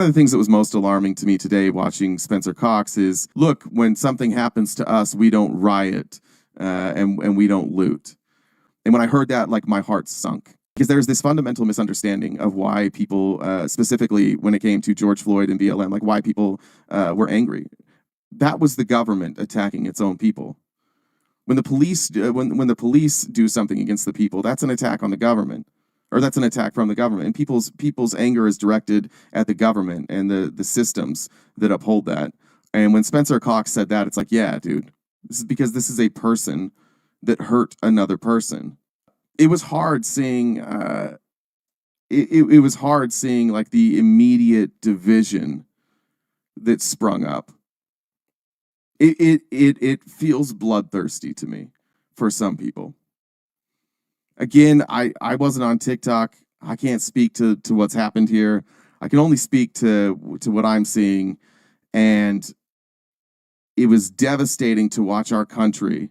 One of the things that was most alarming to me today watching Spencer Cox is, look, when something happens to us, we don't riot and we don't loot. And when I heard that, like, my heart sunk. Because there's this fundamental misunderstanding of why people, specifically when it came to George Floyd and BLM, like why people were angry. That was the government attacking its own people. When the police, when the police do something against the people, that's an attack on the government, or that's an attack from the government. And people's anger is directed at the government and the systems that uphold that. And when Spencer Cox said that, it's like, yeah, dude, this is because this is a person that hurt another person. It was hard seeing. It was hard seeing like the immediate division that sprung up. It feels bloodthirsty to me for some people. Again, I wasn't on TikTok. I can't speak to what's happened here. I can only speak to what I'm seeing, and it was devastating to watch our country,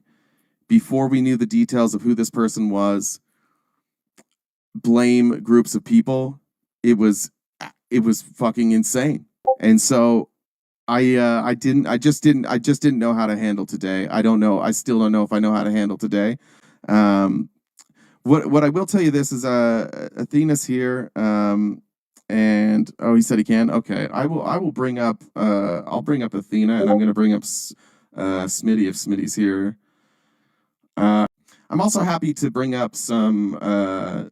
before we knew the details of who this person was, blame groups of people. It was fucking insane. And so I just didn't know how to handle today. I don't know. I still don't know if I know how to handle today. What I will tell you this is Athena's here. And he said he can. Okay, I will bring up I'll bring up Athena, and I'm going to bring up Smitty if Smitty's here. I'm also happy to bring up some. I'll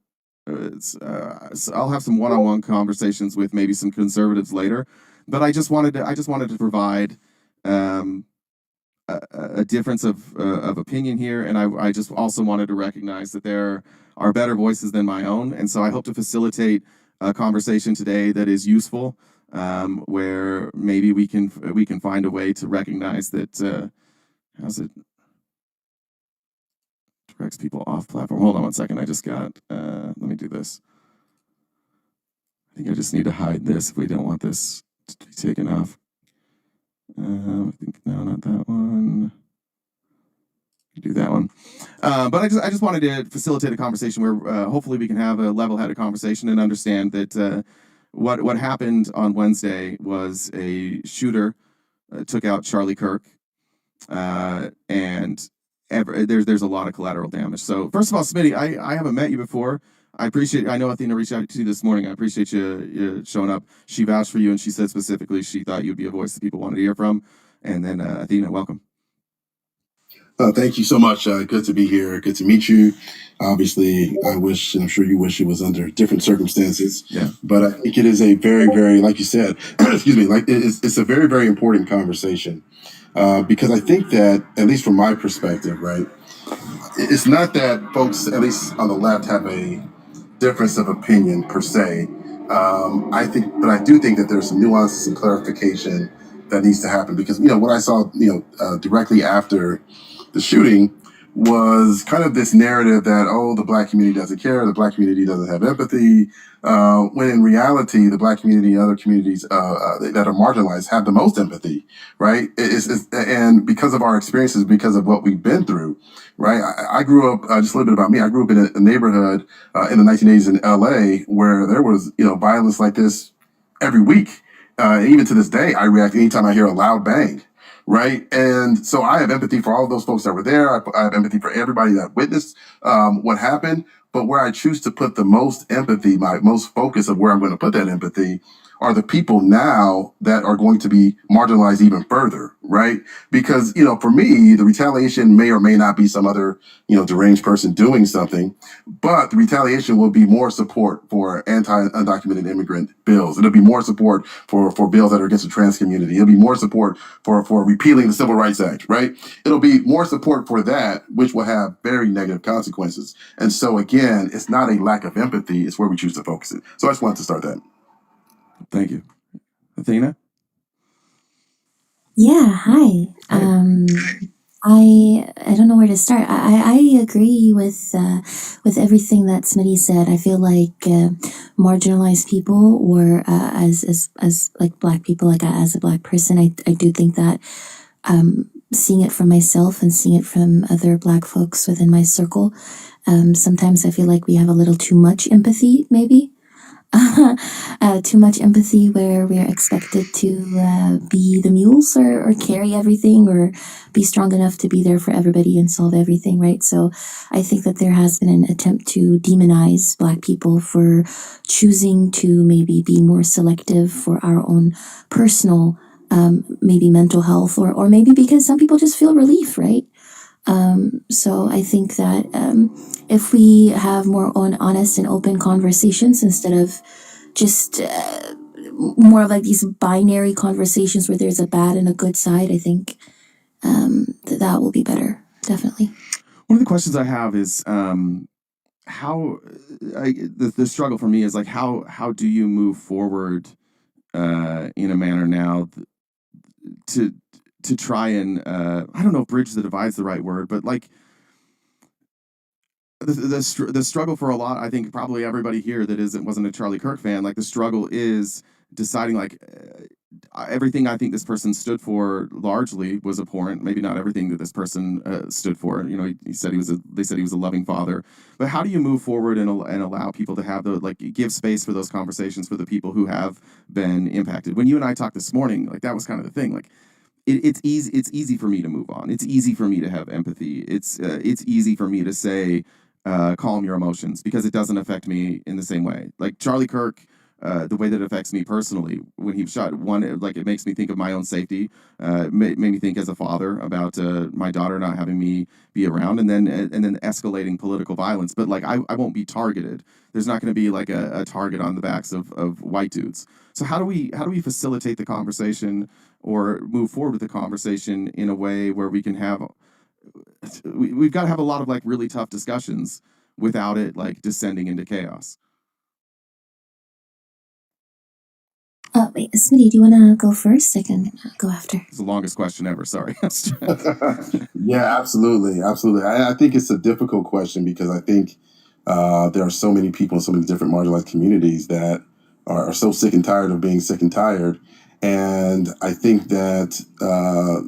have some one-on-one conversations with maybe some conservatives later, but I just wanted to provide a difference of opinion here, and I just also wanted to recognize that there are better voices than my own, and so I hope to facilitate a conversation today that is useful, where maybe we can find a way to recognize that. How's it? Directs people off platform. Hold on one second. I just got. Let me do this. I think I just need to hide this if we don't want this to be taken off. I think no, not that one. Do that one. But I just wanted to facilitate a conversation where hopefully we can have a level-headed conversation and understand that what happened on Wednesday was a shooter took out Charlie Kirk, and there's a lot of collateral damage. So first of all, Smitty, I haven't met you before. I know Athena reached out to you this morning. I appreciate you showing up. She vouched for you, and she said specifically she thought you'd be a voice that people wanted to hear from. And then Athena, welcome. Thank you so much. Good to be here. Good to meet you. Obviously, I wish, and I'm sure you wish it was under different circumstances. Yeah. But I think it is a very, very, like you said, excuse me, like it's a very, very important conversation. Because I think that, at least from my perspective, right, it's not that folks, at least on the left, have a difference of opinion per se. But I do think that there's some nuances and clarification that needs to happen, because what I saw directly after the shooting was kind of this narrative that the black community doesn't care, the black community doesn't have empathy, when in reality the black community and other communities that are marginalized have the most empathy, right? And because of our experiences, because of what we've been through, right? I grew up, just a little bit about me, I grew up in a neighborhood in the 1980s in LA where there was violence like this every week. Even to this day, I react anytime I hear a loud bang, right? And so I have empathy for all of those folks that were there. I have empathy for everybody that witnessed what happened. But where I choose to put the most empathy, my most focus of where I'm going to put that empathy, are the people now that are going to be marginalized even further, right? Because, for me, the retaliation may or may not be some other, deranged person doing something, but the retaliation will be more support for anti-undocumented immigrant bills. It'll be more support for bills that are against the trans community. It'll be more support for repealing the Civil Rights Act, right? It'll be more support for that, which will have very negative consequences. And so, again, it's not a lack of empathy. It's where we choose to focus it. So I just wanted to start that. Thank you. Athena? Yeah, hi. I don't know where to start. I agree with everything that Smitty said. I feel like marginalized people, or as like black people, like as a black person, I do think that seeing it from myself and seeing it from other black folks within my circle, sometimes I feel like we have a little too much empathy, maybe. too much empathy where we're expected to be the mules or carry everything or be strong enough to be there for everybody and solve everything, right? So I think that there has been an attempt to demonize Black people for choosing to maybe be more selective for our own personal, maybe mental health, or maybe because some people just feel relief, right? So I think that if we have more honest and open conversations instead of just more of like these binary conversations where there's a bad and a good side, I think that will be better, definitely. One of the questions I have is how the struggle for me is like how do you move forward in a manner now to try and I don't know if bridge the divide's the right word, but like the struggle for a lot, I think probably everybody here that wasn't a Charlie Kirk fan, like the struggle is deciding like everything I think this person stood for largely was abhorrent. Maybe not everything that this person stood for. You know, he said they said he was a loving father. But how do you move forward and allow people to have the like give space for those conversations for the people who have been impacted? When you and I talked this morning, like that was kind of the thing. Like it's easy. It's easy for me to move on. It's easy for me to have empathy. It's easy for me to say calm your emotions because it doesn't affect me in the same way. Like Charlie Kirk, the way that it affects me personally when he was shot, like it makes me think of my own safety. Made me think as a father about my daughter not having me be around, and then escalating political violence. But like I won't be targeted. There's not going to be like a target on the backs of white dudes. So how do we facilitate the conversation or move forward with the conversation in a way where we can have we've got to have a lot of like really tough discussions without it like descending into chaos. Wait, Smitty, do you want to go first? I can go after. It's the longest question ever. Sorry. Yeah, absolutely, absolutely. I think it's a difficult question because I think there are so many people in so many different marginalized communities that are so sick and tired of being sick and tired. And I think that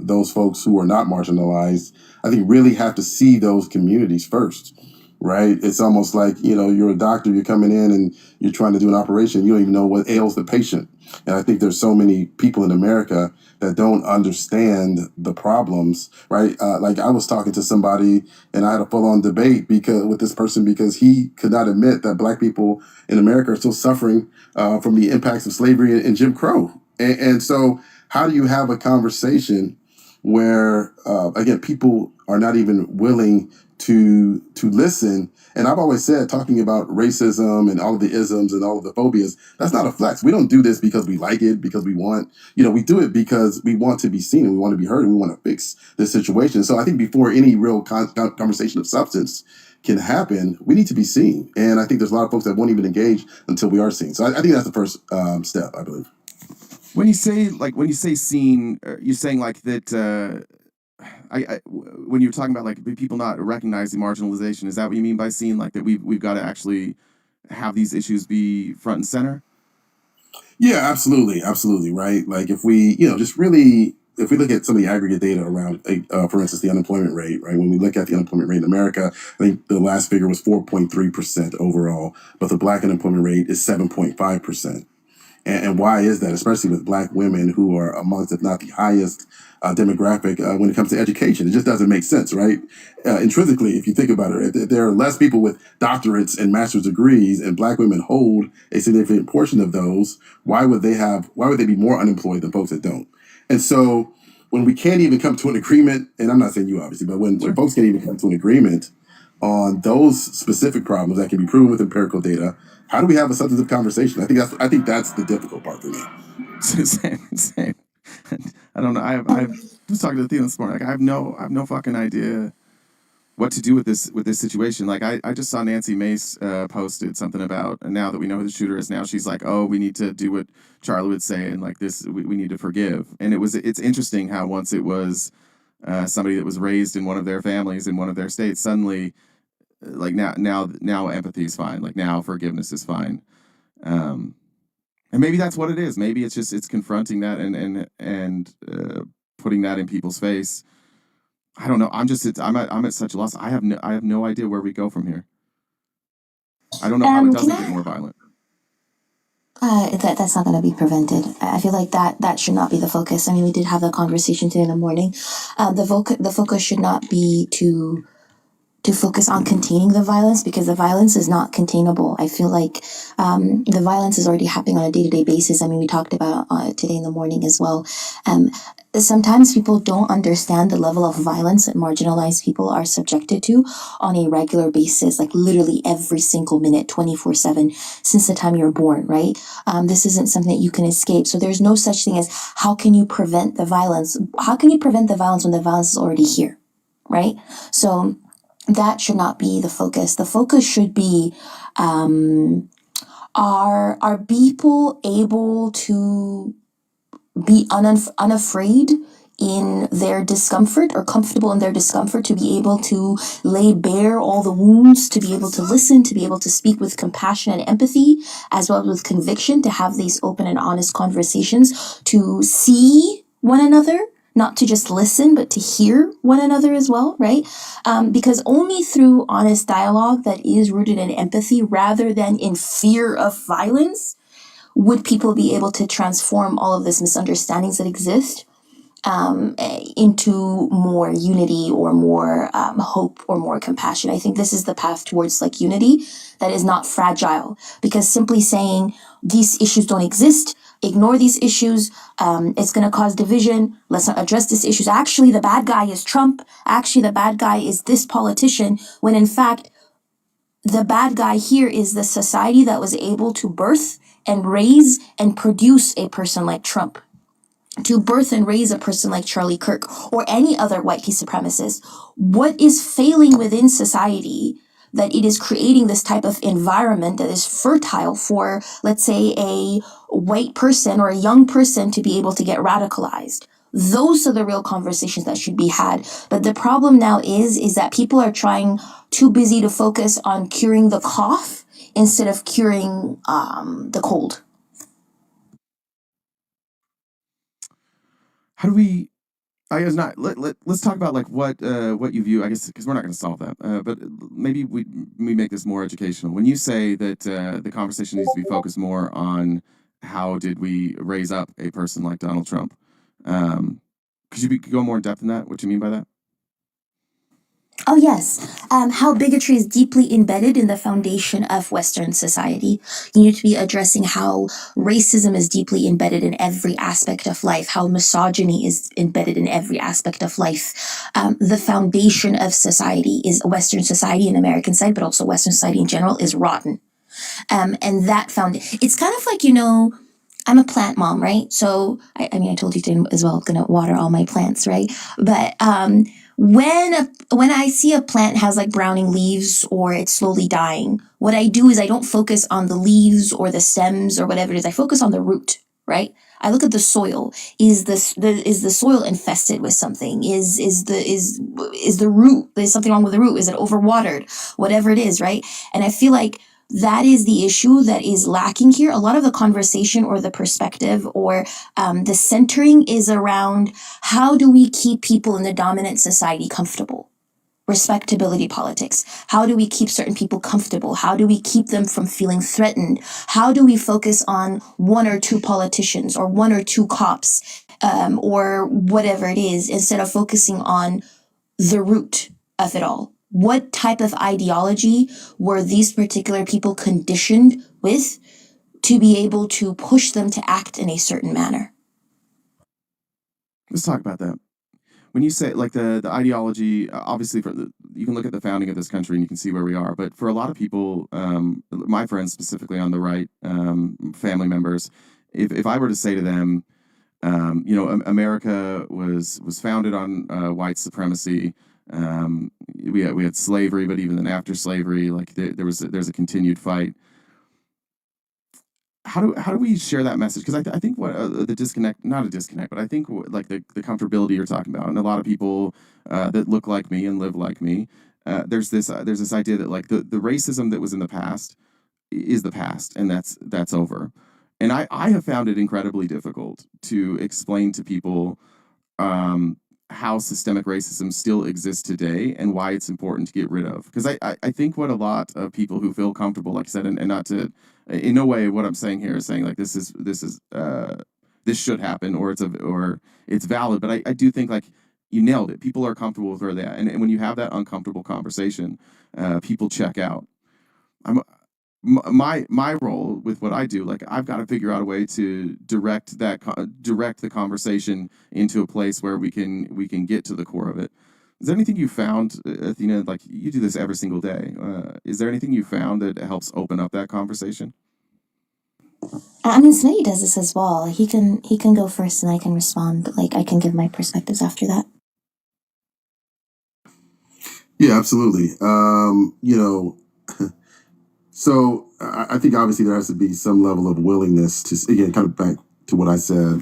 those folks who are not marginalized, I think really have to see those communities first, right? It's almost like, you know, you're a doctor, you're coming in and you're trying to do an operation, you don't even know what ails the patient. And I think there's so many people in America that don't understand the problems, right? Like I was talking to somebody and I had a full-on debate with this person because he could not admit that Black people in America are still suffering from the impacts of slavery and Jim Crow. And so how do you have a conversation where, again, people are not even willing to listen? And I've always said, talking about racism and all of the isms and all of the phobias, that's not a flex. We don't do this because we like it, because we want, we do it because we want to be seen and we want to be heard and we want to fix this situation. So I think before any real conversation of substance can happen, we need to be seen. And I think there's a lot of folks that won't even engage until we are seen. So I think that's the first step, I believe. When you say seen, you're saying like that. When you're talking about like people not recognizing marginalization, is that what you mean by seen? Like that we've got to actually have these issues be front and center? Yeah, absolutely, absolutely, right. Like if we, just really, if we look at some of the aggregate data around, for instance, the unemployment rate, right? When we look at the unemployment rate in America, I think the last figure was 4.3% overall, but the Black unemployment rate is 7.5%. And why is that? Especially with Black women who are amongst, if not the highest demographic when it comes to education. It just doesn't make sense, right? Intrinsically, if you think about it, there are less people with doctorates and master's degrees, and Black women hold a significant portion of those. Why would they be more unemployed than folks that don't? And so when we can't even come to an agreement, and I'm not saying you obviously, but when folks can't even come to an agreement on those specific problems that can be proven with empirical data, how do we have a substantive conversation? I think that's the difficult part for me. Same. I don't know. I was talking to Athena this morning. Like I have no fucking idea what to do with this situation. Like I just saw Nancy Mace posted something about now that we know who the shooter is. Now she's like, oh, we need to do what Charlie would say, and like this, we need to forgive. And it's interesting how once it was somebody that was raised in one of their families in one of their states, suddenly like now empathy is fine. Like now forgiveness is fine. And maybe that's what it is. Maybe it's confronting that and putting that in people's face. I don't know. I'm at such a loss. I have no idea where we go from here. I don't know how it doesn't get more violent. That's not going to be prevented. I feel like that should not be the focus. I mean, we did have the conversation today in the morning. The focus should not be to focus on containing the violence, because the violence is not containable. I feel like the violence is already happening on a day-to-day basis. I mean, we talked about today in the morning as well. Sometimes people don't understand the level of violence that marginalized people are subjected to on a regular basis, like literally every single minute, 24/7, since the time you're born, right? This isn't something that you can escape. So there's no such thing as how can you prevent the violence? How can you prevent the violence when the violence is already here, right? So that should not be the focus. The focus should be, are people able to be unafraid in their discomfort, or comfortable in their discomfort, to be able to lay bare all the wounds, to be able to listen, to be able to speak with compassion and empathy, as well as with conviction, to have these open and honest conversations, to see one another, not to just listen, but to hear one another as well, right? Because only through honest dialogue that is rooted in empathy rather than in fear of violence would people be able to transform all of these misunderstandings that exist into more unity, or more hope, or more compassion. I think this is the path towards like unity that is not fragile, because simply saying these issues don't exist, ignore these issues, it's going to cause division, let's not address these issues, actually the bad guy is Trump, actually the bad guy is this politician, when in fact the bad guy here is the society that was able to birth and raise and produce a person like Trump, to birth and raise a person like Charlie Kirk, or any other white supremacist. What is failing within society that it is creating this type of environment that is fertile for, let's say, a white person or a young person to be able to get radicalized? Those are the real conversations that should be had. But the problem now is that people are too busy to focus on curing the cough instead of curing the cold. How do we? I guess not. Let's talk about like what you view. I guess because we're not going to solve that, but maybe we make this more educational. When you say that the conversation needs to be focused more on how did we raise up a person like Donald Trump, could you go more in depth in that? What you mean by that? Oh, yes. How bigotry is deeply embedded in the foundation of Western society. You need to be addressing how racism is deeply embedded in every aspect of life, how misogyny is embedded in every aspect of life. The foundation of society is Western society and American side, but also Western society in general is rotten. And that it's kind of like, I'm a plant mom, right? So, I mean, I told you today as well, I'm going to water all my plants, right? But when I see a plant has like browning leaves or it's slowly dying, what I do is I don't focus on the leaves or the stems or whatever it is. I focus on the root, right? I look at the soil. Is the soil infested with something? Is the root? There's something wrong with the root? Is it overwatered? Whatever it is, right? And I feel like that is the issue that is lacking here. A lot of the conversation or the perspective or the centering is around how do we keep people in the dominant society comfortable? Respectability politics. How do we keep certain people comfortable? How do we keep them from feeling threatened? How do we focus on one or two politicians or one or two cops or whatever it is, instead of focusing on the root of it all? What type of ideology were these particular people conditioned with to be able to push them to act in a certain manner? Let's talk about that. When you say like the ideology, obviously you can look at the founding of this country and you can see where we are. But for a lot of people, my friends specifically on the right, family members, if I were to say to them, America was founded on white supremacy. We had slavery, but even then after slavery, like there's a continued fight. How do we share that message? Because I think what the disconnect, not a disconnect, but I think like the comfortability you're talking about, and a lot of people that look like me and live like me, there's this idea that like the racism that was in the past is the past, and that's over. And I have found it incredibly difficult to explain to people how systemic racism still exists today and why it's important to get rid of. Because I think what a lot of people who feel comfortable, like I said, and not to In no way what I'm saying here is saying like this should happen or it's valid. But I do think like you nailed it. People are comfortable with where they're at, and when you have that uncomfortable conversation, people check out. I'm my role with what I do, like I've got to figure out a way to direct the conversation into a place where we can get to the core of it. Is there anything you found, Athena? Like you do this every single day. Is there anything you found that helps open up that conversation? I mean, Smitty does this as well. He can go first, and I can respond. But like, I can give my perspectives after that. Yeah, absolutely. So I think obviously there has to be some level of willingness to, again, kind of back to what I said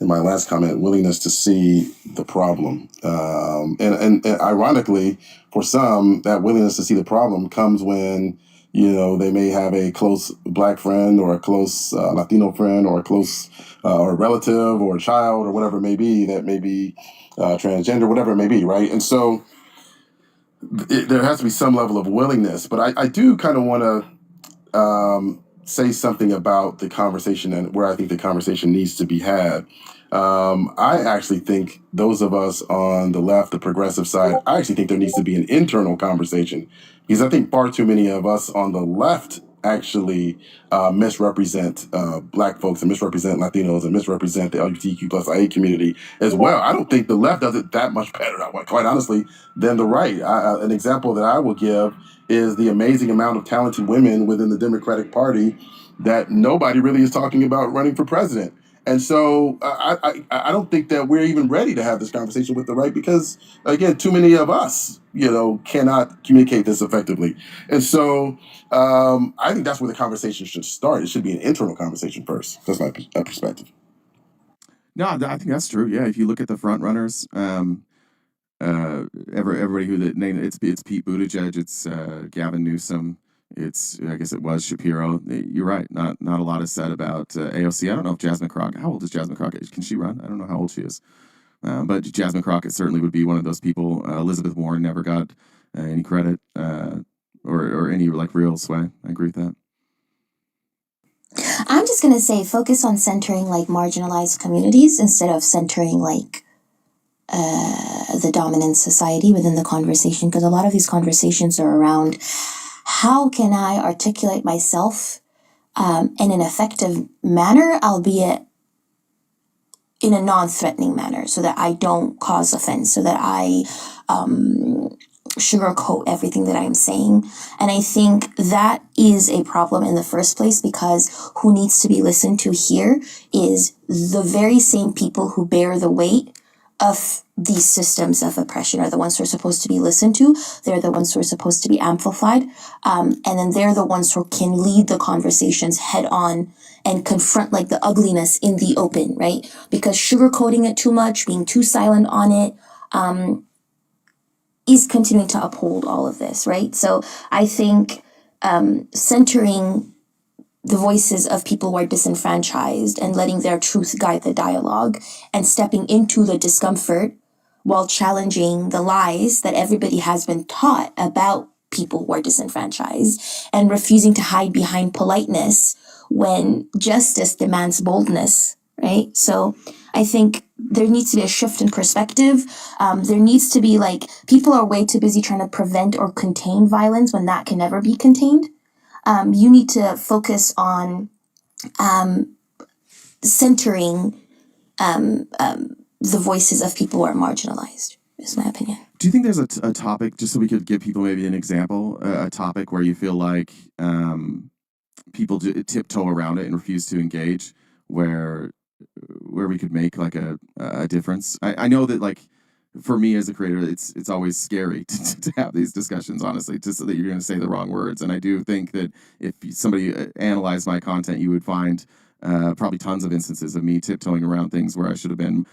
in my last comment, willingness to see the problem. And ironically, for some, that willingness to see the problem comes when, they may have a close Black friend or a close Latino friend or a close or a relative or a child or whatever it may be that may be transgender, whatever it may be, right? And so there has to be some level of willingness. But I do kind of want to say something about the conversation and where I think the conversation needs to be had. I actually think those of us on the left, the progressive side, I actually think there needs to be an internal conversation because I think far too many of us on the left actually misrepresent Black folks and misrepresent Latinos and misrepresent the LGBTQ plus IA community as well. I don't think the left does it that much better, quite honestly, than the right. An example that I will give is the amazing amount of talented women within the Democratic Party that nobody really is talking about running for president. And so I don't think that we're even ready to have this conversation with the right because, again, too many of us, cannot communicate this effectively. And so I think that's where the conversation should start. It should be an internal conversation first. That's my perspective. No, I think that's true. Yeah, if you look at the front runners, everybody who that name it's Pete Buttigieg, it's Gavin Newsom, it's I guess it was Shapiro. You're right. Not a lot is said about AOC. I don't know if Jasmine Crockett. How old is Jasmine Crockett? Can she run? I don't know how old she is. But Jasmine Crockett certainly would be one of those people. Elizabeth Warren never got any credit or any like real sway. I agree with that. I'm just gonna say focus on centering like marginalized communities instead of centering like the dominant society within the conversation, because a lot of these conversations are around how can I articulate myself in an effective manner, albeit in a non-threatening manner, so that I don't cause offense, so that I sugarcoat everything that I'm saying. And I think that is a problem in the first place, because who needs to be listened to here is the very same people who bear the weight of these systems of oppression are the ones who are supposed to be listened to. They're the ones who are supposed to be amplified. And then they're the ones who can lead the conversations head on and confront like the ugliness in the open, right? Because sugarcoating it too much, being too silent on it, is continuing to uphold all of this, right? So I think centering the voices of people who are disenfranchised and letting their truth guide the dialogue and stepping into the discomfort while challenging the lies that everybody has been taught about people who are disenfranchised and refusing to hide behind politeness when justice demands boldness, right? So I think there needs to be a shift in perspective. There needs to be like, people are way too busy trying to prevent or contain violence when that can never be contained. You need to focus on centering the voices of people who are marginalized, is my opinion. Do you think there's a topic, just so we could give people maybe an example, a topic where you feel like people tiptoe around it and refuse to engage, where we could make like a difference? I know that like for me as a creator, it's always scary to have these discussions, honestly, just so that you're going to say the wrong words. And I do think that if somebody analyzed my content, you would find probably tons of instances of me tiptoeing around things where I should have been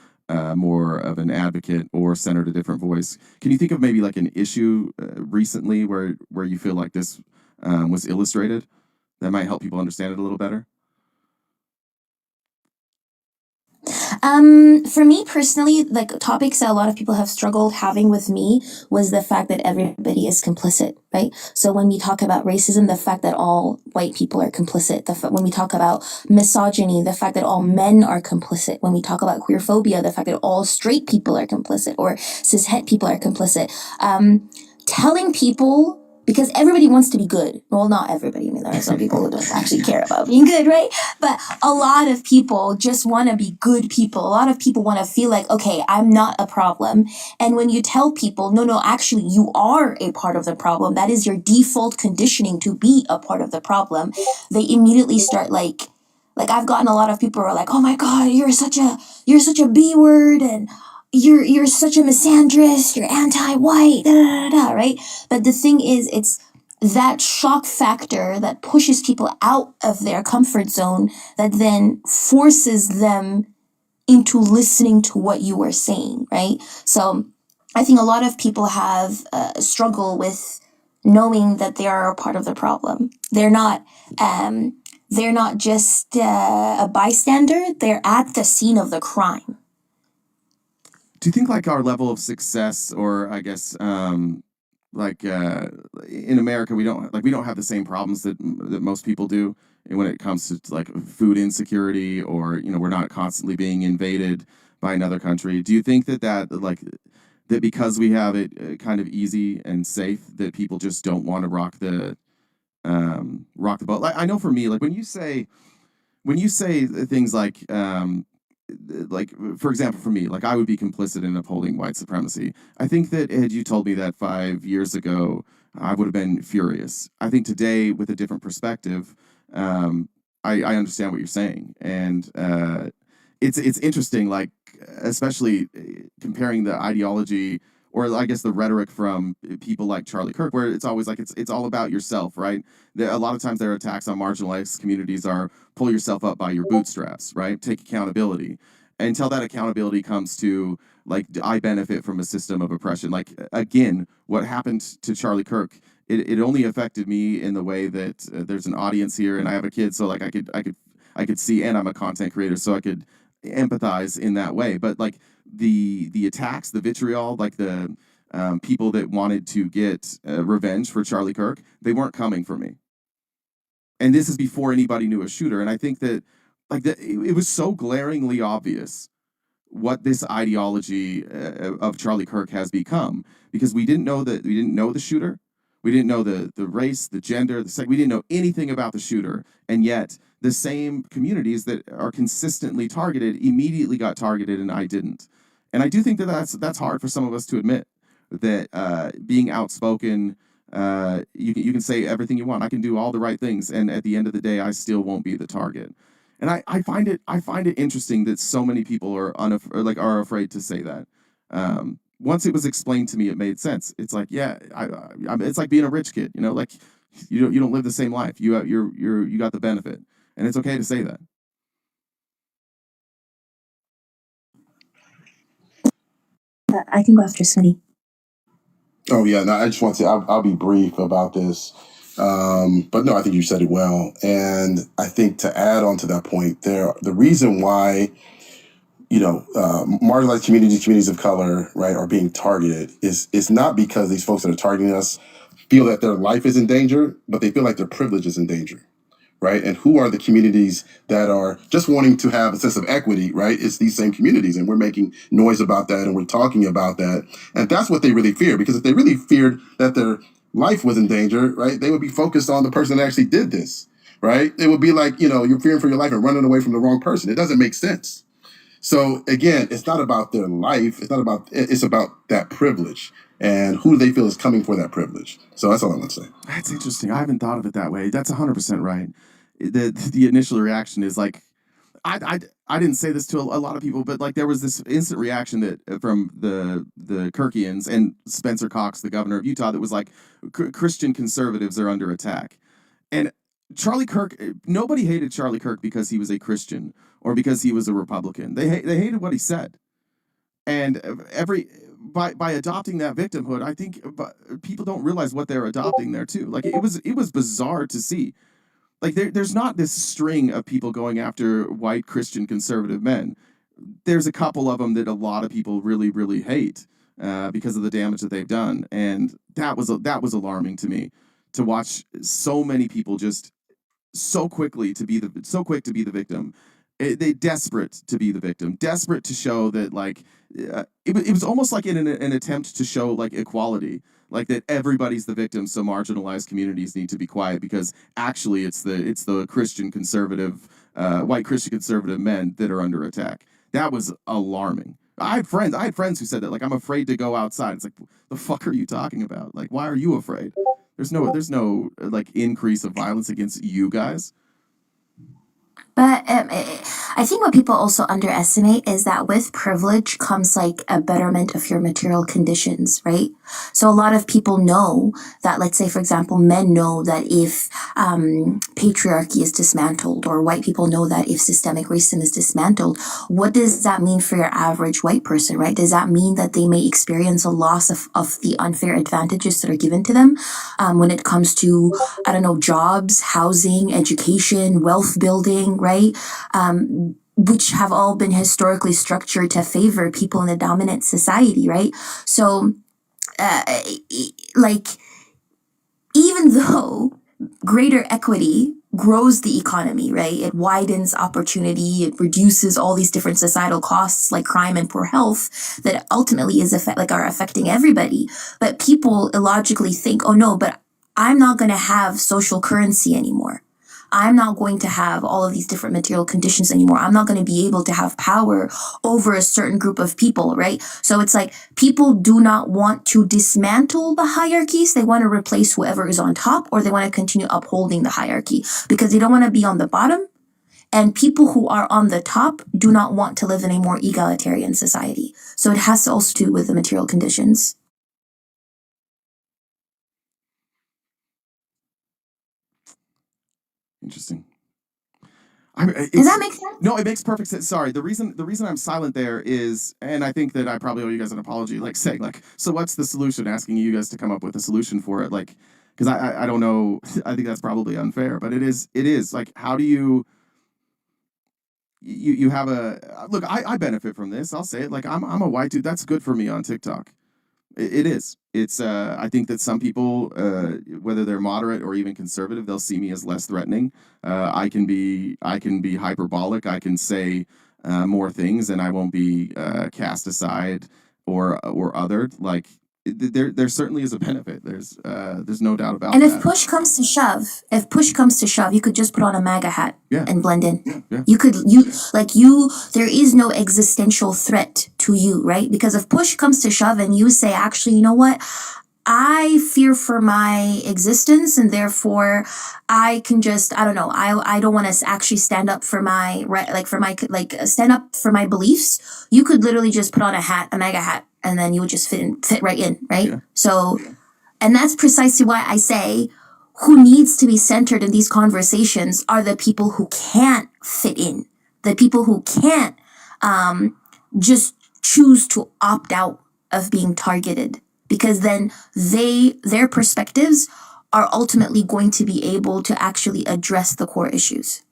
more of an advocate or centered a different voice. Can you think of maybe like an issue recently where you feel like this was illustrated that might help people understand it a little better? For me personally, like topics that a lot of people have struggled having with me was the fact that everybody is complicit, right? So when we talk about racism, the fact that all white people are complicit. When we talk about misogyny, the fact that all men are complicit. When we talk about queerphobia, the fact that all straight people are complicit or cishet people are complicit. Telling people, because everybody wants to be good. Well, not everybody. I mean, there are some people who don't actually care about being good, right? But a lot of people just want to be good people. A lot of people want to feel like, okay, I'm not a problem. And when you tell people, no, actually, you are a part of the problem. That is your default conditioning to be a part of the problem. They immediately start like I've gotten a lot of people who are like, oh my God, you're such a B word, and you're such a misandrist, you're anti-white, da, da, da, da, right? But the thing is, it's that shock factor that pushes people out of their comfort zone that then forces them into listening to what you are saying, right? So I think a lot of people have a struggle with knowing that they are a part of the problem. They're not just a bystander. They're at the scene of the crime. Do you think like our level of success, or I guess like in America we don't have the same problems that most people do, and when it comes to like food insecurity, or we're not constantly being invaded by another country. Do you think that because we have it kind of easy and safe, that people just don't want to rock the boat? Like, I know for me, like when you say things like, for example, for me, like I would be complicit in upholding white supremacy. I think that had you told me that 5 years ago, I would have been furious. I think today, with a different perspective, I understand what you're saying, and it's interesting, like especially comparing the ideology, or I guess the rhetoric from people like Charlie Kirk, where it's always like it's all about yourself, right? A lot of times their attacks on marginalized communities are pull yourself up by your bootstraps, right? Take accountability. Until that accountability comes to like I benefit from a system of oppression. Like again, what happened to Charlie Kirk, it only affected me in the way that there's an audience here, and I have a kid, so like I could see, and I'm a content creator, so I could empathize in that way. But like the attacks, the vitriol, like the people that wanted to get revenge for Charlie Kirk, they weren't coming for me. And this is before anybody knew a shooter. And I think that it was so glaringly obvious what this ideology of Charlie Kirk has become, because we didn't know the shooter, we didn't know the race, the gender, the sex, we didn't know anything about the shooter, and yet the same communities that are consistently targeted immediately got targeted, and I didn't. And I do think that that's hard for some of us to admit, that being outspoken, you can say everything you want, I can do all the right things, and at the end of the day, I still won't be the target. And I find it interesting that so many people are afraid to say that. Once it was explained to me, it made sense. It's like, yeah, it's like being a rich kid, like you don't live the same life. You got the benefit, and it's okay to say that. I can go after Smitty. Oh yeah, no, I just want to. I'll be brief about this, but no, I think you said it well, and I think to add on to that point, the reason why marginalized communities of color, right, are being targeted is not because these folks that are targeting us feel that their life is in danger, but they feel like their privilege is in danger. Right. And who are the communities that are just wanting to have a sense of equity? Right. It's these same communities. And we're making noise about that, and we're talking about that. And that's what they really fear, because if they really feared that their life was in danger, right, they would be focused on the person that actually did this. Right. It would be like, you're fearing for your life and running away from the wrong person. It doesn't make sense. So again, it's not about their life. It's about that privilege and who they feel is coming for that privilege. So that's all I want to say. That's interesting. I haven't thought of it that way. That's 100% right. The initial reaction is like, I didn't say this to a lot of people, but like there was this instant reaction that from the Kirkians and Spencer Cox, the governor of Utah, that was like, Christian conservatives are under attack. And Charlie Kirk, nobody hated Charlie Kirk because he was a Christian or because he was a Republican. They hated what he said. And by adopting that victimhood, I think people don't realize what they're adopting there too. Like it was bizarre to see. Like there's not this string of people going after white Christian conservative men. there's a couple of them that a lot of people really, really hate because of the damage that they've done, and that was alarming to me to watch so many people just so quick to be the victim. They desperate to be the victim, desperate to show that like it was almost like in an attempt to show like equality, like that everybody's the victim, so marginalized communities need to be quiet because actually it's the Christian conservative white Christian conservative men that are under attack. That was alarming. I had friends who said that, like, I'm afraid to go outside. It's like, the fuck are you talking about? Like, why are you afraid? There's no like increase of violence against you guys. But I think what people also underestimate is that with privilege comes like a betterment of your material conditions, right? So a lot of people know that, let's say, for example, men know that if patriarchy is dismantled, or white people know that if systemic racism is dismantled, what does that mean for your average white person, right? Does that mean that they may experience a loss of the unfair advantages that are given to them when it comes to, I don't know, jobs, housing, education, wealth building, right? Which have all been historically structured to favor people in a dominant society, right? So, like, even though greater equity grows the economy, right? It widens opportunity, it reduces all these different societal costs like crime and poor health that ultimately are affecting everybody. But people illogically think, oh no, but I'm not going to have social currency anymore. I'm not going to have all of these different material conditions anymore. I'm not going to be able to have power over a certain group of people, right? So it's like people do not want to dismantle the hierarchies. They want to replace whoever is on top, or they want to continue upholding the hierarchy because they don't want to be on the bottom. And people who are on the top do not want to live in a more egalitarian society. So it has to also do with the material conditions. Interesting. Does that make sense? No, it makes perfect sense. Sorry, the reason I'm silent there is, and I think that I probably owe you guys an apology, like saying like, so what's the solution? Asking you guys to come up with a solution for it, like, because I don't know. I think that's probably unfair, but it is like, how do you have a look? I benefit from this. I'll say it. Like, I'm a white dude. That's good for me on TikTok. It is. It's. I think that some people, whether they're moderate or even conservative, they'll see me as less threatening. I can be hyperbolic. I can say more things, and I won't be cast aside or othered. Like, there certainly is a benefit. There's no doubt about And that. if push comes to shove, you could just put on a MAGA hat and blend in. Yeah. There is no existential threat to you, right? Because if push comes to shove and you say, actually, you know what? I fear for my existence, and therefore I can just, I don't know, I don't want to actually stand up for my stand up for my beliefs. You could literally just put on a MAGA hat, and then you would just fit right in, right? Yeah. So, and that's precisely why I say who needs to be centered in these conversations are the people who can't fit in, the people who can't just choose to opt out of being targeted, because then their perspectives are ultimately going to be able to actually address the core issues.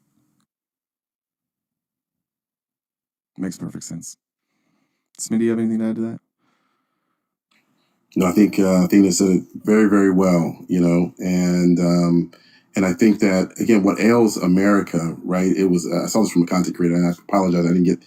Makes perfect sense. Smitty, you have anything to add to that? No, I think Athena said it very, very well, and I think that, again, what ails America, right? It was, I saw this from a content creator, and I apologize, I didn't get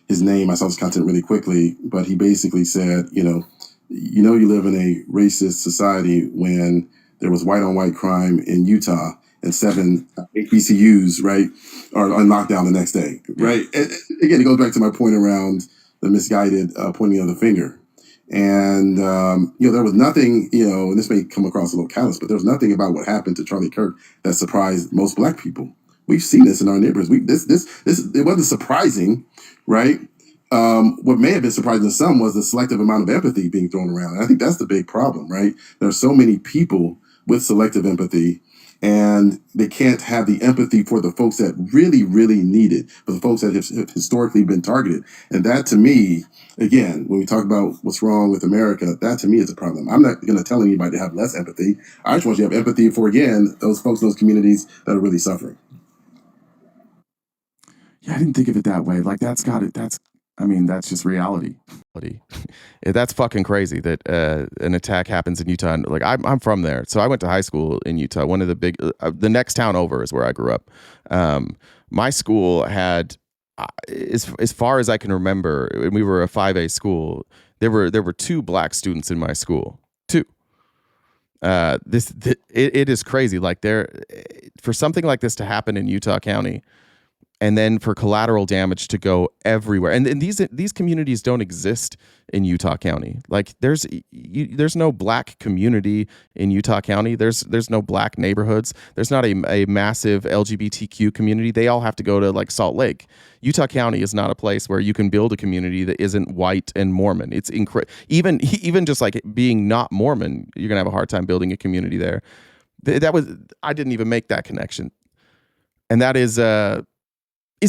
his name. I saw this content really quickly, but he basically said, you live in a racist society when there was white on white crime in Utah and 7 HBCUs, right, are on lockdown the next day, right? And again, it goes back to my point around the misguided pointing of the finger. And, there was nothing, and this may come across a little callous, but there was nothing about what happened to Charlie Kirk that surprised most Black people. We've seen this in our neighborhoods. It wasn't surprising, right? What may have been surprising to some was the selective amount of empathy being thrown around. And I think that's the big problem, right? There are so many people with selective empathy, and they can't have the empathy for the folks that really, really need it, for the folks that have historically been targeted. And that, to me, again, when we talk about what's wrong with America, that to me is a problem. I'm not going to tell anybody to have less empathy. I just want you to have empathy for, again, those folks in those communities that are really suffering. Yeah, I didn't think of it that way. Like, that's I mean, that's just reality. That's fucking crazy that an attack happens in Utah. And, like, I'm from there, so I went to high school in Utah. One of the big, the next town over is where I grew up. My school had, as far as I can remember, and we were a 5A school. There were 2 black students in my school. 2. It is crazy. Like, for something like this to happen in Utah County, and then for collateral damage to go everywhere. And these communities don't exist in Utah County. Like, there's no black community in Utah County. There's no black neighborhoods. There's not a massive LGBTQ community. They all have to go to, like, Salt Lake. Utah County is not a place where you can build a community that isn't white and Mormon. It's even just like being not Mormon, you're gonna have a hard time building a community there. I didn't even make that connection. And that is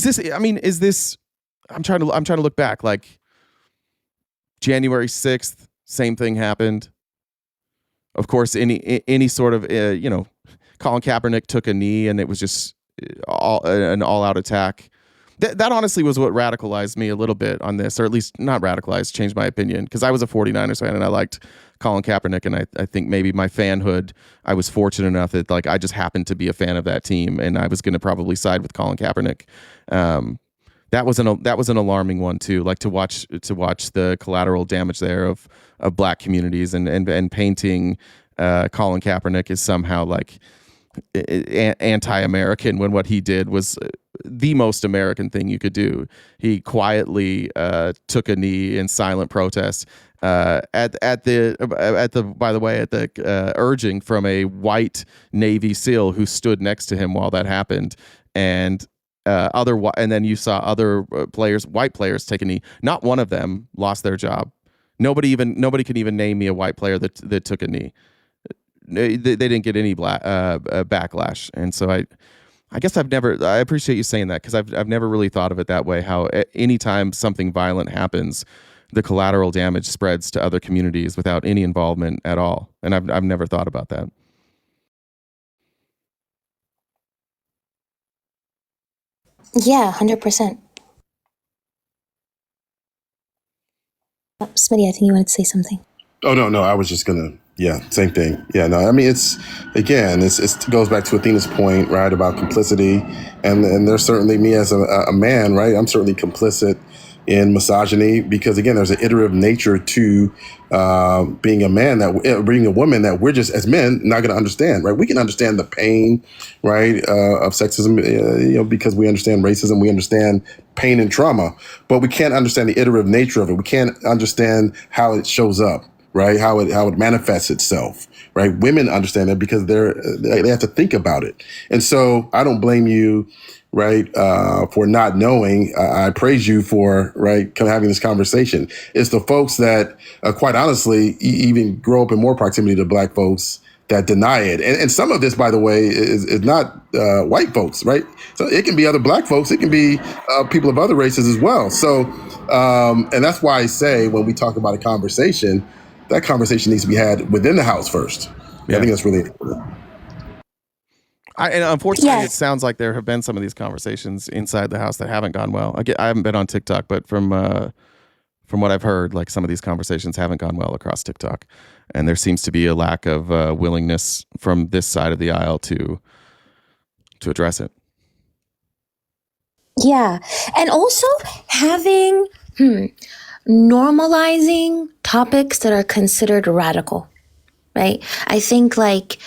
this, I mean, is this, I'm trying to look back, like January 6th, same thing happened. Of course, any sort of, Colin Kaepernick took a knee and it was just an all-out attack. That honestly was what radicalized me a little bit on this, or at least not radicalized, changed my opinion, because I was a 49ers fan and I liked Colin Kaepernick, and I think maybe my fanhood, I was fortunate enough that, like, I just happened to be a fan of that team, and I was going to probably side with Colin Kaepernick. That was an alarming one too, like to watch the collateral damage there of black communities and painting Colin Kaepernick as somehow like anti-American when what he did was the most American thing you could do. He quietly took a knee in silent protest at the urging from a white Navy SEAL who stood next to him while that happened, and then you saw other white players take a knee. Not one of them lost their job. Nobody can even name me a white player that took a knee. They didn't get any backlash, and so I guess I appreciate you saying that, because I've never really thought of it that way. How anytime something violent happens, the collateral damage spreads to other communities without any involvement at all, and I've never thought about that. Yeah, 100%. Smitty, I think you wanted to say something. Oh, no, I was just gonna, same thing. Yeah, no, I mean, it goes back to Athena's point, right, about complicity, and there's certainly me as a man, right, I'm certainly complicit in misogyny, because again, there's an iterative nature to being a man, being a woman, that we're just, as men, not going to understand, right? We can understand the pain, right, of sexism, because we understand racism, we understand pain and trauma, but we can't understand the iterative nature of it. We can't understand how it shows up, right? How it manifests itself, right? Women understand that because they have to think about it. And so I don't blame you, right, for not knowing. I praise you for, right, having this conversation. It's the folks that, quite honestly, even grow up in more proximity to black folks that deny it. And some of this, by the way, is not white folks, right? So it can be other black folks. It can be people of other races as well. So, and that's why I say when we talk about a conversation, that conversation needs to be had within the house first. Yeah. I think that's really important. And unfortunately, It sounds like there have been some of these conversations inside the house that haven't gone well. I haven't been on TikTok, but from what I've heard, like, some of these conversations haven't gone well across TikTok, and there seems to be a lack of willingness from this side of the aisle to address it. Yeah, and also having normalizing topics that are considered radical, right? I think, like,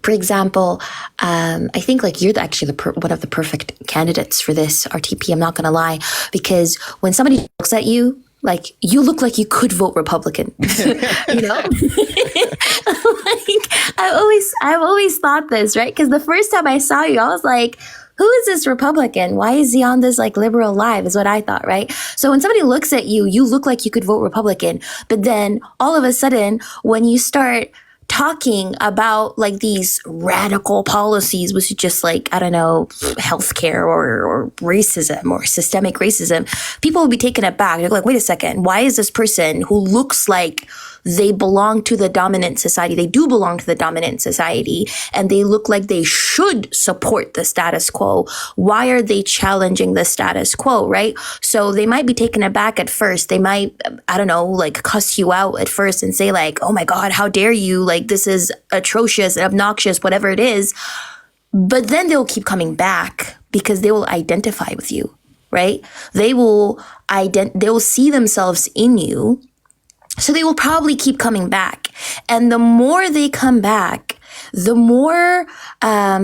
for example, I think, like, you're actually one of the perfect candidates for this, RTP. I'm not going to lie, because when somebody looks at you, like, you look like you could vote Republican, you know? Like, I've always thought this, right? Because the first time I saw you, I was like, who is this Republican? Why is he on this, like, liberal live, is what I thought, right? So when somebody looks at you, you look like you could vote Republican. But then all of a sudden, when you start talking about like these radical policies, which is just like, I don't know, healthcare or racism or systemic racism, people will be taken aback. They're like, wait a second, why is this person who looks like they belong to the dominant society, they do belong to the dominant society, and they look like they should support the status quo, why are they challenging the status quo, right? So they might be taken aback at first. They might, I don't know, like cuss you out at first and say like, oh my God, how dare you? Like, this is atrocious and obnoxious, whatever it is. But then they'll keep coming back because they will identify with you, right? They will see themselves in you. So they will probably keep coming back. And the more they come back, the more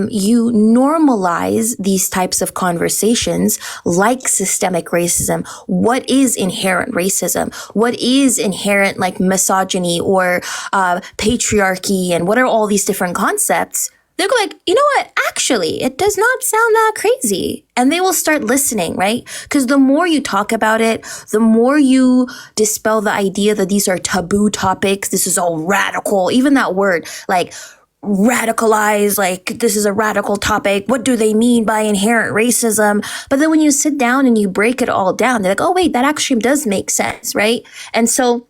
you normalize these types of conversations like systemic racism. What is inherent racism? What is inherent like misogyny or patriarchy? And what are all these different concepts? They'll go like, you know what? Actually, it does not sound that crazy. And they will start listening, right? Because the more you talk about it, the more you dispel the idea that these are taboo topics. This is all radical. Even that word, like radicalize, like this is a radical topic. What do they mean by inherent racism? But then when you sit down and you break it all down, they're like, oh, wait, that actually does make sense, right? And so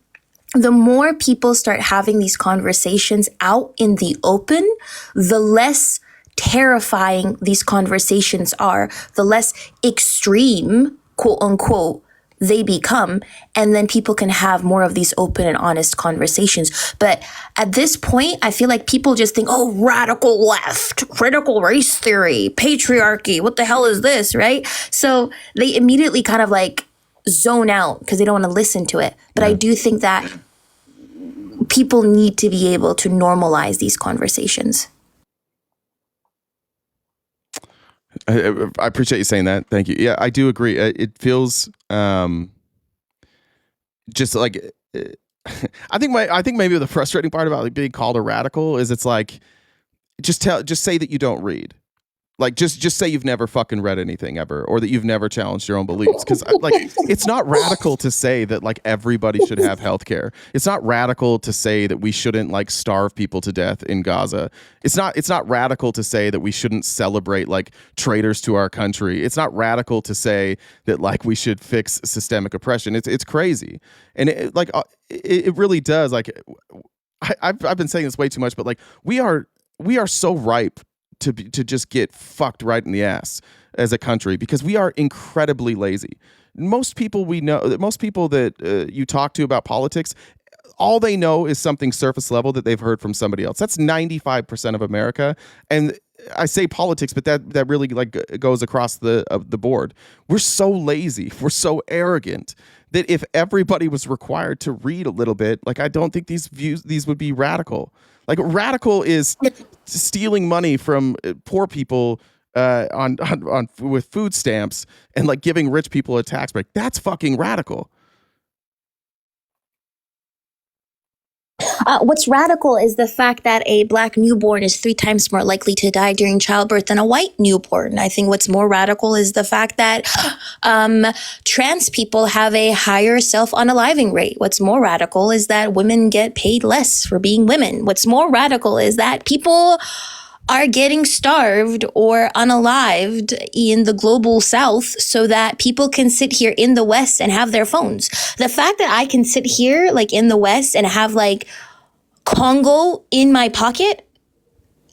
the more people start having these conversations out in the open, the less terrifying these conversations are, the less extreme, quote unquote, they become. And then people can have more of these open and honest conversations. But at this point, I feel like people just think, oh, radical left, critical race theory, patriarchy, what the hell is this, right? So they immediately kind of like zone out because they don't want to listen to it. But I do think that people need to be able to normalize these conversations. I appreciate you saying that. Thank you. Yeah, I do agree. It feels just like I think maybe the frustrating part about like being called a radical is it's like just say that you don't read. Like just say you've never fucking read anything ever, or that you've never challenged your own beliefs. Because like it's not radical to say that like everybody should have healthcare. It's not radical to say that we shouldn't like starve people to death in Gaza. It's not radical to say that we shouldn't celebrate like traitors to our country. It's not radical to say that like we should fix systemic oppression. It's crazy, and it really does. Like I've been saying this way too much, but like we are so ripe to just get fucked right in the ass as a country because we are incredibly lazy. Most people that you talk to about politics, all they know is something surface level that they've heard from somebody else. That's 95% of America. And I say politics, but that really like goes across the board. We're so lazy. We're so arrogant that if everybody was required to read a little bit, like I don't think these would be radical. Like radical is stealing money from poor people on with food stamps and like giving rich people a tax break. That's fucking radical. What's radical is the fact that a black newborn is 3 times more likely to die during childbirth than a white newborn. I think what's more radical is the fact that trans people have a higher self-unaliving rate. What's more radical is that women get paid less for being women. What's more radical is that people are getting starved or unalived in the global south so that people can sit here in the West and have their phones. The fact that I can sit here like in the West and have like Congo in my pocket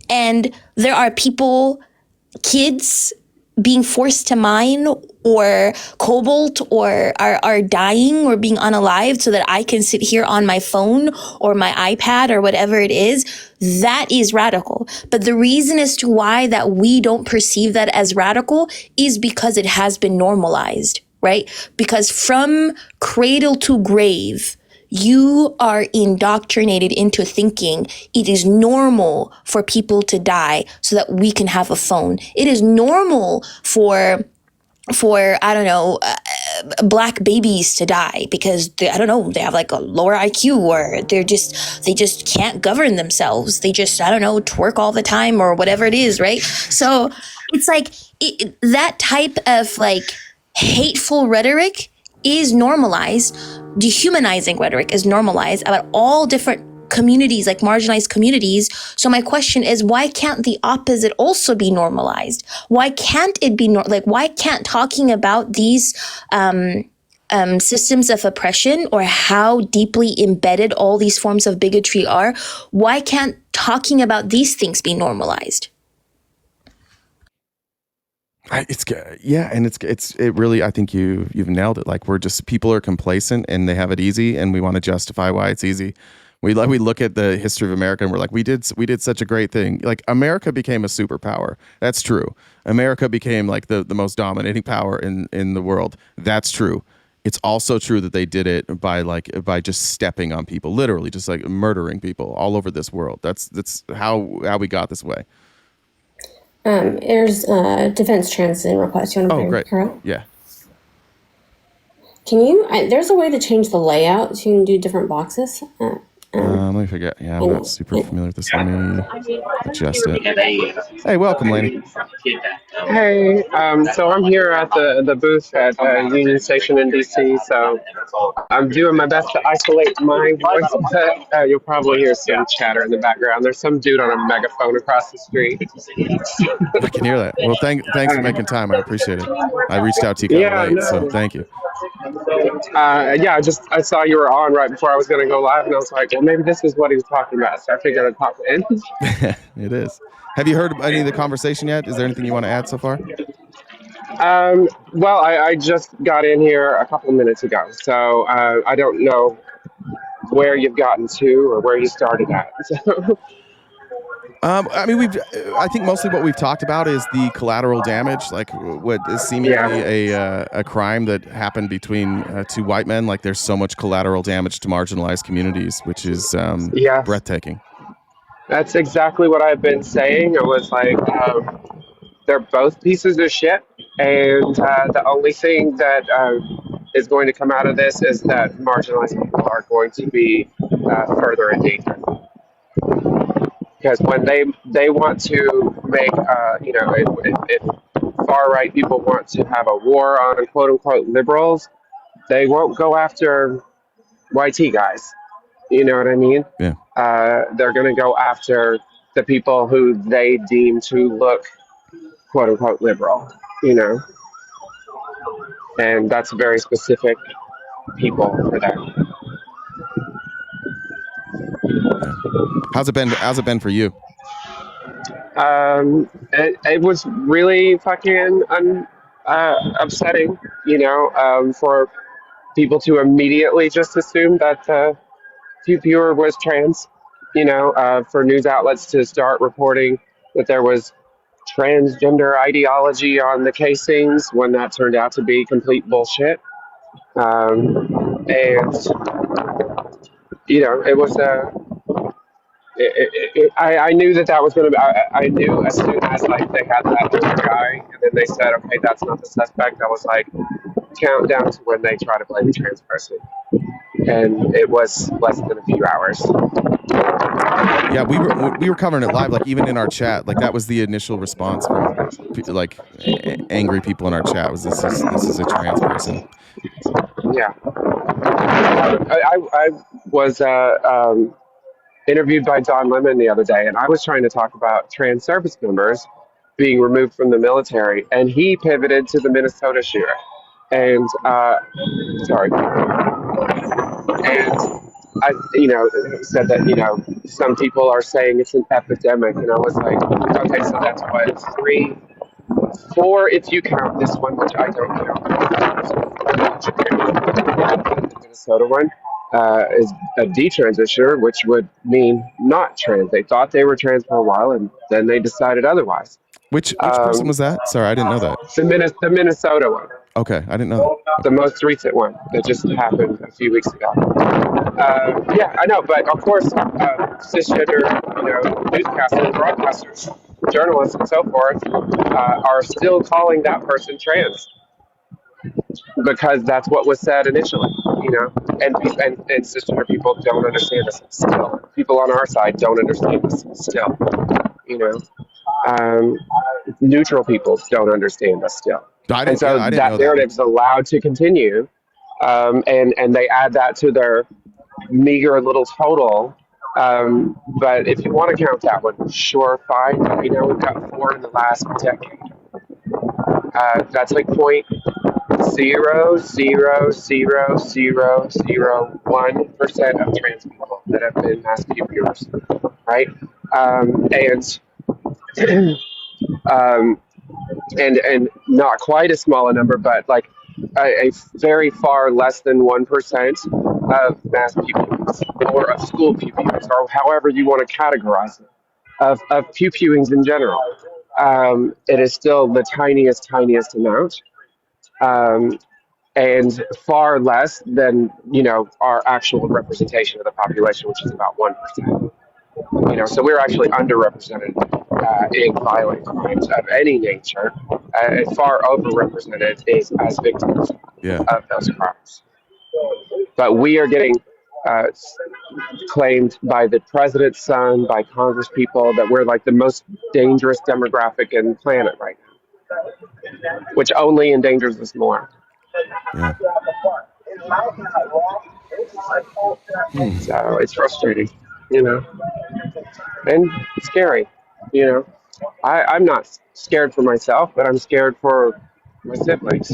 and there are people, kids being forced to mine or cobalt or are dying or being unalived so that I can sit here on my phone or my iPad or whatever it is, that is radical. But the reason as to why that we don't perceive that as radical is because it has been normalized, right? Because from cradle to grave, you are indoctrinated into thinking it is normal for people to die so that we can have a phone. It is normal for I don't know, black babies to die because they have like a lower IQ or they just can't govern themselves. They just, I don't know, twerk all the time or whatever it is, right? So it's like that type of like hateful rhetoric is normalized. Dehumanizing rhetoric is normalized about all different communities, like marginalized communities. So my question is, why can't the opposite also be normalized? Why can't it be why can't talking about these systems of oppression, or how deeply embedded all these forms of bigotry are, why can't talking about these things be normalized? It really, I think you've nailed it. Like, people are complacent and they have it easy, and we want to justify why it's easy. We look at the history of America and we're like, we did such a great thing. Like, America became a superpower. That's true. America became like the most dominating power in the world. That's true. It's also true that they did it by just stepping on people, literally just like murdering people all over this world. That's how we got this way. There's a defense transition request. You want to bring great. her up? Yeah. Can you? There's a way to change the layout so you can do different boxes. Let me forget. Yeah, I'm not super familiar with this. Let me adjust it. Hey, welcome, Laney. Hey, so I'm here at the booth at Union Station in DC. So I'm doing my best to isolate my voice, but you'll probably hear some chatter in the background. There's some dude on a megaphone across the street. I can hear that. Well, thanks for making time. I appreciate it. I reached out to you kind of late, so thank you. I saw you were on right before I was going to go live, and I was like, well, maybe this is what he was talking about. So I figured I'd pop in. It is. Have you heard any of the conversation yet? Is there anything you want to add so far? Well, I just got in here a couple of minutes ago, so I don't know where you've gotten to or where you started at. So. I think mostly what we've talked about is the collateral damage, like what is seemingly a crime that happened between two white men. Like, there's so much collateral damage to marginalized communities, which is breathtaking. That's exactly what I've been saying. It was like, they're both pieces of shit, and the only thing that is going to come out of this is that marginalized people are going to be further in danger. Because when they want to make, if far right people want to have a war on quote unquote liberals, they won't go after YT guys. You know what I mean? Yeah. They're going to go after the people who they deem to look quote unquote liberal, and that's very specific people for them. How's it been for you? It was really fucking upsetting, for people to immediately just assume that Viewer was trans, for news outlets to start reporting that there was transgender ideology on the casings when that turned out to be complete bullshit. And it was I knew that was going to be. I knew as soon as they had that other guy, and then they said, okay, that's not the suspect. I was like, count down to when they try to blame the trans person, and it was less than a few hours. Yeah, we were covering it live, like even in our chat, like that was the initial response from angry people in our chat was this is a trans person. Yeah, I was interviewed by Don Lemon the other day, and I was trying to talk about trans service members being removed from the military, and he pivoted to the Minnesota shooter, and I, said that, some people are saying it's an epidemic, and I was like, okay, so that's what, 3, 4, if you count this one, which I don't count. The Minnesota one is a detransitioner, which would mean not trans. They thought they were trans for a while, and then they decided otherwise. Which person was that? Sorry, I didn't know that. The Minnesota one. Okay, I didn't know that. The most recent one that just happened a few weeks ago. Yeah, I know, but of course, cisgender, newscasters, broadcasters, journalists, and so forth are still calling that person trans because that's what was said initially, and cisgender people don't understand this still. People on our side don't understand this still, neutral people don't understand us still. And so that narrative's allowed to continue, and they add that to their meager little total But if you want to count that one, sure, fine. We know we've got 4 in the last decade. That's like 0.0000001% of trans people that have been mass pupils, right? Um, and not quite a small a number, but like a very far less than 1% of mass pupils or of school pupils, or however you want to categorize it, of pupils in general. It is still the tiniest amount. Um, and far less than our actual representation of the population, which is about 1%. So we're actually underrepresented in violent crimes of any nature, and far overrepresented is as victims of those crimes. But we are getting uh, claimed by the president's son, by Congress people, that we're like the most dangerous demographic in the planet right now, which only endangers us more. Yeah. So it's frustrating, and scary. I'm not scared for myself, but I'm scared for my siblings.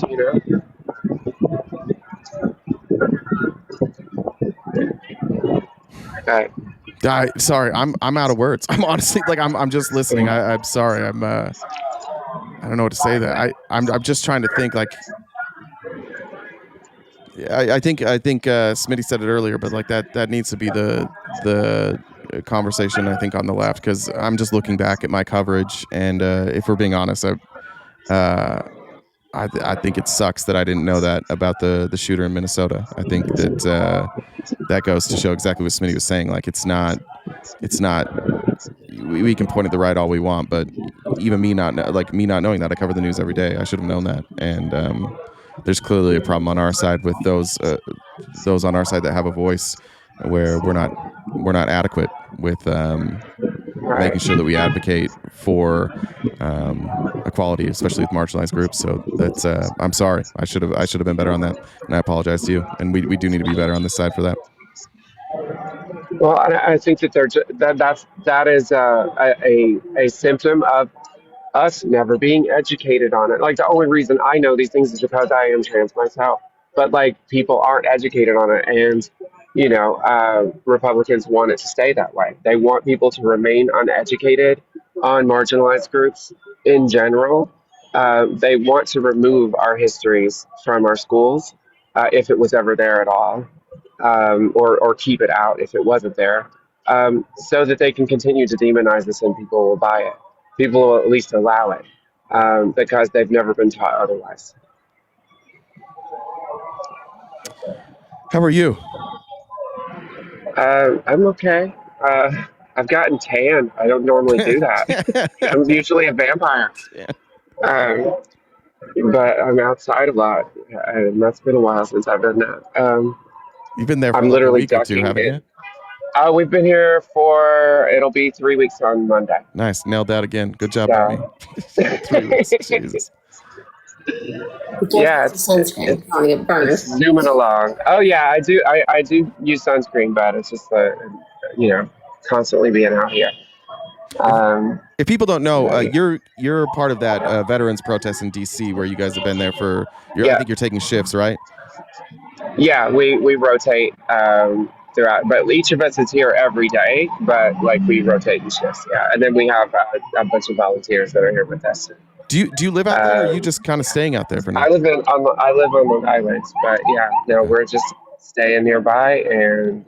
Sorry, I'm out of words. I'm honestly like I'm just listening. I'm sorry. I don't know what to say. That I'm just trying to think. Like, I think Smitty said it earlier, but like that needs to be the conversation, I think, on the left, because I'm just looking back at my coverage, and if we're being honest, I think it sucks that I didn't know that about the shooter in Minnesota. I think that that goes to show exactly what Smitty was saying. Like, it's not. We can point at the right all we want, but even me not knowing that, I cover the news every day. I should have known that, and there's clearly a problem on our side with those on our side that have a voice, where we're not adequate with making sure that we advocate for equality, especially with marginalized groups. So that's I'm sorry. I should have been better on that, and I apologize to you. And we do need to be better on this side for that. Well, I think that that is a symptom of us never being educated on it. Like, the only reason I know these things is because I am trans myself. But like, people aren't educated on it, and Republicans want it to stay that way. They want people to remain uneducated on marginalized groups in general. They want to remove our histories from our schools, if it was ever there at all, or keep it out if it wasn't there, so that they can continue to demonize us and people will buy it. People will at least allow it, because they've never been taught otherwise. How are you? I'm okay. I've gotten tan. I don't normally do that. I'm usually a vampire. But I'm outside a lot, and that's been a while since I've done that. You've been there for I'm like literally a week or two, haven't you? We've been here it'll be 3 weeks on Monday. Nice. Nailed that again. Good job, Barney. 3 weeks. Jesus. Yeah, it's zooming along. Oh yeah, I do use sunscreen, but it's just constantly being out here. If people don't know, you're part of that veterans protest in DC, where you guys have been there for. I think you're taking shifts, right? Yeah, we rotate throughout, but each of us is here every day. But like, we rotate in shifts, yeah, and then we have a bunch of volunteers that are here with us. Do you live out there, or are you just kind of staying out there for now? I live on Long Island, but yeah, no, we're just staying nearby and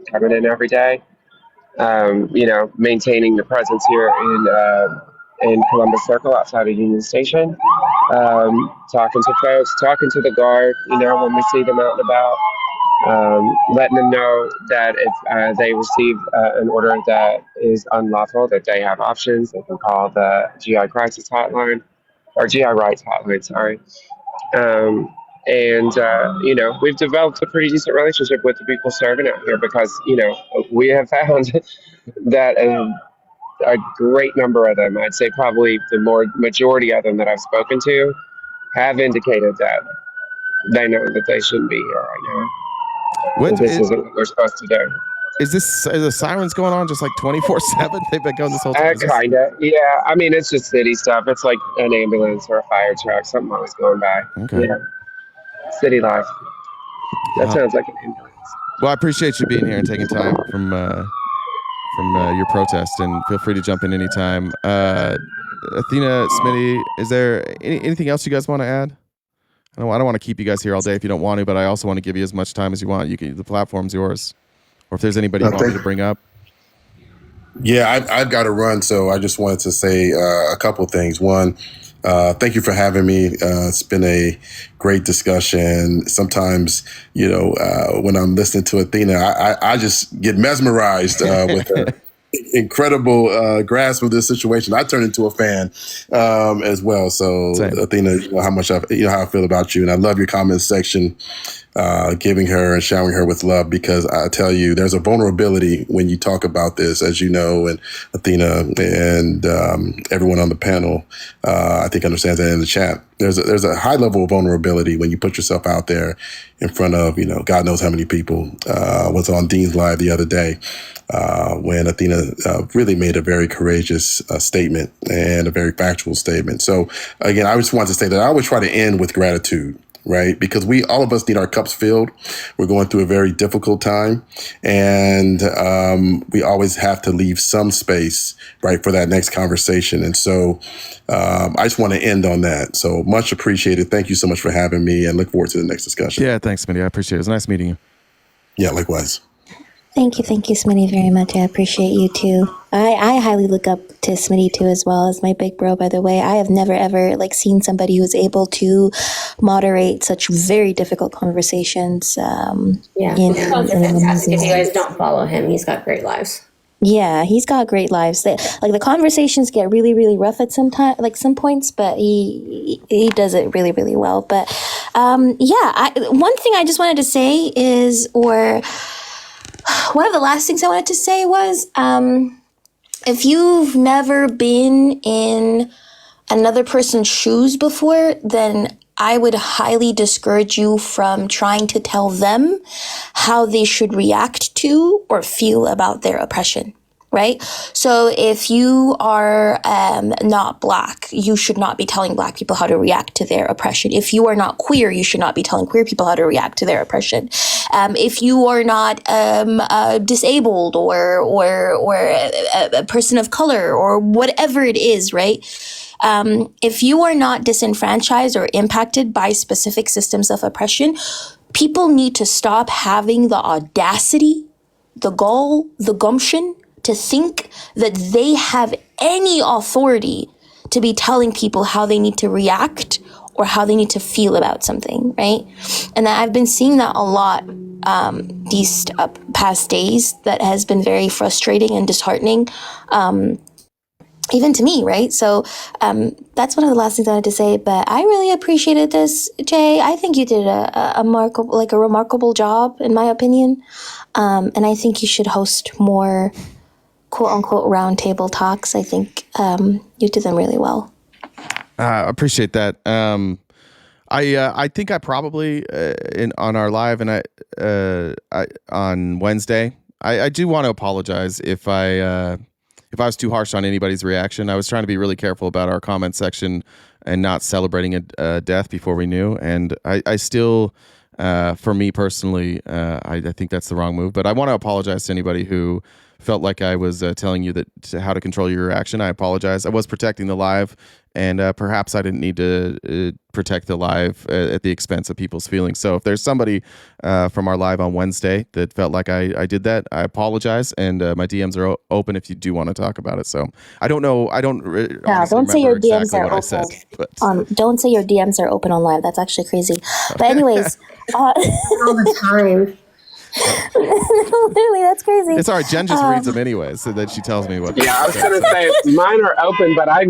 coming in every day. Maintaining the presence here in Columbus Circle outside of Union Station. Talking to folks, talking to the guard, when we see them out and about. Letting them know that if they receive an order that is unlawful, that they have options. They can call the GI Crisis Hotline, or GI Rights Hotline, sorry. We've developed a pretty decent relationship with the people serving out here, because, we have found that a great number of them, I'd say probably the majority of them that I've spoken to, have indicated that they know that they shouldn't be here right now. This isn't what we're supposed to do. Is the sirens going on just like 24/7? They've been going this whole time. Kind of. Yeah. I mean, it's just city stuff. It's like an ambulance or a fire truck, something always going by. Okay. Yeah. City life. That Wow. sounds like an ambulance. Well, I appreciate you being here and taking time from your protest, and feel free to jump in anytime. Athena, Smitty, is there anything else you guys want to add? I don't want to keep you guys here all day if you don't want to, but I also want to give you as much time as you want. The platform's yours. Or if there's anybody you want me to bring up. Yeah, I've got to run, so I just wanted to say a couple of things. One, thank you for having me. It's been a great discussion. Sometimes, when I'm listening to Athena, I just get mesmerized with her incredible grasp of this situation. I turn into a fan as well. So, Same. Athena, how much how I feel about you, and I love your comments section. Giving her and showering her with love, because I tell you, there's a vulnerability when you talk about this, as you know, and Athena and everyone on the panel, I think understands that in the chat. There's a high level of vulnerability when you put yourself out there in front of, God knows how many people. Was on Dean's Live the other day when Athena really made a very courageous statement and a very factual statement. So again, I just wanted to say that I always try to end with gratitude. Right? Because all of us need our cups filled. We're going through a very difficult time, and we always have to leave some space, right, for that next conversation. And so I just want to end on that. So much appreciated. Thank you so much for having me, and look forward to the next discussion. Yeah, thanks, Smitty. I appreciate it. It was nice meeting you. Yeah, likewise. Thank you, Smitty, very much. I appreciate you too. I highly look up to Smitty too, as well as my big bro. By the way, I have never ever seen somebody who's able to moderate such very difficult conversations. Yeah, in fantastic. If you guys don't follow him, he's got great lives. Yeah, he's got great lives. The conversations get really, really rough at some points, but he does it really, really well. But one thing I just wanted to say is, one of the last things I wanted to say was, if you've never been in another person's shoes before, then I would highly discourage you from trying to tell them how they should react to or feel about their oppression. Right? So if you are not Black, you should not be telling Black people how to react to their oppression. If you are not queer, you should not be telling queer people how to react to their oppression. If you are not disabled or a person of color or whatever it is, right? If you are not disenfranchised or impacted by specific systems of oppression, people need to stop having the audacity, the gall, the gumption to think that they have any authority to be telling people how they need to react or how they need to feel about something, right? And I've been seeing that a lot these past days. That has been very frustrating and disheartening, even to me, right? So that's one of the last things I had to say, but I really appreciated this, Jay. I think you did a remarkable job, in my opinion. And I think you should host more quote-unquote roundtable talks. I think you did them really well. I appreciate that. I think I probably on our live and I on Wednesday. I do want to apologize if I was too harsh on anybody's reaction. I was trying to be really careful about our comment section and not celebrating a death before we knew. And I still, for me personally, I think that's the wrong move. But I want to apologize to anybody who felt like I was telling you how to control your reaction. I apologize. I was protecting the live, and perhaps I didn't need to protect the live at the expense of people's feelings. So if there's somebody from our live on Wednesday that felt like I did that, I apologize, and my DMs are open if you do want to talk about it. So I don't know. I don't. Don't say your DMs exactly are what open. I said, Don't say your DMs are open on live. That's actually crazy. But anyways, All the time. literally, that's crazy. It's all right. Jen just reads them anyways, so that she tells me what. Yeah, I was gonna say mine are open, but I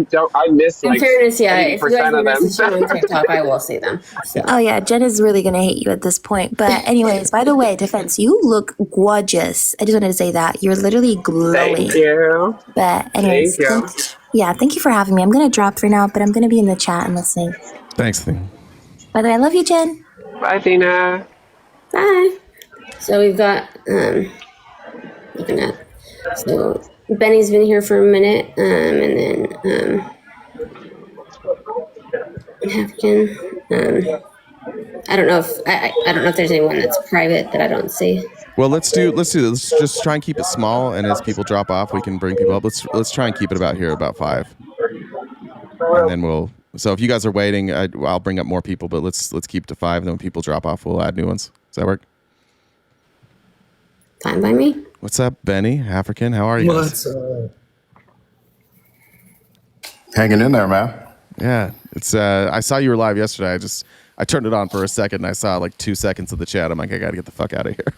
miss In fairness, yeah, if you 80% guys of them. message me on TikTok, I will see them. So. Oh yeah, Jen is really gonna hate you at this point. But anyways, by the way, Defense, you look gorgeous. I just wanted to say that you're literally glowing. Thank you. But anyways, Thank you. thank you for having me. I'm gonna drop for now, but I'm gonna be in the chat and listening. Thanks, thing. By the way, I love you, Jen. Bye, Athena. Bye. So we've got looking at. So Benny's been here for a minute, and then African. I don't know if I don't know if there's anyone that's private that I don't see. Well, let's just try and keep it small, and as people drop off, we can bring people up. Let's try and keep it about 5, and then so if you guys are waiting, I'll bring up more people, but let's keep it to 5, and then when people drop off, we'll add new ones. Does that work? Fine by me. What's up, Benny? African, how are you? What's hanging in there, man? Yeah, it's. I saw you were live yesterday. I turned it on for a second, and I saw like 2 seconds of the chat. I'm like, I gotta get the fuck out of here.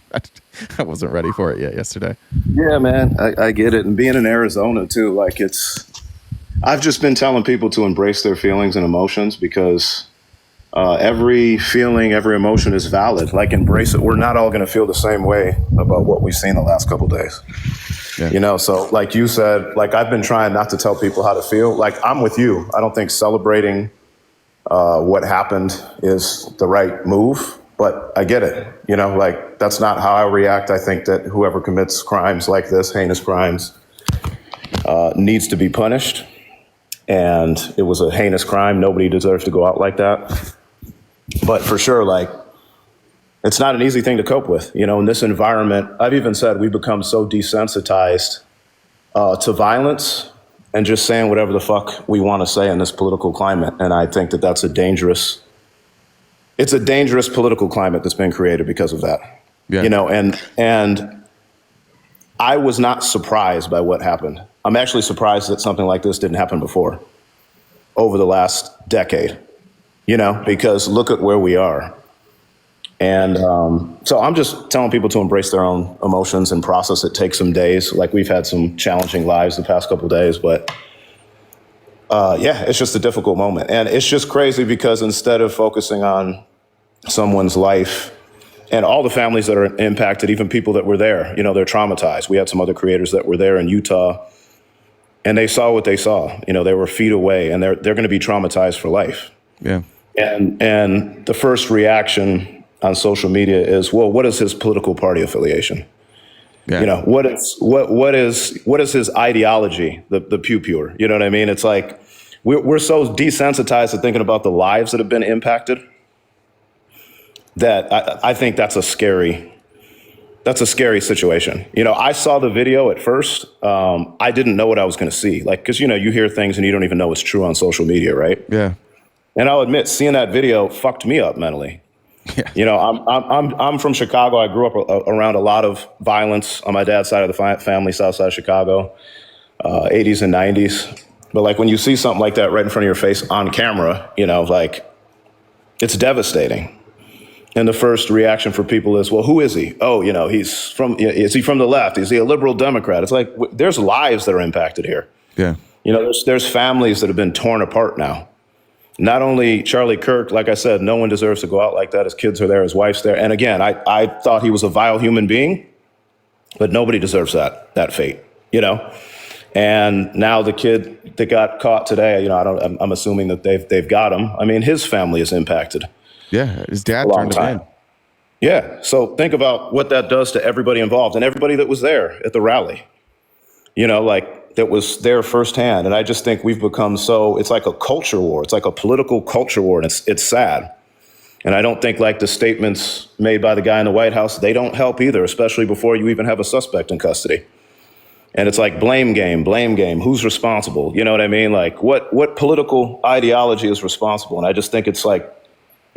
I wasn't ready for it yet yesterday. Yeah, man, I get it. And being in Arizona too, like I've just been telling people to embrace their feelings and emotions because every feeling, every emotion is valid. Like, embrace it. We're not all going to feel the same way about what we've seen the last couple of days. Yeah. You know, so like you said, like I've been trying not to tell people how to feel. Like, I'm with you. I don't think celebrating what happened is the right move, but I get it. You know, like that's not how I react. I think that whoever commits crimes like this, heinous crimes, needs to be punished. And it was a heinous crime. Nobody deserves to go out like that. But for sure, like, it's not an easy thing to cope with. You know, in this environment, I've even said we become so desensitized to violence and just saying whatever the fuck we want to say in this political climate. And I think that it's a dangerous political climate that's been created because of that. Yeah. You know, and I was not surprised by what happened. I'm actually surprised that something like this didn't happen before, over the last decade, you know, because look at where we are. And so I'm just telling people to embrace their own emotions and process it. Take some days. Like, we've had some challenging lives the past couple of days, but yeah, it's just a difficult moment. And it's just crazy because instead of focusing on someone's life and all the families that are impacted, even people that were there, you know, they're traumatized. We had some other creators that were there in Utah, and they saw what they saw. You know, they were feet away, and they're going to be traumatized for life. Yeah. And the first reaction on social media is, well, what is his political party affiliation? Yeah. You know, what is his ideology? The pew-pewer. You know what I mean? It's like we're so desensitized to thinking about the lives that have been impacted that I think that's a scary situation. You know, I saw the video at first. I didn't know what I was going to see. Like, because, you know, you hear things and you don't even know it's true on social media, right? Yeah. And I'll admit, seeing that video fucked me up mentally. Yeah. You know, I'm from Chicago. I grew up around a lot of violence on my dad's side of the family, south side of Chicago, 80s and 90s. But like, when you see something like that right in front of your face on camera, you know, like, it's devastating. And the first reaction for people is, well, who is he? Oh, you know, is he from the left? Is he a liberal Democrat? It's like, there's lives that are impacted here. Yeah. You know, there's families that have been torn apart now. Not only Charlie Kirk, like I said, no one deserves to go out like that. His kids are there, his wife's there. And again, I thought he was a vile human being, but nobody deserves that fate, you know? And now the kid that got caught today, you know, I'm assuming that they've got him. I mean, his family is impacted. Yeah, his dad turned him in. Yeah, so think about what that does to everybody involved and everybody that was there at the rally. You know, like, that was there firsthand. And I just think we've become it's like a culture war. It's like a political culture war, and it's sad. And I don't think, like, the statements made by the guy in the White House, they don't help either, especially before you even have a suspect in custody. And it's like blame game. Who's responsible? You know what I mean? Like, what political ideology is responsible? And I just think it's like,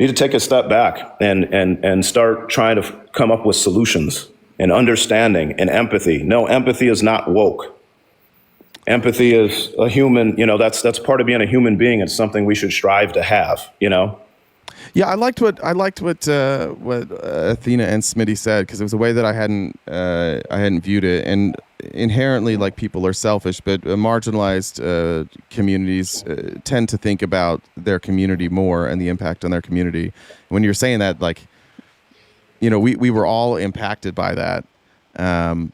you need to take a step back and start trying to come up with solutions and understanding and empathy. No, empathy is not woke. Empathy is a human, you know, that's part of being a human being. It's something we should strive to have, you know? Yeah, I liked what Athena and Smitty said, because it was a way that I hadn't viewed it. And inherently, like, people are selfish, but marginalized communities tend to think about their community more and the impact on their community. When you're saying that, like, you know, we were all impacted by that.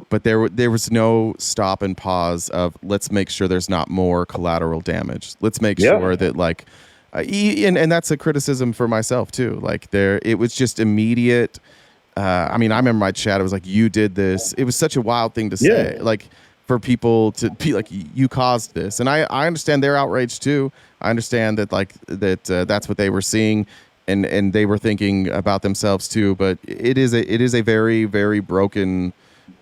But there was no stop and pause of, let's make sure there's not more collateral damage. Let's make sure that, like, and that's a criticism for myself too. Like, it was just immediate I mean, I remember my chat. It was like, you did this. It was such a wild thing to say. Like, for people to be like, you caused this. And I understand they're outraged too. I understand that that's what they were seeing, and they were thinking about themselves too. But it is a very, very broken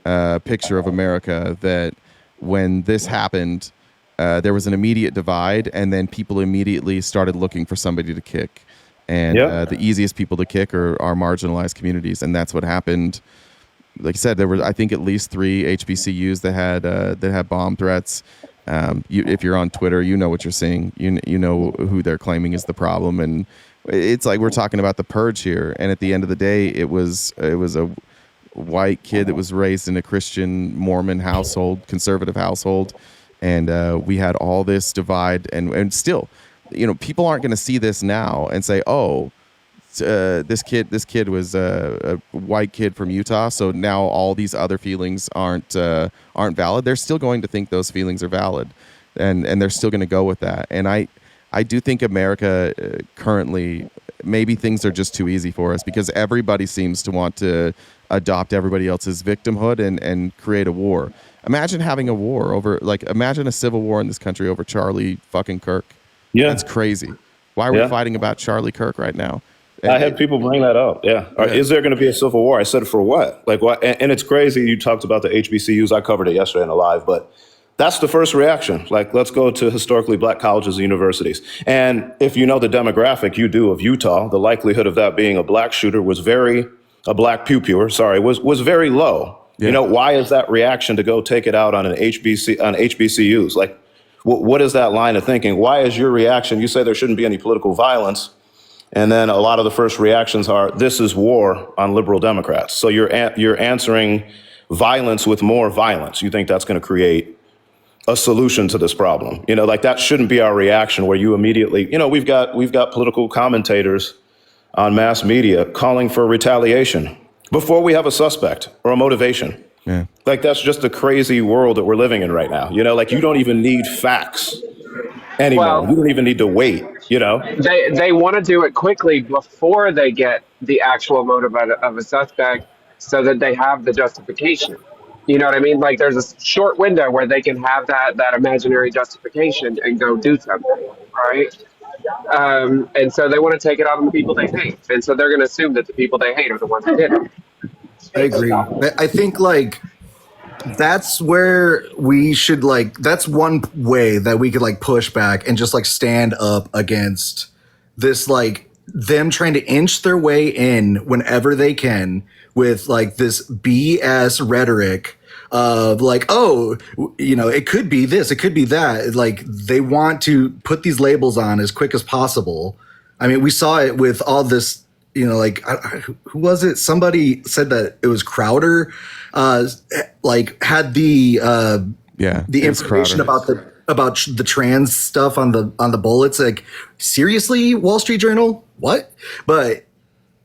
picture of America, that when this happened, there was an immediate divide, and then people immediately started looking for somebody to kick. And the easiest people to kick are marginalized communities, and that's what happened. Like I said, there were, I think, at least 3 HBCUs that had bomb threats. If you're on Twitter, you know what you're seeing. You know who they're claiming is the problem, and it's like we're talking about the purge here. And at the end of the day, it was a white kid that was raised in a Christian Mormon household, conservative household, and we had all this divide, and still, people aren't going to see this now and say, oh, this kid was a white kid from Utah, so now all these other feelings aren't valid. They're still going to think those feelings are valid, and they're still going to go with that. And I do think America currently, maybe things are just too easy for us, because everybody seems to want to adopt everybody else's victimhood and create a war. Imagine having a war over, imagine a civil war in this country over Charlie fucking Kirk. Yeah, that's crazy. Why are we fighting about Charlie Kirk right now? I had people bring that up. Yeah. Is there going to be a civil war? I said, for what? Like, what? And it's crazy. You talked about the HBCUs. I covered it yesterday in a live, but that's the first reaction. Like, let's go to historically black colleges and universities. And if you know the demographic you do of Utah, the likelihood of that being a black shooter was a black pew-pewer, was very low. Yeah. Why is that reaction to go take it out on on HBCUs? Like, what is that line of thinking? Why is your reaction? You say there shouldn't be any political violence. And then a lot of the first reactions are, this is war on liberal Democrats. So you're answering violence with more violence. You think that's going to create a solution to this problem? That shouldn't be our reaction, where you immediately, we've got political commentators on mass media calling for retaliation before we have a suspect or a motivation. Yeah. That's just a crazy world that we're living in right now. You don't even need facts anymore. Well, you don't even need to wait. They want to do it quickly before they get the actual motive of a suspect, so that they have the justification. You know what I mean? Like, there's a short window where they can have that imaginary justification and go do something, right? And so they want to take it out on the people they hate, and so they're going to assume that the people they hate are the ones who did it. I agree. I think that's where we should that's one way that we could push back and just stand up against this, them trying to inch their way in whenever they can with this BS rhetoric of it could be this, it could be that. They want to put these labels on as quick as possible. I mean, we saw it with all this, who was it? Somebody said that it was Crowder, had the information about the trans stuff on the bullets. Seriously, Wall Street Journal? What? But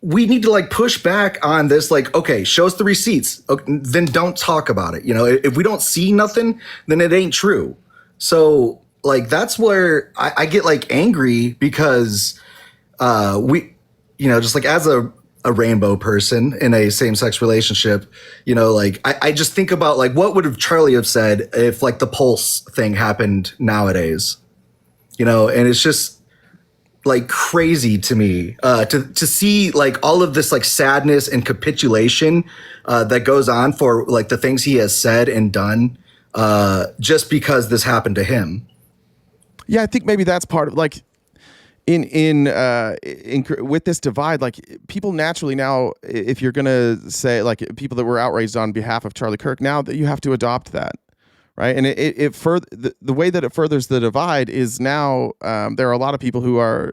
we need to push back on this. Okay, show us the receipts. Okay, then don't talk about it. If we don't see nothing, then it ain't true. So that's where I get angry, because we. Just as a rainbow person in a same-sex relationship, I just think about what would have Charlie have said if the Pulse thing happened nowadays, and it's just crazy to me to see all of this sadness and capitulation that goes on for the things he has said and done just because this happened to him. Yeah, I think maybe that's part of in with this divide, people naturally now, if you're gonna say people that were outraged on behalf of Charlie Kirk, now that you have to adopt that, right? And the way that it furthers the divide is now there are a lot of people who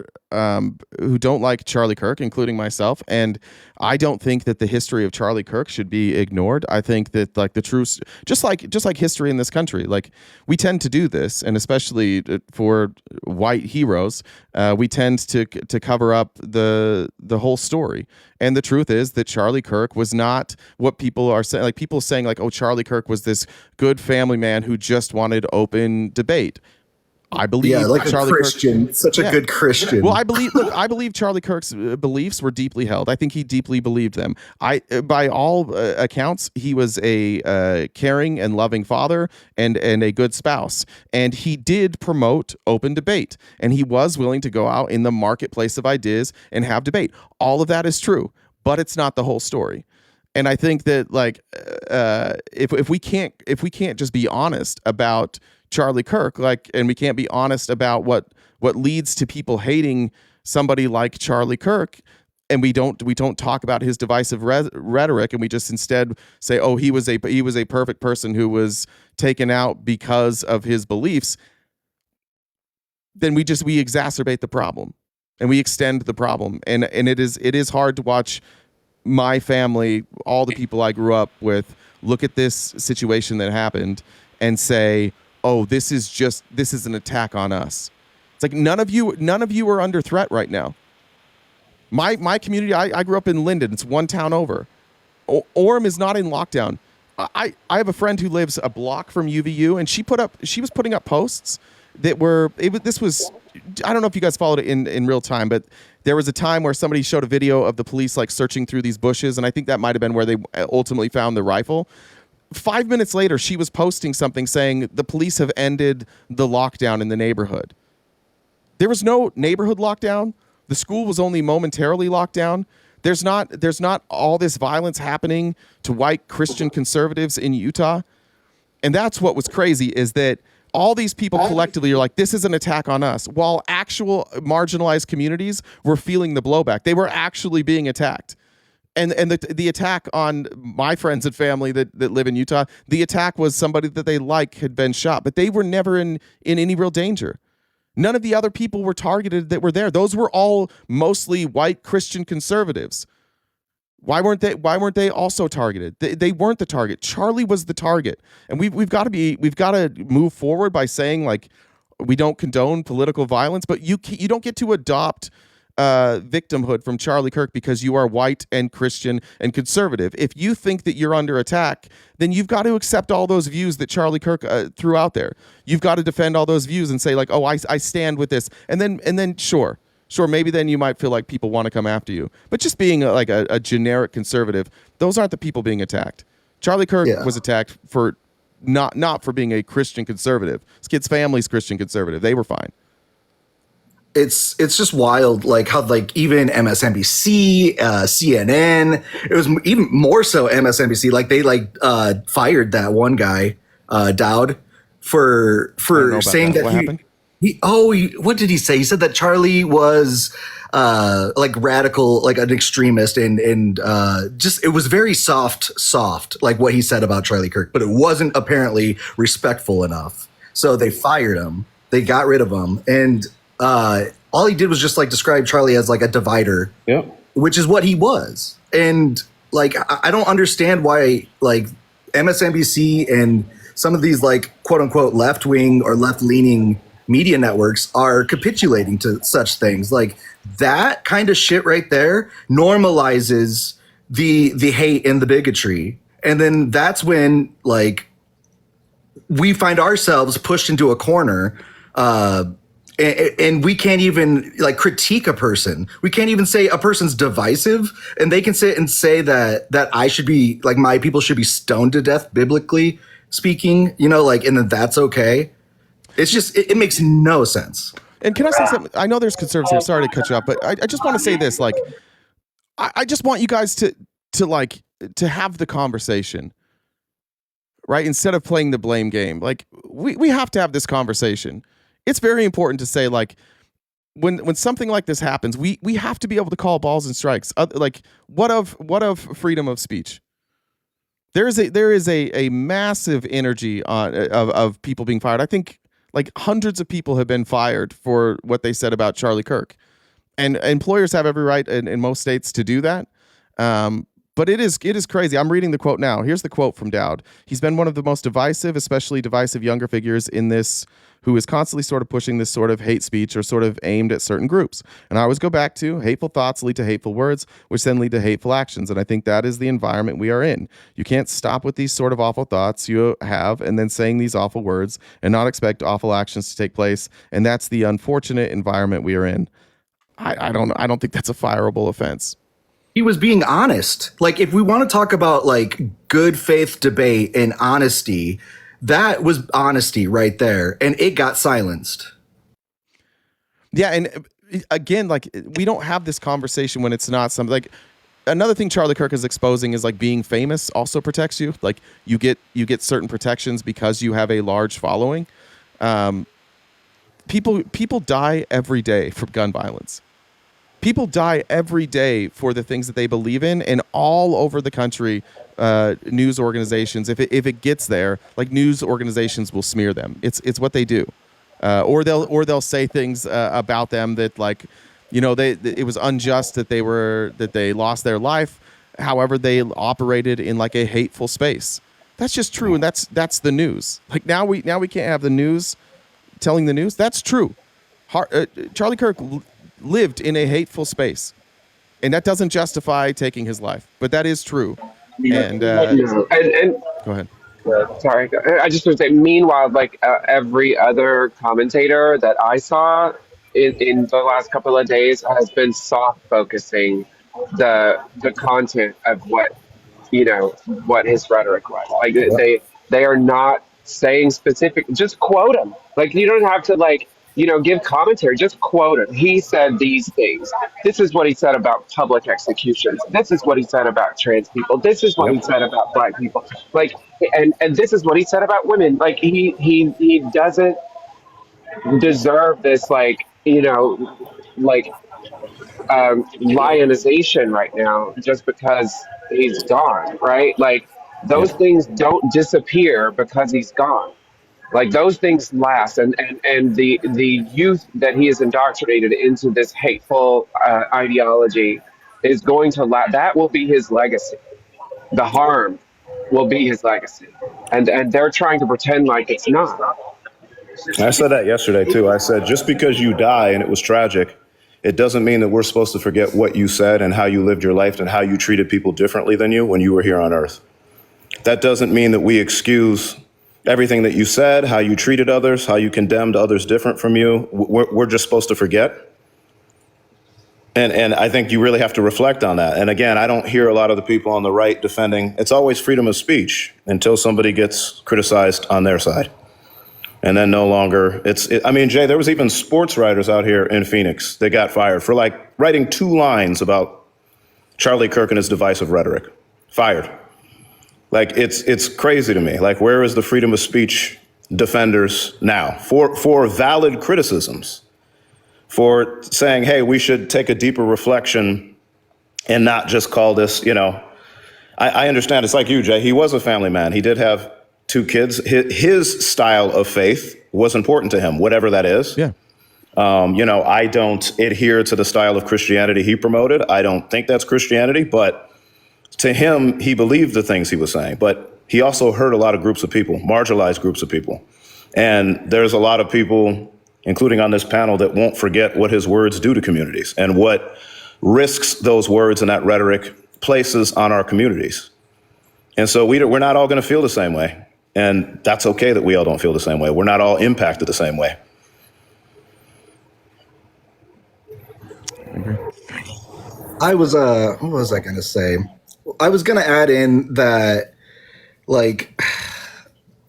don't like Charlie Kirk, including myself, and I don't think that the history of Charlie Kirk should be ignored. I think that the truth, just like history in this country, we tend to do this, and especially for white heroes, we tend to cover up the whole story. And the truth is that Charlie Kirk was not what people are saying. People saying oh, Charlie Kirk was this good family man who just wanted open debate. I believe like Charlie a Christian, Kirk, such a good Christian. Well, I believe Charlie Kirk's beliefs were deeply held. I think he deeply believed them. By all accounts, he was a caring and loving father and a good spouse. And he did promote open debate. And he was willing to go out in the marketplace of ideas and have debate. All of that is true, but it's not the whole story. And I think that if we can't just be honest about Charlie Kirk, and we can't be honest about what leads to people hating somebody like Charlie Kirk, and we don't talk about his divisive rhetoric, and we just instead say, oh, he was a perfect person who was taken out because of his beliefs, then we exacerbate the problem and we extend the problem, and it is hard to watch my family, all the people I grew up with, look at this situation that happened and say, oh, this is an attack on us. It's like none of you are under threat right now. My community, I grew up in Linden. It's one town over. Orem is not in lockdown. I have a friend who lives a block from UVU, and she was putting up posts that were, this was, I don't know if you guys followed it in real time, but there was a time where somebody showed a video of the police searching through these bushes, and I think that might have been where they ultimately found the rifle. 5 minutes later, she was posting something saying the police have ended the lockdown in the neighborhood. There was no neighborhood lockdown. The school was only momentarily locked down. There's not all this violence happening to white Christian conservatives in Utah. And that's what was crazy, is that all these people collectively are like, this is an attack on us, while actual marginalized communities were feeling the blowback. They were actually being attacked. And the attack on my friends and family that live in Utah, the attack was somebody that they had been shot, but they were never in any real danger. None of the other people were targeted that were there. Those were all mostly white Christian conservatives. Why weren't they also targeted? They weren't the target. Charlie was the target. And we've got to move forward by saying, we don't condone political violence, but you don't get to adopt victimhood from Charlie Kirk because you are white and Christian and conservative. If you think that you're under attack, then you've got to accept all those views that Charlie Kirk threw out there. You've got to defend all those views and say oh, I stand with this. And then sure, maybe then you might feel like people want to come after you. But just being a generic conservative, those aren't the people being attacked. Charlie Kirk was attacked for not for being a Christian conservative. His kid's family's Christian conservative. They were fine. It's just wild, how even MSNBC, CNN, it was even more so MSNBC. They fired that one guy, Dowd, for saying that happened? What did he say? He said that Charlie was radical, an extremist, and just it was very soft, what he said about Charlie Kirk, but it wasn't apparently respectful enough. So they fired him. They got rid of him, and all he did was just describe Charlie as a divider, which is what he was. And I don't understand why MSNBC and some of these quote unquote left wing or left leaning media networks are capitulating to such things. That kind of shit right there normalizes the hate and the bigotry. And then that's when we find ourselves pushed into a corner, and we can't even critique a person. We can't even say a person's divisive, and they can sit and say that I should be my people should be stoned to death, biblically speaking, and then that's okay. It's just, it makes no sense. And can I say something? I know there's conservatives here. Sorry to cut you off, but I just want to say this. I just want you guys to have the conversation, right? Instead of playing the blame game. We have to have this conversation. It's very important to say, when something like this happens, we have to be able to call balls and strikes. What of freedom of speech? There is a massive energy of people being fired. I think hundreds of people have been fired for what they said about Charlie Kirk, and employers have every right in most states to do that. But it is crazy. I'm reading the quote now. Here's the quote from Dowd. He's been one of the most divisive, especially divisive younger figures in this, who is constantly sort of pushing this sort of hate speech or sort of aimed at certain groups. And I always go back to hateful thoughts lead to hateful words, which then lead to hateful actions. And I think that is the environment we are in. You can't stop with these sort of awful thoughts you have and then saying these awful words and not expect awful actions to take place. And that's the unfortunate environment we are in. I don't think that's a fireable offense. He was being honest. Like, if we want to talk about like good faith debate and honesty, that was honesty right there, and it got silenced. Yeah, and again, like, we don't have this conversation when it's not something like. Another thing Charlie Kirk is exposing is like being famous also protects you. Like you get certain protections because you have a large following. People die every day from gun violence. People die every day for the things that they believe in, and all over the country, news organizations, if it gets there, like news organizations will smear them. It's what they do, or they'll say things about them that, like, you know, it was unjust that they lost their life. However, they operated in like a hateful space. That's just true, and that's the news. Like now we can't have the news telling the news. That's true. Charlie Kirk lived in a hateful space, and that doesn't justify taking his life, but that is true. And and go ahead. Sorry, I just want to say, meanwhile, like every other commentator that I saw in the last couple of days has been soft focusing the content of what his rhetoric was. Like they are not saying specific, just quote him. Like, you don't have to give commentary, just quote him. He said these things. This is what he said about public executions. This is what he said about trans people. This is what he said about black people. Like, and this is what he said about women. Like, he doesn't deserve this, lionization right now just because he's gone, right? Like, those things don't disappear because he's gone. Like, those things last, and the youth that he has indoctrinated into this hateful ideology is going to last. That will be his legacy. The harm will be his legacy, and they're trying to pretend like it's not. I said that yesterday too. I said, just because you die and it was tragic, it doesn't mean that we're supposed to forget what you said and how you lived your life and how you treated people differently than you when you were here on Earth. That doesn't mean that we excuse everything that you said, how you treated others, how you condemned others different from you. We're just supposed to forget. And I think you really have to reflect on that. And again, I don't hear a lot of the people on the right defending. It's always freedom of speech until somebody gets criticized on their side. And then no longer, Jay, there was even sports writers out here in Phoenix that got fired for writing 2 lines about Charlie Kirk and his divisive rhetoric. Fired. Like, it's crazy to me. Like, where is the freedom of speech defenders now for valid criticisms, for saying, hey, we should take a deeper reflection and not just call this, I understand. It's like you, Jay. He was a family man. He did have 2 kids. His style of faith was important to him, whatever that is. Yeah. I don't adhere to the style of Christianity he promoted. I don't think that's Christianity, but to him, he believed the things he was saying, but he also hurt a lot of groups of people, marginalized groups of people. And there's a lot of people, including on this panel, that won't forget what his words do to communities and what risks those words and that rhetoric places on our communities. And so we're not all going to feel the same way. And that's okay that we all don't feel the same way. We're not all impacted the same way. What was I going to say? I was going to add in that,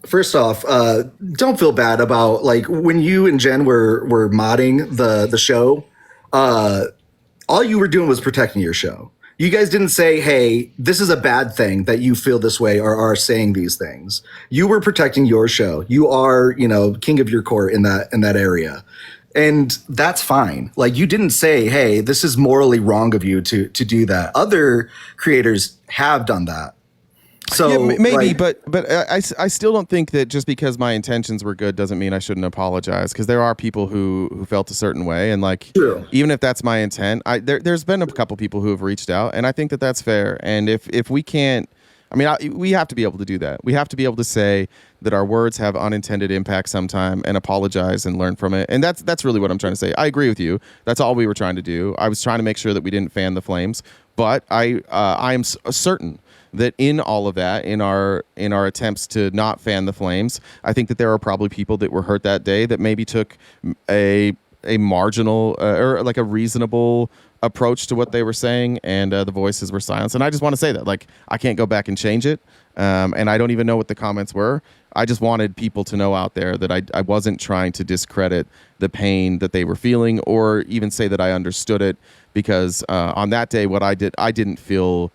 first off, don't feel bad about, when you and Jen were modding the show, all you were doing was protecting your show. You guys didn't say, hey, this is a bad thing that you feel this way or are saying these things. You were protecting your show. You are, king of your court in that area. And that's fine. Like, you didn't say, hey, this is morally wrong of you to do that. Other creators have done that. So yeah, maybe, like, but I still don't think that just because my intentions were good doesn't mean I shouldn't apologize, because there are people who felt a certain way, and like true. even if that's my intent, there's been a couple people who have reached out, and I think that that's fair. And if we can't, I mean, we have to be able to do that. We have to be able to say that our words have unintended impact sometime and apologize and learn from it. And that's really what I'm trying to say. I agree with you. That's all we were trying to do. I was trying to make sure that we didn't fan the flames, but I am certain that in all of that, in our attempts to not fan the flames, I think that there are probably people that were hurt that day that maybe took a marginal or like a reasonable approach to what they were saying, and the voices were silenced. And I just want to say that, like, I can't go back and change it, and I don't even know what the comments were. I just wanted people to know out there that I wasn't trying to discredit the pain that they were feeling, or even say that I understood it, because on that day, what I didn't feel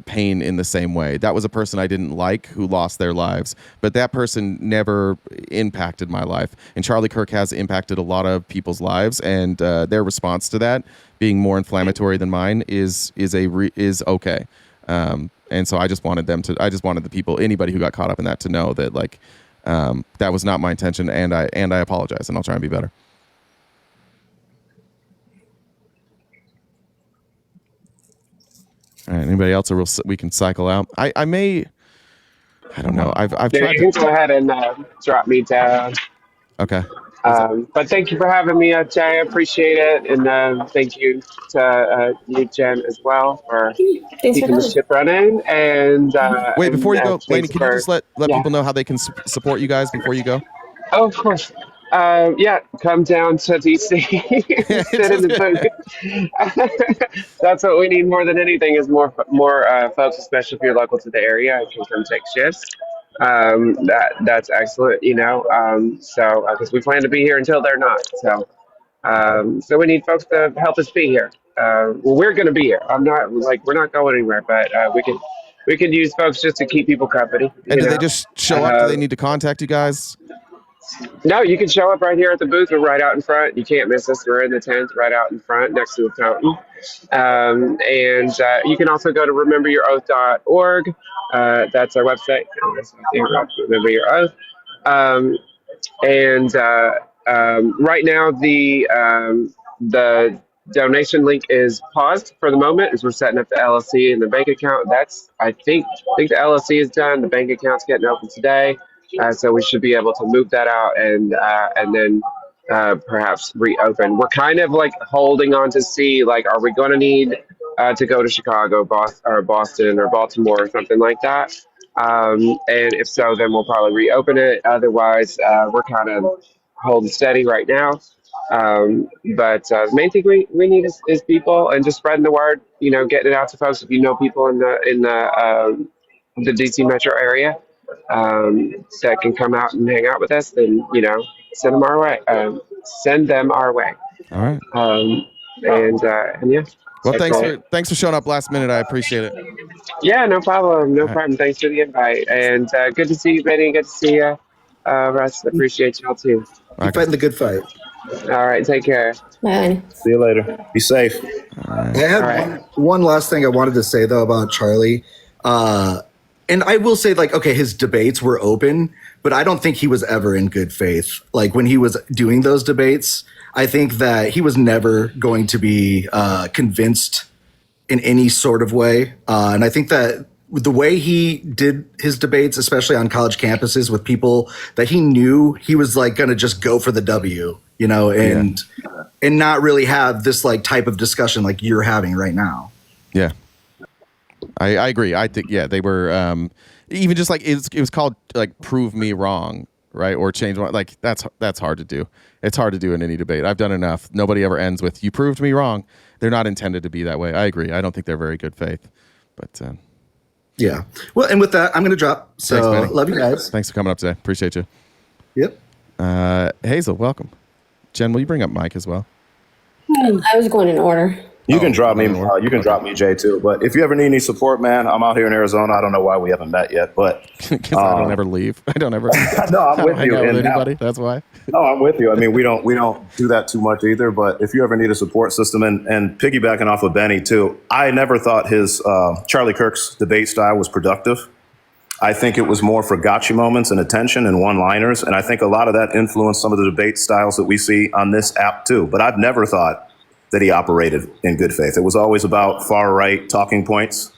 pain in the same way. That was a person I didn't like who lost their lives, but that person never impacted my life. And Charlie Kirk has impacted a lot of people's lives, and their response to that being more inflammatory than mine is okay. And so I just wanted the people, anybody who got caught up in that, to know that, like, that was not my intention, and I apologize, and I'll try and be better. All right, anybody else, or we can cycle out? I don't know. I've tried. You can go ahead and drop me down. Okay. But thank you for having me, Jay. I appreciate it, and thank you to you, Jen, as well, for keeping the ship running. And wait, before you go, Lainey, can you just let yeah. people know how they can support you guys before you go? Oh, of course. Yeah, come down to DC. Sit in the booth. That's what we need more than anything, is more folks, especially if you're local to the area, and can come take shifts. That's excellent, so because we plan to be here until they're not. So we need folks to help us be here. Well, we're going to be here. We're not going anywhere, but we can use folks just to keep people company. And do they just show up? Do they need to contact you guys? No, you can show up right here at the booth. We're right out in front. You can't miss us. We're in the tent right out in front next to the fountain. And you can also go to rememberyouroath.org. That's our website. Remember Your Oath. And right now, the donation link is paused for the moment as we're setting up the LLC and the bank account. I think the LLC is done. The bank account's getting open today. So we should be able to move that out and then perhaps reopen. We're kind of like holding on to see, like, are we going to need to go to Chicago, Boston, or Baltimore, or something like that? And if so, then we'll probably reopen it. Otherwise, we're kind of holding steady right now. But the main thing we need is people, and just spreading the word. Getting it out to folks. If you know people in the DC metro area that can come out and hang out with us, then send them our way. All right. And yeah. Well, thanks for showing up last minute. I appreciate it. Yeah, no problem. No problem. Thanks for the invite, and good to see you, Benny. Good to see you, Russ. Appreciate y'all too. You're fighting the good fight. All right, take care. Bye. See you later. Be safe. I had one last thing I wanted to say, though, about Charlie. And I will say, like, okay, his debates were open, but I don't think he was ever in good faith. Like, when he was doing those debates, I think that he was never going to be convinced in any sort of way. And I think that the way he did his debates, especially on college campuses with people that he knew, he was like going to just go for the W, and not really have this like type of discussion like you're having right now. Yeah. I agree. I think, they were even just like it was called like prove me wrong, right? Or change my, like that's hard to do. It's hard to do in any debate. I've done enough. Nobody ever ends with you proved me wrong. They're not intended to be that way. I agree. I don't think they're very good faith. But yeah. Well, and with that, I'm going to drop. So thanks, love you guys. Thanks for coming up today. Appreciate you. Yep. Hazel, welcome. Jen, will you bring up Mike as well? I was going in order. You can drop me. You can drop me, Jay, too. But if you ever need any support, man, I'm out here in Arizona. I don't know why we haven't met yet, but because I don't ever leave. I don't ever. No, I'm with hang you. out with And anybody. That's why. no, I'm with you. I mean, we don't do that too much either. But if you ever need a support system, and piggybacking off of Benny too, I never thought his Charlie Kirk's debate style was productive. I think it was more for gotcha moments and attention and one-liners, and I think a lot of that influenced some of the debate styles that we see on this app too. But I've never thought that he operated in good faith. It was always about far-right talking points,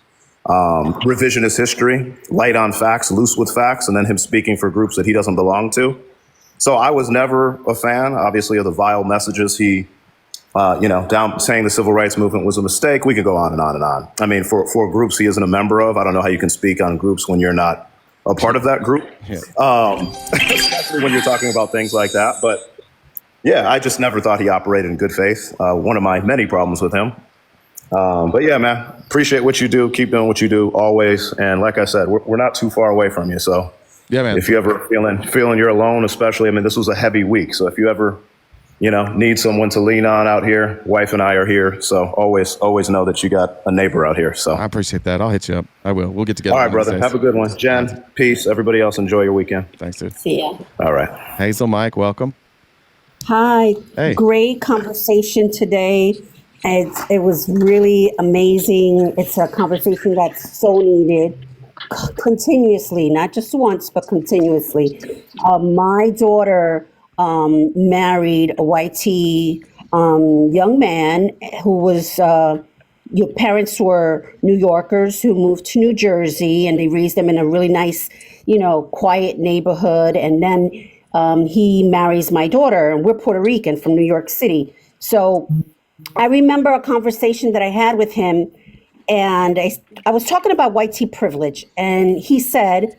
revisionist history, light on facts, loose with facts, and then him speaking for groups that he doesn't belong to. So I was never a fan, obviously, of the vile messages he, down saying the civil rights movement was a mistake. We could go on and on and on. I mean, for groups he isn't a member of, I don't know how you can speak on groups when you're not a part of that group, especially when you're talking about things like that. But yeah, I just never thought he operated in good faith. One of my many problems with him. But yeah, man, appreciate what you do. Keep doing what you do always. And like I said, we're not too far away from you. So yeah, man, if you ever feeling you're alone, especially, I mean, this was a heavy week. So if you ever, need someone to lean on out here, wife and I are here. So always know that you got a neighbor out here. So I appreciate that. I'll hit you up. I will. We'll get together. All right, brother. Have a good one. Jen, peace. Everybody else, enjoy your weekend. Thanks, dude. See ya. All right. Hazel, Mike, welcome. Hi. Hey. Great conversation today. It was really amazing. It's a conversation that's so needed continuously, not just once, but continuously. My daughter married a YT young man who was, your parents were New Yorkers who moved to New Jersey, and they raised them in a really nice, quiet neighborhood. And then he marries my daughter, and we're Puerto Rican from New York City. So I remember a conversation that I had with him, and I was talking about white tea privilege, and he said,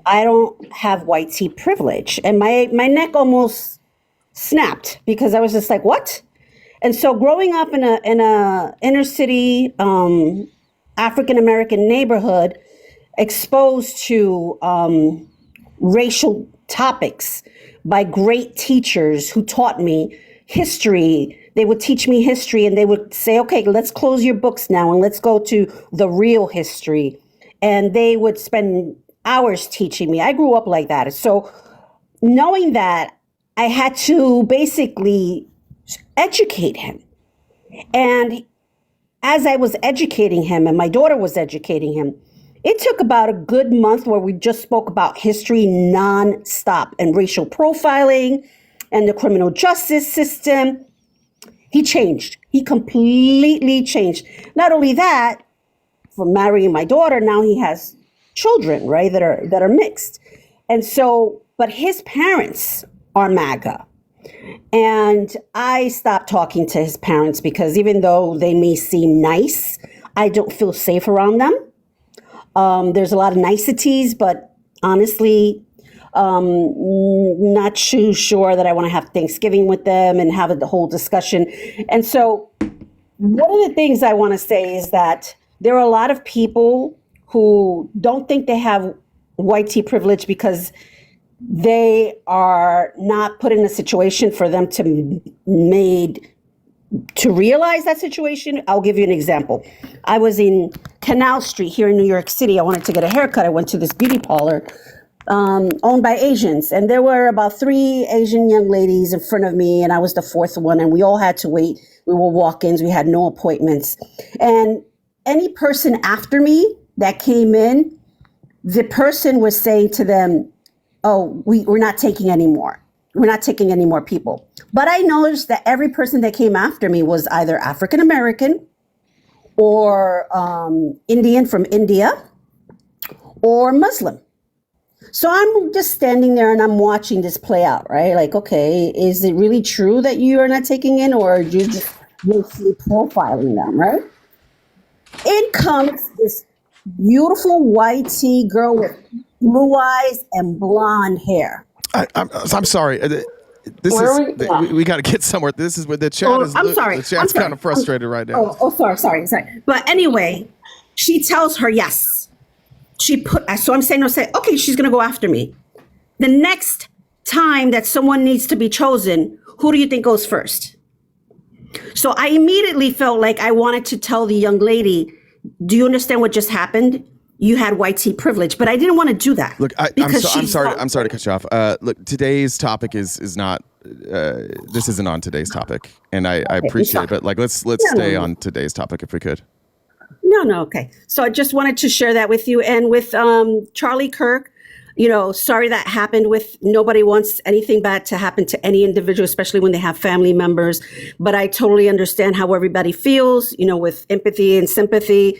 I don't have white tea privilege. And my neck almost snapped because I was just like, what? And so growing up in a inner city African-American neighborhood, exposed to racial topics by great teachers who taught me history. They would teach me history and they would say, okay, let's close your books now and let's go to the real history. And they would spend hours teaching me. I grew up like that. So knowing that, I had to basically educate him. And as I was educating him and my daughter was educating him, it took about a good month where we just spoke about history nonstop and racial profiling and the criminal justice system. He changed. He completely changed. Not only that, from marrying my daughter, now he has children, right, that are mixed. And so, but his parents are MAGA. And I stopped talking to his parents because even though they may seem nice, I don't feel safe around them. There's a lot of niceties, but honestly, not too sure that I want to have Thanksgiving with them and have the whole discussion. And so one of the things I want to say is that there are a lot of people who don't think they have white tea privilege because they are not put in a situation for them to realize that situation. I'll give you an example. I was in Canal Street here in New York City. I wanted to get a haircut. I went to this beauty parlor owned by Asians. And there were about 3 Asian young ladies in front of me, and I was the 4th one, and we all had to wait. We were walk-ins. We had no appointments. And any person after me that came in, the person was saying to them, oh, we're not taking any more. We're not taking any more people. But I noticed that every person that came after me was either African American or Indian from India or Muslim. So I'm just standing there and I'm watching this play out, right? Like, okay, is it really true that you are not taking in, or are you just mostly profiling them, right? In comes this beautiful white tea girl with blue eyes and blonde hair. I'm sorry. We got to get somewhere. This is where the chat is. I'm sorry. The chat's kind of frustrated right now. Sorry. But anyway, she tells her yes. So I'm saying, okay, she's going to go after me. The next time that someone needs to be chosen, who do you think goes first? So I immediately felt like I wanted to tell the young lady, do you understand what just happened? You had white tea privilege, but I didn't want to do that. Look, I'm sorry to cut you off. Look, today's topic is not. This isn't on today's topic, and I appreciate it. But like, let's stay on today's topic if we could. No, okay. So I just wanted to share that with you, and with Charlie Kirk. Sorry that happened. With nobody wants anything bad to happen to any individual, especially when they have family members. But I totally understand how everybody feels. With empathy and sympathy.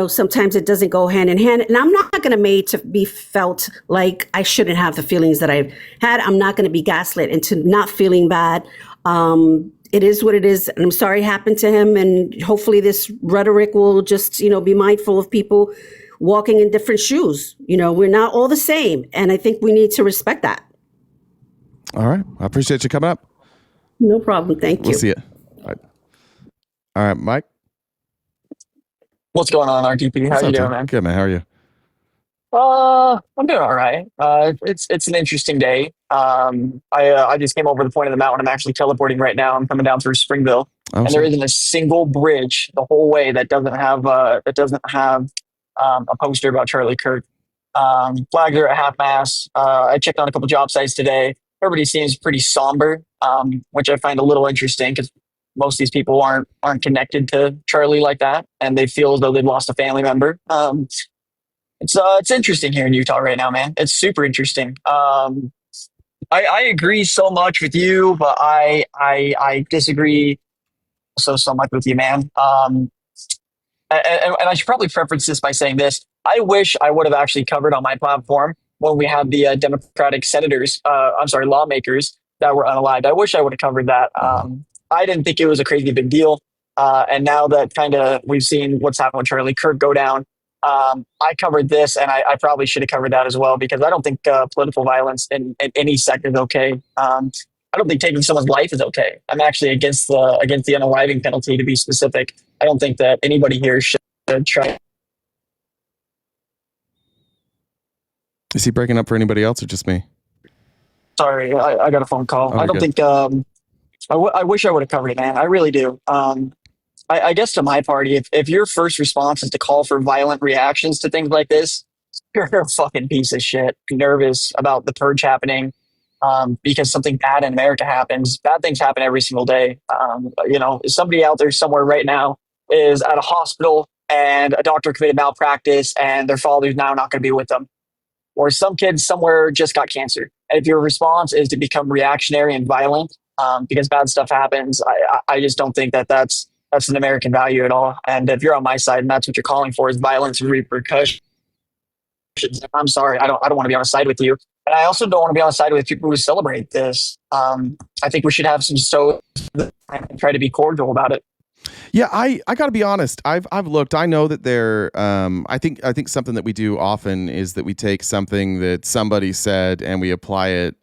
Sometimes it doesn't go hand in hand. And I'm not going to make to be felt like I shouldn't have the feelings that I've had. I'm not going to be gaslit into not feeling bad. It is what it is. And I'm sorry it happened to him. And hopefully this rhetoric will just, be mindful of people walking in different shoes. We're not all the same. And I think we need to respect that. All right. I appreciate you coming up. No problem. Thank you. We'll see you. All right, Mike. What's going on, RTP? How you doing, man? Good, man. How are you? I'm doing all right. It's an interesting day. I just came over the point of the mountain. I'm actually teleporting right now. I'm coming down through Springville, and there isn't a single bridge the whole way that doesn't have a poster about Charlie Kirk. Flags are at half mast. I checked on a couple job sites today. Everybody seems pretty somber, which I find a little interesting because most of these people aren't connected to Charlie like that, and they feel as though they've lost a family member. It's interesting here in Utah right now, man. It's super interesting. I agree so much with you, but I disagree so much with you, man. And I should probably preference this by saying this. I wish I would have actually covered on my platform when we had the Democratic lawmakers that were unalived. I wish I would have covered that. I didn't think it was a crazy big deal. And now that kind of we've seen what's happened with Charlie Kirk go down, I covered this, and I probably should have covered that as well, because I don't think political violence in any sector is okay. I don't think taking someone's life is okay. I'm actually against the unaliving penalty, to be specific. I don't think that anybody here should try. Is he breaking up for anybody else or just me? Sorry, I got a phone call. I don't think. I wish I would have covered it, man. I really do. I guess to my party, if your first response is to call for violent reactions to things like this, you're a fucking piece of shit. Nervous about the purge happening because something bad in America happens. Bad things happen every single day. Somebody out there somewhere right now is at a hospital and a doctor committed malpractice and their father's now not going to be with them. Or some kid somewhere just got cancer. And if your response is to become reactionary and violent because bad stuff happens, I just don't think that's an American value at all. And if you're on my side and that's what you're calling for is violence and repercussions, I'm sorry, I don't want to be on a side with you. And I also don't want to be on a side with people who celebrate this. I think we should have some and try to be cordial about it. Yeah, I got to be honest. I've looked. I know that there. I think something that we do often is that we take something that somebody said and we apply it.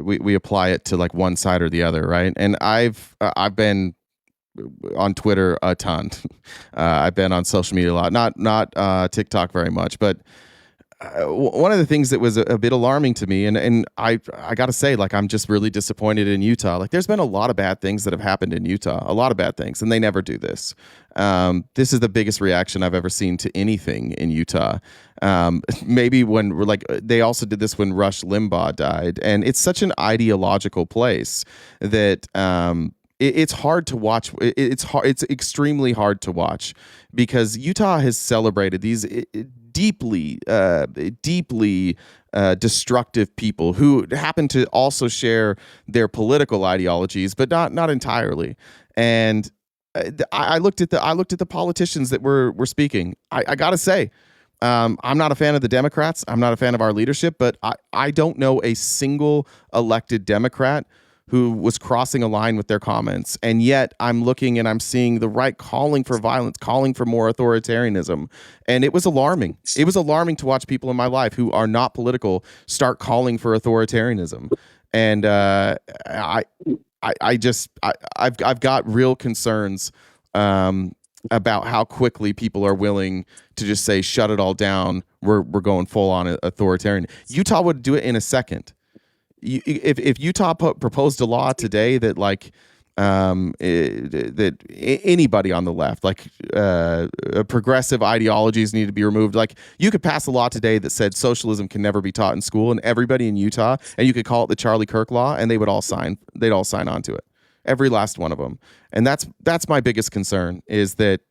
We apply it to like one side or the other, right? And I've been on Twitter a ton. I've been on social media a lot. Not TikTok very much, but. One of the things that was a bit alarming to me, and I got to say, like, I'm just really disappointed in Utah. Like, there's been a lot of bad things that have happened in Utah, a lot of bad things, and they never do this. This is the biggest reaction I've ever seen to anything in Utah. Maybe when we're like, they also did this when Rush Limbaugh died, and it's such an ideological place that it's hard to watch. It's extremely hard to watch because Utah has celebrated these deeply destructive people who happen to also share their political ideologies, but not entirely. And I looked at the politicians that were speaking. I gotta say, I'm not a fan of the Democrats. I'm not a fan of our leadership, but I don't know a single elected Democrat who was crossing a line with their comments. And yet I'm looking and I'm seeing the right calling for violence, calling for more authoritarianism. And it was alarming. It was alarming to watch people in my life who are not political start calling for authoritarianism. And I've got real concerns about how quickly people are willing to just say, shut it all down. We're going full on authoritarian. Utah would do it in a second. If Utah proposed a law today that like that anybody on the left, like progressive ideologies, need to be removed. Like you could pass a law today that said socialism can never be taught in school, and everybody in Utah, and you could call it the Charlie Kirk law, and they'd all sign on to it, every last one of them. And that's my biggest concern, is that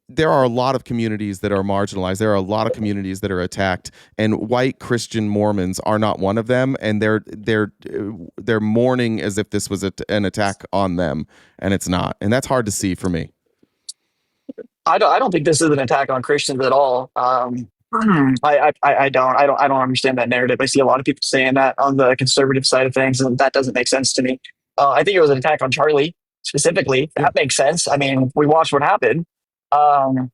there are a lot of communities that are marginalized. There are a lot of communities that are attacked, and white Christian Mormons are not one of them. And they're mourning as if this was an attack on them, and it's not. And that's hard to see for me. I don't think this is an attack on Christians at all. I don't understand that narrative. I see a lot of people saying that on the conservative side of things, and that doesn't make sense to me. I think it was an attack on Charlie specifically. That makes sense. I mean, we watched what happened. I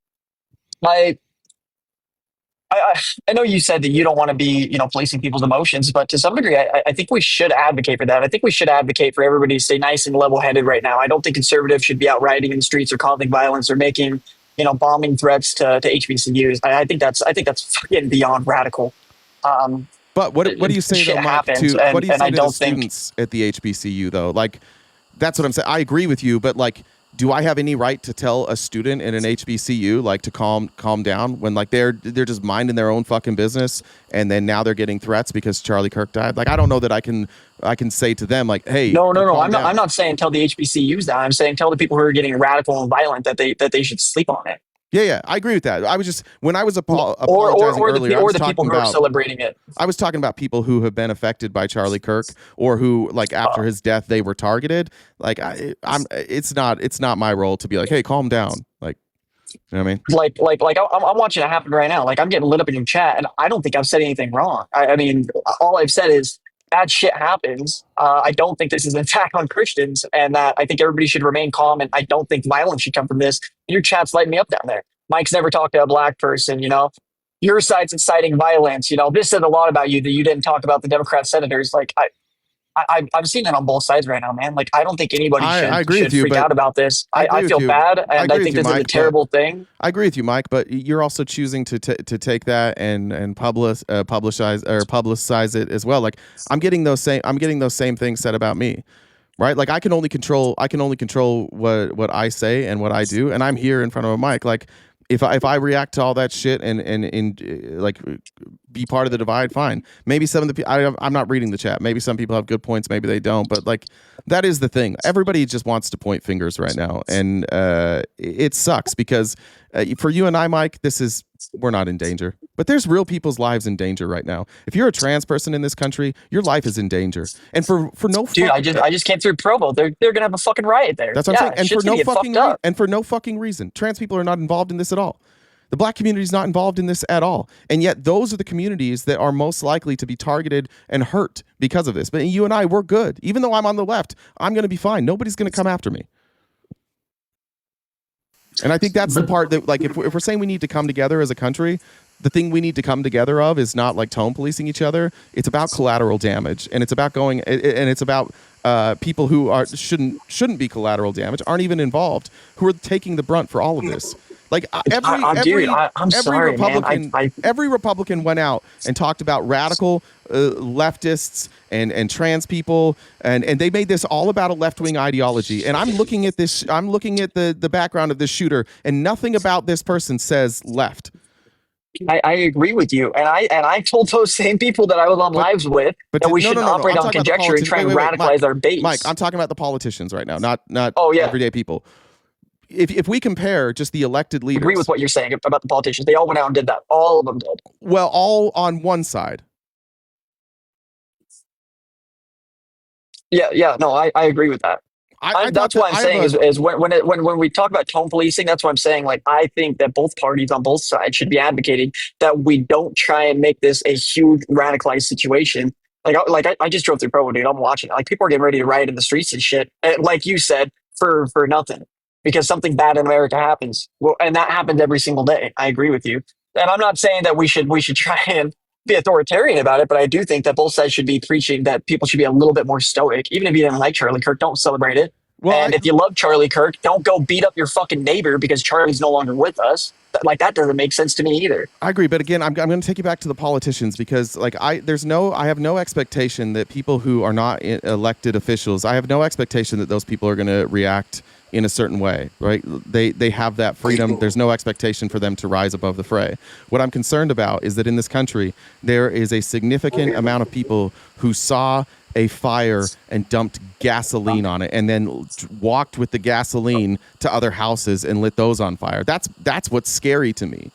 know you said that you don't want to be, policing people's emotions, but to some degree, I think we should advocate for that. I think we should advocate for everybody to stay nice and level-headed right now. I don't think conservatives should be out rioting in the streets or causing violence or making, bombing threats to HBCUs. I think that's fucking beyond radical. But what do you say though, Mike, what do you say to the students at the HBCU though? Like, that's what I'm saying. I agree with you, but like, do I have any right to tell a student in an HBCU like to calm down when like they're just minding their own fucking business, and then now they're getting threats because Charlie Kirk died? Like, I don't know that I can say to them like, hey, no. I'm not saying tell the HBCUs that. I'm saying tell the people who are getting radical and violent that they should sleep on it. Yeah, I agree with that. I was just, when I was apologizing earlier, or the people who are celebrating it. I was talking about people who have been affected by Charlie Kirk, or who, like, after his death, they were targeted. Like, it's not my role to be like, hey, calm down. Like, you know what I mean? Like I'm watching it happen right now. Like, I'm getting lit up in your chat, and I don't think I've said anything wrong. I mean, all I've said is bad shit happens. I don't think this is an attack on Christians, and that I think everybody should remain calm, and I don't think violence should come from this. Your chat's lighting me up down there. Mike's never talked to a black person, Your side's inciting violence, This said a lot about you, that you didn't talk about the Democrat senators. Like, I'm seeing that on both sides right now, man. Like, I don't think anybody should freak out about this. I feel bad, and I think this is a terrible thing. I agree with you, Mike, but you're also choosing to take that and publicize it as well. Like, I'm getting those same things said about me, right? Like, I can only control what I say and what I do, and I'm here in front of a mic. Like, if I react to all that shit and like be part of the divide, fine. Maybe some of the people, I'm not reading the chat. Maybe some people have good points, maybe they don't. But like, that is the thing. Everybody just wants to point fingers right now, and it sucks because for you and I, Mike, we're not in danger, but there's real people's lives in danger right now. If you're a trans person in this country, your life is in danger, and for no dude, I just came through Provo. They're gonna have a fucking riot there. That's what I'm saying. And for no fucking reason, trans people are not involved in this at all. The black community is not involved in this at all, and yet those are the communities that are most likely to be targeted and hurt because of this. But you and I, we're good. Even though I'm on the left, I'm going to be fine. Nobody's going to come after me. And I think that's the part that, like, if we're saying we need to come together as a country, the thing we need to come together of is not like tone policing each other. It's about collateral damage, and it's about people who shouldn't be collateral damage, aren't even involved, who are taking the brunt for all of this. Like every Republican went out and talked about radical leftists and trans people, and they made this all about a left-wing ideology. And I'm looking at this. I'm looking at the background of this shooter, and nothing about this person says left. I agree with you, and I told those same people that I was on lives with that we shouldn't operate on conjecture and try and radicalize our base. Mike, I'm talking about the politicians right now, not everyday people. If we compare just the elected leaders, I agree with what you're saying about the politicians. They all went out and did that. All of them did. Well, all on one side. Yeah. No, I agree with that. That's what I'm saying is when we talk about tone policing, that's what I'm saying. Like, I think that both parties on both sides should be advocating that we don't try and make this a huge radicalized situation. I just drove through Provo, dude. I'm watching. Like, people are getting ready to riot in the streets and shit. And like you said, for nothing. Because something bad in America happens. Well, and that happens every single day. I agree with you. And I'm not saying that we should try and be authoritarian about it, but I do think that both sides should be preaching that people should be a little bit more stoic. Even if you didn't like Charlie Kirk, don't celebrate it. And if you love Charlie Kirk, don't go beat up your fucking neighbor because Charlie's no longer with us. Like, that doesn't make sense to me either. I agree, but again, I'm going to take you back to the politicians because, like, I have no expectation that people who are not elected officials, I have no expectation that those people are going to react in a certain way, right? They have that freedom. There's no expectation for them to rise above the fray. What I'm concerned about is that in this country, there is a significant amount of people who saw a fire and dumped gasoline on it and then walked with the gasoline to other houses and lit those on fire. That's what's scary to me.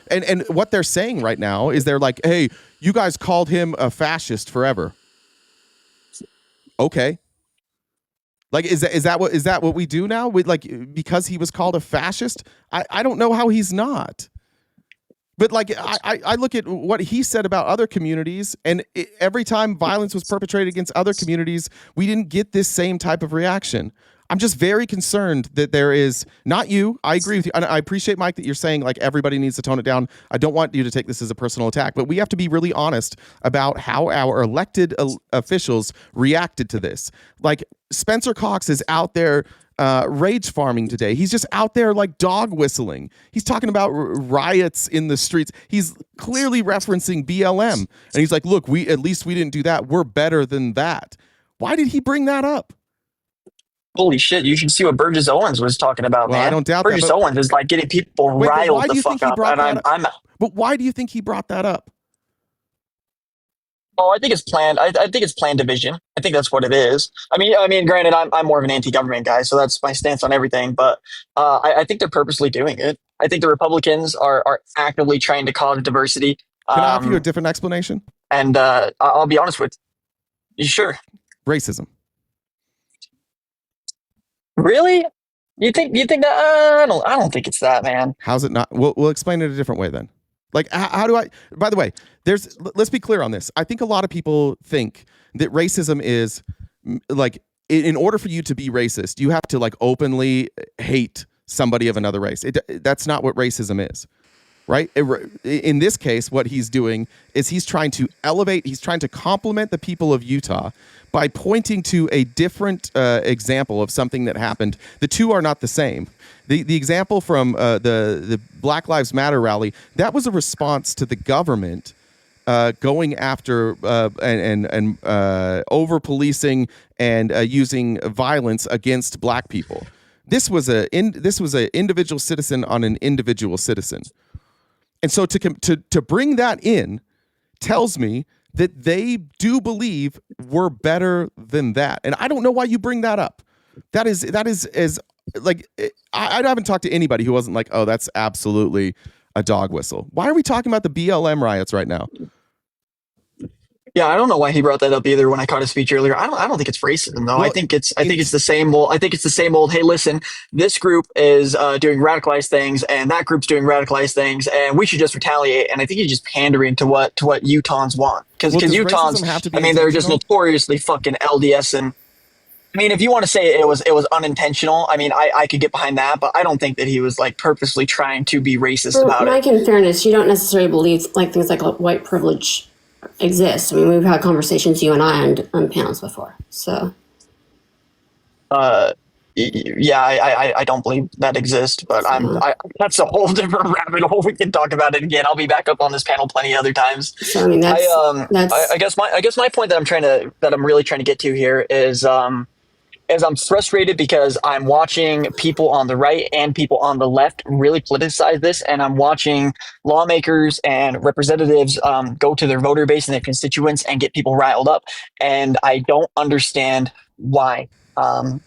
And what they're saying right now is they're like, hey, you guys called him a fascist forever. Okay. Like, is that what we do now? Because he was called a fascist? I don't know how he's not. But like, I look at what he said about other communities, and every time violence was perpetrated against other communities, we didn't get this same type of reaction. I'm just very concerned that there is, not you, I agree with you, and I appreciate, Mike, that you're saying like everybody needs to tone it down. I don't want you to take this as a personal attack, but we have to be really honest about how our elected officials reacted to this. Like, Spencer Cox is out there rage farming today. He's just out there like dog whistling. He's talking about riots in the streets. He's clearly referencing BLM. And he's like, look, at least we didn't do that. We're better than that. Why did he bring that up? Holy shit, you should see what Burgess Owens was talking about, man. I don't doubt Burgess Owens is like getting people riled the fuck up. But why do you think he brought that up? Oh, I think it's planned. I think it's planned division. I think that's what it is. I mean, granted, I'm more of an anti-government guy, so that's my stance on everything. But I think they're purposely doing it. I think the Republicans are actively trying to cause diversity. Can I offer you a different explanation? And I'll be honest with you. Sure. Racism. Really? You think that? I don't think it's that, man. How's it not? We'll explain it a different way then. Like, how do I? By the way, let's be clear on this. I think a lot of people think that racism is like, in order for you to be racist, you have to like openly hate somebody of another race. That's not what racism is, right? In this case, what he's doing is he's trying to elevate. He's trying to compliment the people of Utah by pointing to a different example of something that happened. The two are not the same. The example from the Black Lives Matter rally, that was a response to the government going after and over policing and using violence against black people. This was an individual citizen on an individual citizen, and so to bring that in tells me that they do believe we're better than that, and I don't know why you bring that up. That is as like, I haven't talked to anybody who wasn't like, oh, that's absolutely a dog whistle. Why are we talking about the BLM riots right now? Yeah, I don't know why he brought that up either when I caught his speech earlier. I don't think it's racism though. Well, I think it's the same old, hey, listen, this group is doing radicalized things and that group's doing radicalized things and we should just retaliate. And I think he's just pandering to what Utahns want. Because Utahns, they're just notoriously fucking LDS. And I mean, if you want to say it was unintentional, I mean, I could get behind that, but I don't think that he was like purposely trying to be racist about it. Mike, in fairness, you don't necessarily believe like things like white privilege exist. I mean, we've had conversations, you and I, on panels before. So, yeah, I don't believe that exists, but that's a whole different rabbit hole. We can talk about it again. I'll be back up on this panel plenty other times. So, I mean, I guess my point that I'm really trying to get to here is I'm frustrated because I'm watching people on the right and people on the left really politicize this, and I'm watching lawmakers and representatives go to their voter base and their constituents and get people riled up, and I don't understand why.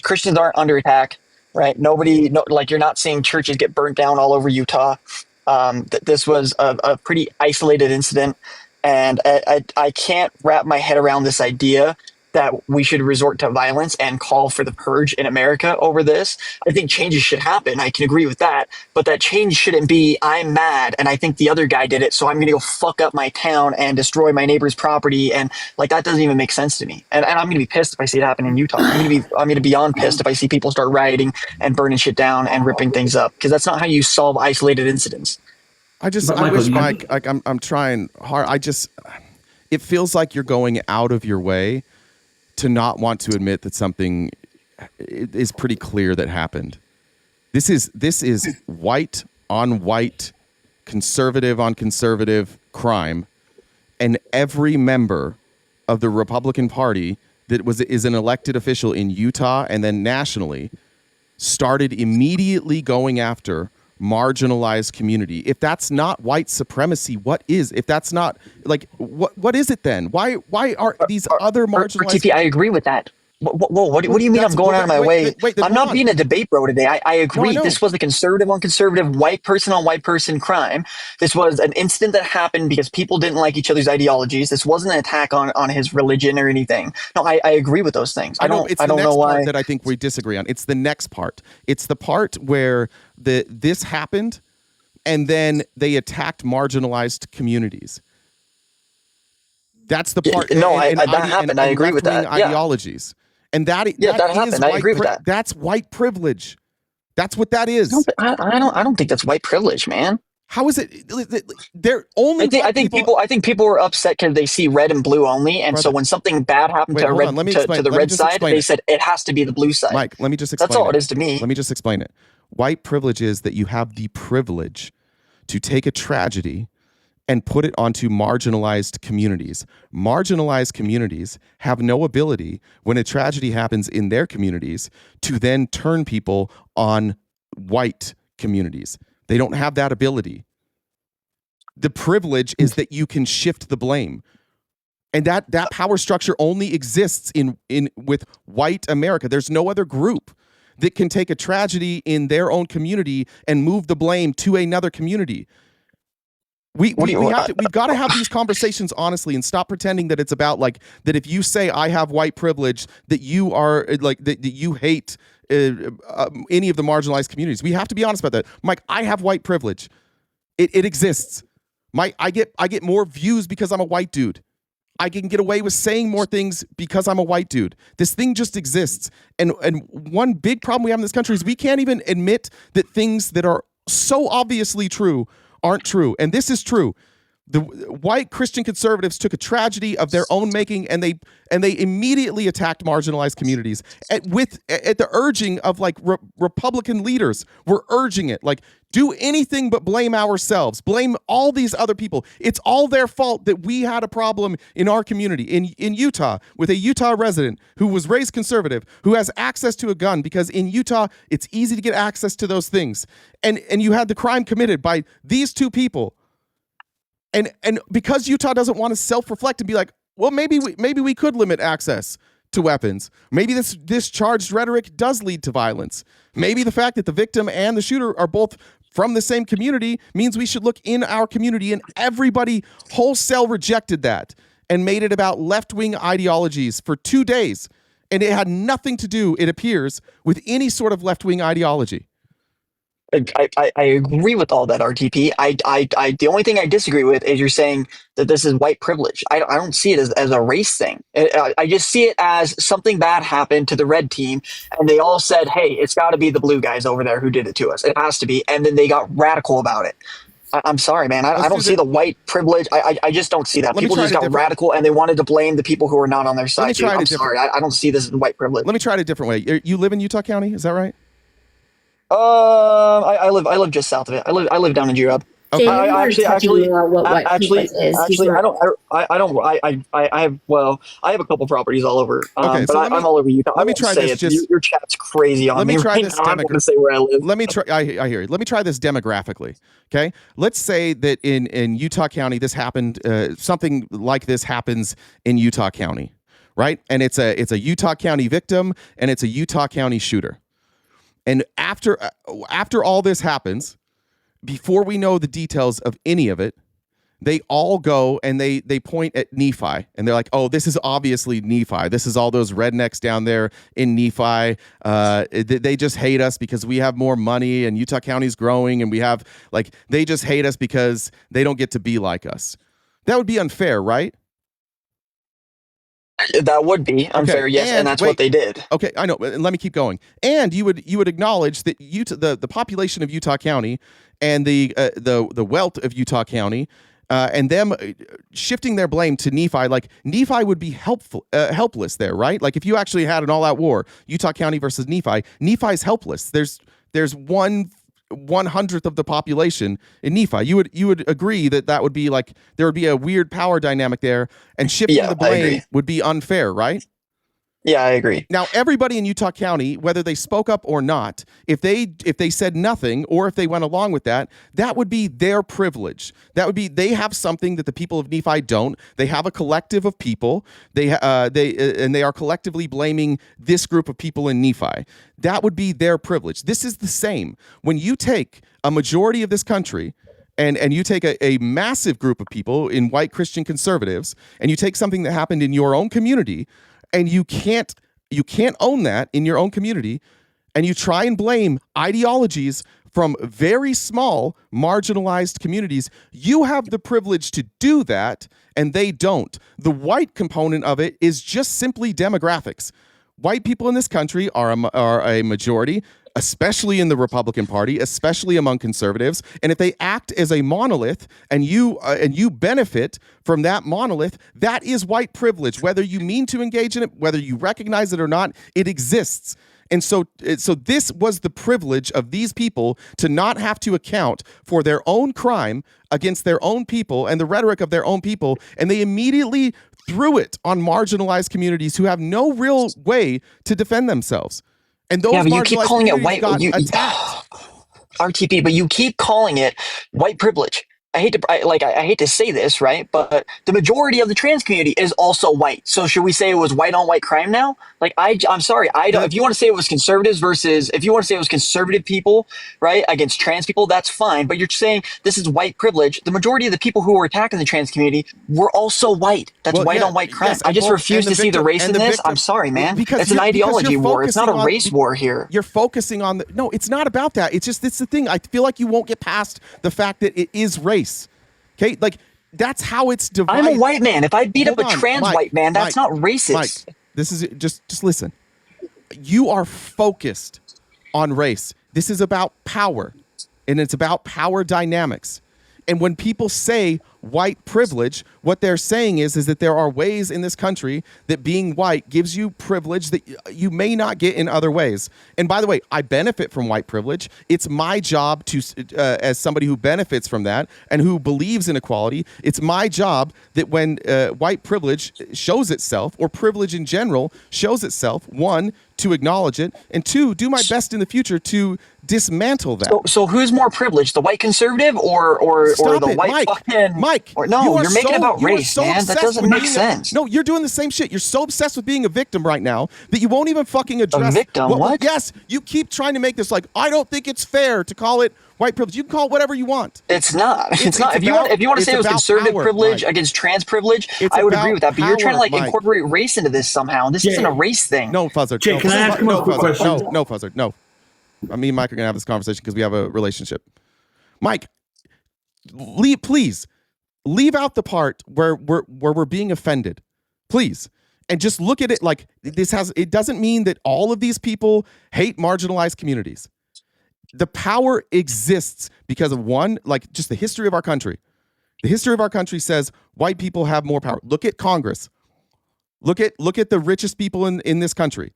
Christians aren't under attack, right? You're not seeing churches get burnt down all over Utah. This was a pretty isolated incident, and I can't wrap my head around this idea that we should resort to violence and call for the purge in America over this. I think changes should happen. I can agree with that. But that change shouldn't be, I'm mad and I think the other guy did it, so I'm going to go fuck up my town and destroy my neighbor's property. And like, that doesn't even make sense to me. And I'm going to be pissed if I see it happen in Utah. I'm going to be beyond pissed if I see people start rioting and burning shit down and ripping things up, because that's not how you solve isolated incidents. I wish, Mike, I'm trying hard. It feels like you're going out of your way to not want to admit that something is pretty clear that happened. This is white on white, conservative on conservative crime, and every member of the Republican Party that is an elected official in Utah and then nationally started immediately going after marginalized community. If that's not white supremacy, what is? If that's not what is it then? Why are these other marginalized? TP, I agree with that. What do you mean I'm going out of my way? I'm not being a debate bro today. I agree. No, this was a conservative on conservative, white person crime. This was an incident that happened because people didn't like each other's ideologies. This wasn't an attack on his religion or anything. No, I agree with those things. I don't know why. Part that I think we disagree on. It's the next part. It's the part where this happened and then they attacked marginalized communities. That's the part. That happened. I agree with that. Ideologies. And that happened. I agree with that. That's white privilege. That's what that is. I don't think that's white privilege, man. How is it? They're only. I think people were upset because they see red and blue only, and so when something bad happened to the red side, they said it has to be the blue side. Mike, let me just explain. That's all it is to me. Let me just explain it. White privilege is that you have the privilege to take a tragedy and put it onto marginalized communities. Marginalized communities have no ability when a tragedy happens in their communities to then turn people on white communities. They don't have that ability. The privilege is that you can shift the blame. And that power structure only exists with white America. There's no other group that can take a tragedy in their own community and move the blame to another community. We've got to have these conversations honestly and stop pretending that it's about that if you say I have white privilege that you are that you hate any of the marginalized communities. We have to be honest about that. Mike, I have white privilege. It exists. I get more views because I'm a white dude. I can get away with saying more things because I'm a white dude. This thing just exists. And one big problem we have in this country is we can't even admit that things that are so obviously true aren't true. And this is true. The white Christian conservatives took a tragedy of their own making and they immediately attacked marginalized communities at the urging of Republican leaders. We're urging it. Do anything but blame ourselves. Blame all these other people. It's all their fault that we had a problem in our community in Utah with a Utah resident who was raised conservative, who has access to a gun because in Utah it's easy to get access to those things. And you had the crime committed by these two people. And because Utah doesn't want to self-reflect and be like, well, maybe we could limit access to weapons. Maybe this charged rhetoric does lead to violence. Maybe the fact that the victim and the shooter are both from the same community means we should look in our community, and everybody wholesale rejected that and made it about left-wing ideologies for 2 days. And it had nothing to do, it appears, with any sort of left-wing ideology. I agree with all that, RTP. The only thing I disagree with is you're saying that this is white privilege. I don't see it as a race thing. I just see it as something bad happened to the red team, and they all said, hey, it's got to be the blue guys over there who did it to us. It has to be. And then they got radical about it. I'm sorry, man. I don't see the white privilege. I just don't see that. People just got radical and they wanted to blame the people who are not on their side. I'm sorry. I don't see this as white privilege. Let me try it a different way. You live in Utah County, is that right? I live just south of it. I live down in G-Rub. Okay. I have a couple properties all over. But I'm all over Utah. Let me try this. Your chat's crazy on me. Let me try this. I'm going to say where I live. Let me try. I hear you. Let me try this demographically. Okay. Let's say that in Utah County, this happened. Something like this happens in Utah County, right? And it's a Utah County victim, and it's a Utah County shooter. And after all this happens, before we know the details of any of it, they all go and they point at Nephi and they're like, oh, this is obviously Nephi. This is all those rednecks down there in Nephi. They just hate us because we have more money and Utah County's growing and we have they just hate us because they don't get to be like us. That would be unfair, right? That would be unfair, yes, and that's what they did. Okay, I know. Let me keep going. And you would acknowledge that the population of Utah County and the wealth of Utah County and them shifting their blame to Nephi, like Nephi would be helpless there, right? Like if you actually had an all-out war, Utah County versus Nephi, Nephi's helpless. There's 1/100th of the population in Nephi. You would agree that would be like there would be a weird power dynamic there, and shifting the blame would be unfair, right? Yeah, I agree. Now, everybody in Utah County, whether they spoke up or not, if they said nothing or if they went along with that, that would be their privilege. That would be they have something that the people of Nephi don't. They have a collective of people. They are collectively blaming this group of people in Nephi. That would be their privilege. This is the same. When you take a majority of this country and you take a massive group of people in white Christian conservatives, and you take something that happened in your own community, and you can't own that in your own community, and you try and blame ideologies from very small marginalized communities, you have the privilege to do that, and they don't. The white component of it is just simply demographics. White people in this country are a majority, especially in the Republican Party, especially among conservatives. And if they act as a monolith and you benefit from that monolith, that is white privilege. Whether you mean to engage in it, whether you recognize it or not, it exists. And so this was the privilege of these people to not have to account for their own crime against their own people and the rhetoric of their own people. And they immediately threw it on marginalized communities who have no real way to defend themselves. And those but you keep calling it white. attacked. RTP, but you keep calling it white privilege. I hate to say this, right? But the majority of the trans community is also white. So should we say it was white on white crime now? Like I'm sorry, I don't. If you want to say it was conservatives versus, if you want to say it was conservative people, right, against trans people, that's fine. But you're saying this is white privilege. The majority of the people who were attacking the trans community were also white. That's white on white crime. Yes, I just refuse to see the race in this. I'm sorry, man. Because it's an ideology war. It's not a race war here. You're focusing on no. It's not about that. It's the thing. I feel like you won't get past the fact that it is race. Okay, like that's how it's divided. I'm a white man. If I beat up a trans white man, that's not racist. Mike, this is just listen. You are focused on race. This is about power, and it's about power dynamics. And when people say white privilege, what they're saying is that there are ways in this country that being white gives you privilege that you may not get in other ways. And by the way, I benefit from white privilege. It's my job to, as somebody who benefits from that and who believes in equality, it's my job that when white privilege shows itself, or privilege in general shows itself, one, to acknowledge it, and two, do my best in the future to dismantle that. So who's more privileged, the white conservative or the white Mike, you're making it about race, man. That doesn't make sense. No, you're doing the same shit. You're so obsessed with being a victim right now that you won't even fucking address. A victim? What? Yes, you keep trying to make this like, I don't think it's fair to call it white privilege. You can call it whatever you want. It's not. It's not. If you want to say it was conservative privilege against trans privilege, I would agree with that. But you're trying to like incorporate race into this somehow. This isn't a race thing. No, Fuzzer. Jay, can I ask him a quick question? No, Fuzzer. No. Me and Mike are gonna have this conversation because we have a relationship. Mike, please leave out the part where we're being offended, please, and just look at it like this has. It doesn't mean that all of these people hate marginalized communities. The power exists because of one, like just the history of our country. The history of our country says white people have more power. Look at Congress. Look at the richest people in this country.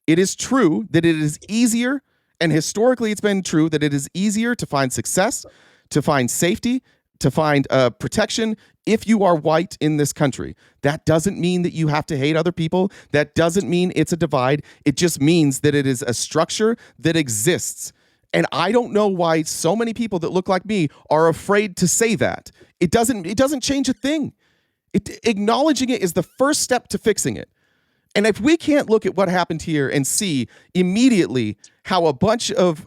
It is true that it is easier, and historically it's been true that it is easier to find success, to find safety, to find protection if you are white in this country. That doesn't mean that you have to hate other people. That doesn't mean it's a divide. It just means that it is a structure that exists. And I don't know why so many people that look like me are afraid to say that. It doesn't change a thing. Acknowledging it is the first step to fixing it. And if we can't look at what happened here and see immediately how a bunch of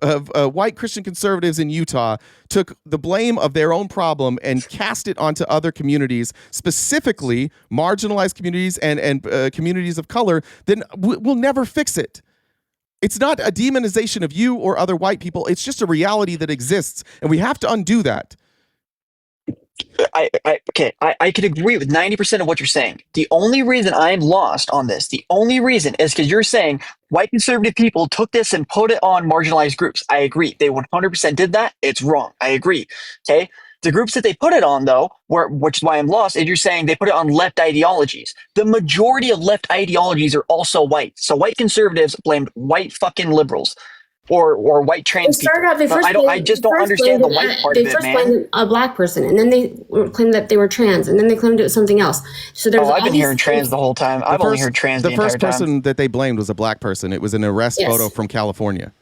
white Christian conservatives in Utah took the blame of their own problem and cast it onto other communities, specifically marginalized communities and communities of color, then we'll never fix it. It's not a demonization of you or other white people. It's just a reality that exists, and we have to undo that. I could agree with 90% of what you're saying. The only reason I'm lost on this, the only reason is because you're saying white conservative people took this and put it on marginalized groups. I agree. They 100% did that. It's wrong. I agree. Okay. The groups that they put it on, though, which is why I'm lost, is you're saying they put it on left ideologies. The majority of left ideologies are also white. So white conservatives blamed white fucking liberals or white trans people. I just don't understand the white part of it, man. They first blamed a black person, and then they claimed that they were trans, and then they claimed it was something else. So there's I've been hearing trans the whole time. I've only heard trans the entire time. The first person that they blamed was a black person. It was an arrest photo from California.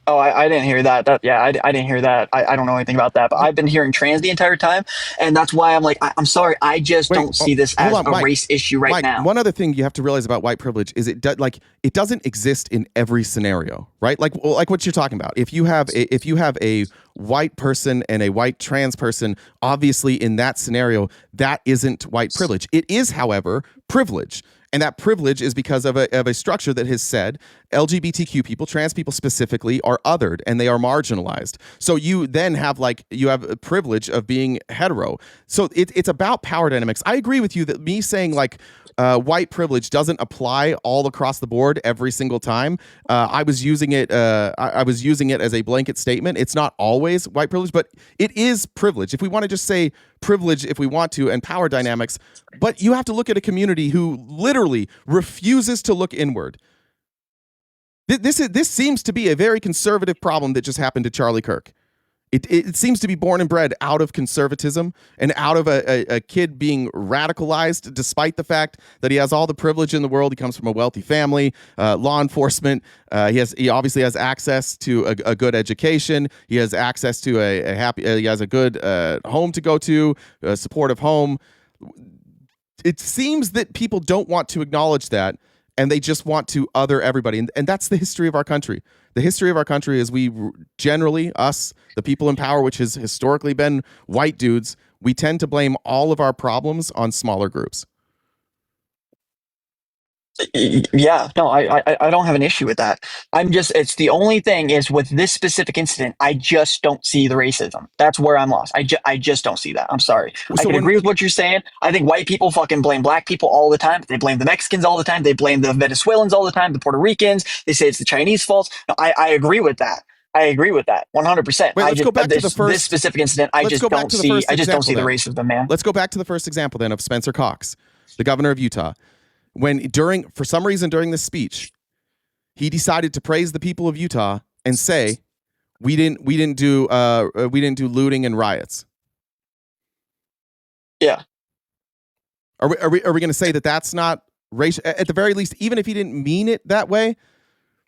Oh, I didn't hear that. I didn't hear that. I don't know anything about that, but I've been hearing trans the entire time, and that's why I'm like, I'm sorry, I just don't see this as a race issue right now. One other thing you have to realize about white privilege is it doesn't exist in every scenario, right? Like what you're talking about. If you have a white person and a white trans person, obviously in that scenario, that isn't white privilege. It is, however, privilege. And that privilege is because of a structure that has said LGBTQ people, trans people specifically, are othered and they are marginalized. So you then have a privilege of being hetero. So it's about power dynamics. I agree with you that me saying white privilege doesn't apply all across the board every single time. I was using it as a blanket statement. It's not always white privilege, but it is privilege. If we want to just say privilege, if we want to, and power dynamics, but you have to look at a community who literally refuses to look inward. This seems to be a very conservative problem that just happened to Charlie Kirk. It seems to be born and bred out of conservatism and out of a kid being radicalized, despite the fact that he has all the privilege in the world. He comes from a wealthy family, law enforcement. He obviously has access to a good education. He has access to a happy. He has a good home to go to, a supportive home. It seems that people don't want to acknowledge that, and they just want to other everybody. And that's the history of our country. The history of our country is we generally, us, the people in power, which has historically been white dudes, we tend to blame all of our problems on smaller groups. Yeah, no, I don't have an issue with that. It's the only thing is with this specific incident, I just don't see the racism. That's where I'm lost. I just don't see that. I'm sorry. I can agree with what you're saying. I think white people fucking blame black people all the time. They blame the Mexicans all the time. They blame the Venezuelans all the time, the Puerto Ricans. They say it's the Chinese fault. No, I agree with that. I agree with that 100%. Let's go back to the first this specific incident. I just don't see the racism, man. Let's go back to the first example then of Spencer Cox, the governor of Utah. When for some reason during this speech, he decided to praise the people of Utah and say, we didn't do looting and riots. Yeah. Are we going to say that that's not racial? At the very least, even if he didn't mean it that way,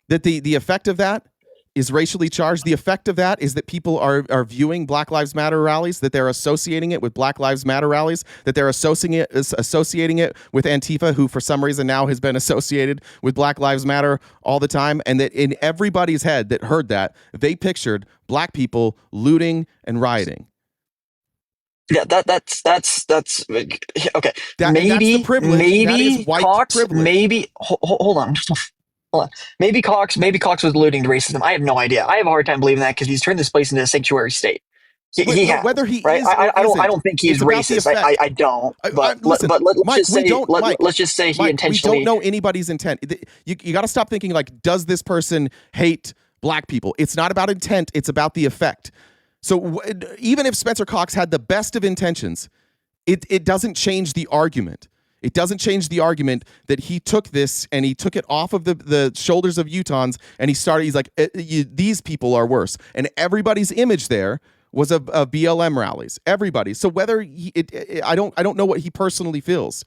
that the effect of that is racially charged. The effect of that is that people are viewing Black Lives Matter rallies, that they're associating it with Black Lives Matter rallies, that they're associating it with Antifa, who for some reason now has been associated with Black Lives Matter all the time, and that in everybody's head that heard that, they pictured black people looting and rioting. Yeah, that's okay. That's the privilege. Maybe that is white Cox. privilege. Maybe hold on. Hold on. Maybe Cox was alluding to racism. I have no idea. I have a hard time believing that because he's turned this place into a sanctuary state. Whether he right? is, I don't think he's racist. I don't. But let's just say he intentionally. We don't know anybody's intent. You got to stop thinking like, does this person hate black people? It's not about intent. It's about the effect. So even if Spencer Cox had the best of intentions, it doesn't change the argument. It doesn't change the argument that he took this and he took it off of the shoulders of Utahns and he's like, these people are worse. And everybody's image there was of BLM rallies. Everybody. So whether I don't know what he personally feels.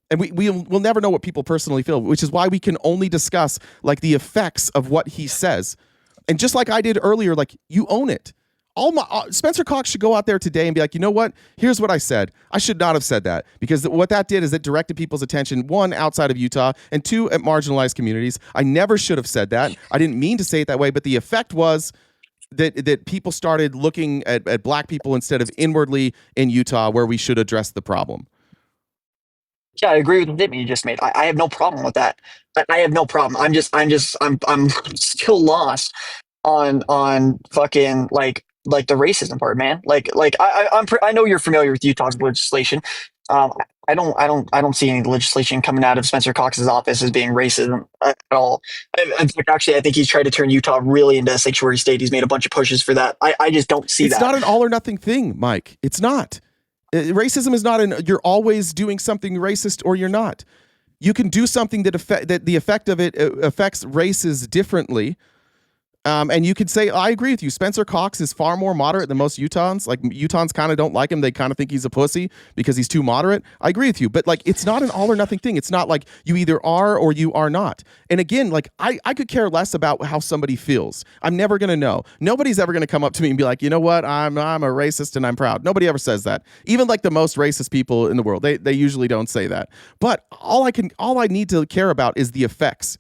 And we'll never know what people personally feel, which is why we can only discuss like the effects of what he says. And just like I did earlier, like you own it. Spencer Cox should go out there today and be like, you know what? Here's what I said. I should not have said that, because what that did is it directed people's attention, one, outside of Utah, and two, at marginalized communities. I never should have said that. I didn't mean to say it that way, but the effect was that people started looking at black people instead of inwardly in Utah, where we should address the problem. Yeah, I agree with the statement you just made. I have no problem with that. I have no problem. I'm still lost on fucking like the racism part, man. I know you're familiar with Utah's legislation. I don't see any legislation coming out of Spencer Cox's office as being racism at all. In fact, actually, I think he's tried to turn Utah really into a sanctuary state. He's made a bunch of pushes for that. I just don't see that. It's not an all or nothing thing, Mike. It's not. Racism is not you're always doing something racist or you're not. You can do something that the effect of it affects races differently. And you could say, I agree with you. Spencer Cox is far more moderate than most Utahns. Like, Utahns kind of don't like him. They kind of think he's a pussy because he's too moderate. I agree with you. But like, it's not an all or nothing thing. It's not like you either are or you are not. And again, like, I could care less about how somebody feels. I'm never going to know. Nobody's ever going to come up to me and be like, you know what? I'm a racist and I'm proud. Nobody ever says that. Even like the most racist people in the world, they usually don't say that. But all I need to care about is the effects.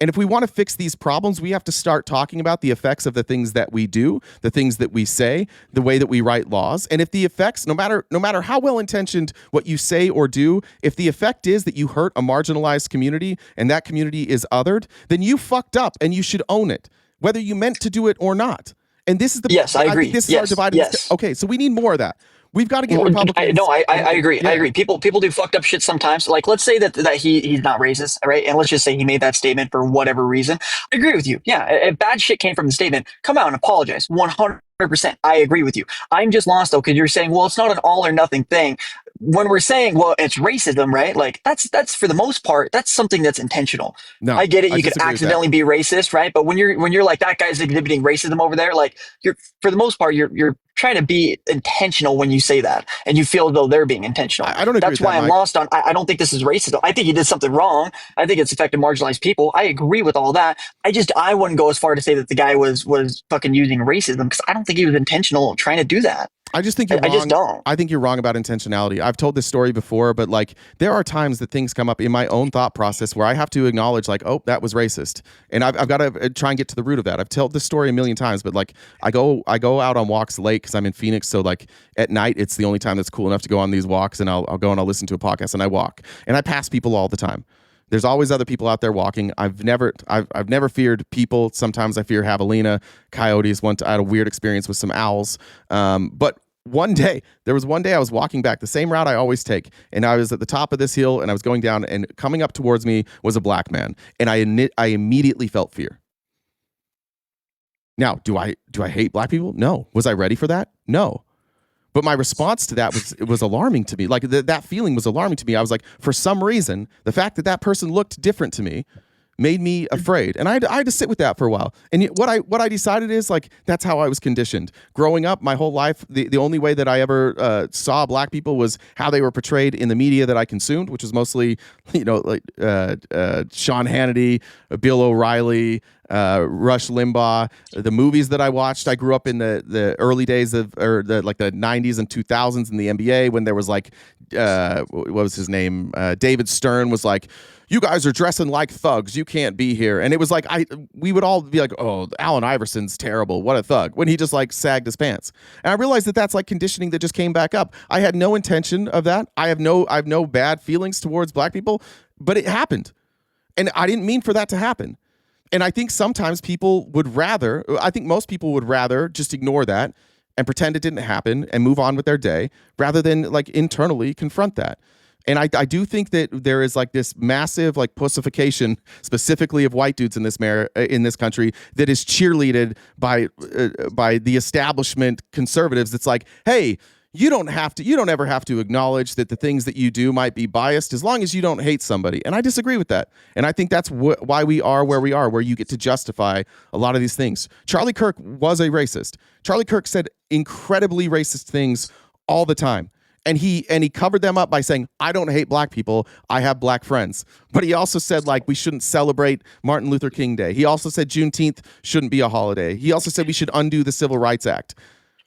And if we want to fix these problems, we have to start talking about the effects of the things that we do, the things that we say, the way that we write laws. And if the effects, no matter how well-intentioned what you say or do, if the effect is that you hurt a marginalized community and that community is othered, then you fucked up and you should own it, whether you meant to do it or not. And this is the yes, I agree. Think this is our dividing. Yes. Okay, so we need more of that. We've got to get Republicans. I agree. Yeah. I agree. People do fucked up shit sometimes. Like, let's say that he's not racist, right? And let's just say he made that statement for whatever reason. I agree with you. Yeah, if bad shit came from the statement, come out and apologize. 100%. I agree with you. I'm just lost though, because you're saying, well, it's not an all or nothing thing. When we're saying, well, it's racism, right? Like, that's for the most part, that's something that's intentional. No, I get it. You could accidentally be racist, right? But when you're like, that guy's exhibiting racism over there, like, you're, for the most part, you're trying to be intentional when you say that, and you feel as though they're being intentional. I don't agree. That's why I'm lost on. I don't think this is racism. I think he did something wrong. I think it's affected marginalized people. I agree with all that. I wouldn't go as far to say that the guy was fucking using racism, because I don't think he was intentional trying to do that. I just think you're wrong. I just don't. I think you're wrong about intentionality. I've told this story before, but like, there are times that things come up in my own thought process where I have to acknowledge, like, oh, that was racist, and I've got to try and get to the root of that. I've told this story a million times, but like, I go out on walks late because I'm in Phoenix, so like at night it's the only time that's cool enough to go on these walks, and I'll go and I'll listen to a podcast and I walk, and I pass people all the time. There's always other people out there walking. I've never feared people. Sometimes I fear javelina, coyotes. I had a weird experience with some owls. But there was one day I was walking back the same route I always take, and I was at the top of this hill, and I was going down, and coming up towards me was a black man, and I immediately felt fear. Now, do I hate black people? No. Was I ready for that? No. But my response to that was alarming to me. Like, that feeling was alarming to me. I was like, for some reason, the fact that person looked different to me made me afraid. And I had to sit with that for a while. And what I decided is, like, that's how I was conditioned. Growing up, my whole life, the only way that I ever saw black people was how they were portrayed in the media that I consumed, which was mostly, like Sean Hannity, Bill O'Reilly, Rush Limbaugh, the movies that I watched. I grew up in the early days the 90s and 2000s in the NBA, when there was like, what was his name? David Stern was like, you guys are dressing like thugs. You can't be here. And it was like, we would all be like, oh, Allen Iverson's terrible. What a thug. When he just like sagged his pants. And I realized that that's like conditioning that just came back up. I had no intention of that. I have no bad feelings towards black people, but it happened. And I didn't mean for that to happen. And I think sometimes most people would rather just ignore that and pretend it didn't happen and move on with their day, rather than like internally confront that. And I do think that there is like this massive like pussification, specifically of white dudes in this country, that is cheerleaded by the establishment conservatives. It's like, hey, you don't ever have to acknowledge that the things that you do might be biased, as long as you don't hate somebody. And I disagree with that. And I think that's why we are where we are, where you get to justify a lot of these things. Charlie Kirk was a racist. Charlie Kirk said incredibly racist things all the time. And he covered them up by saying, I don't hate black people. I have black friends. But he also said, like, we shouldn't celebrate Martin Luther King Day. He also said Juneteenth shouldn't be a holiday. He also said we should undo the Civil Rights Act.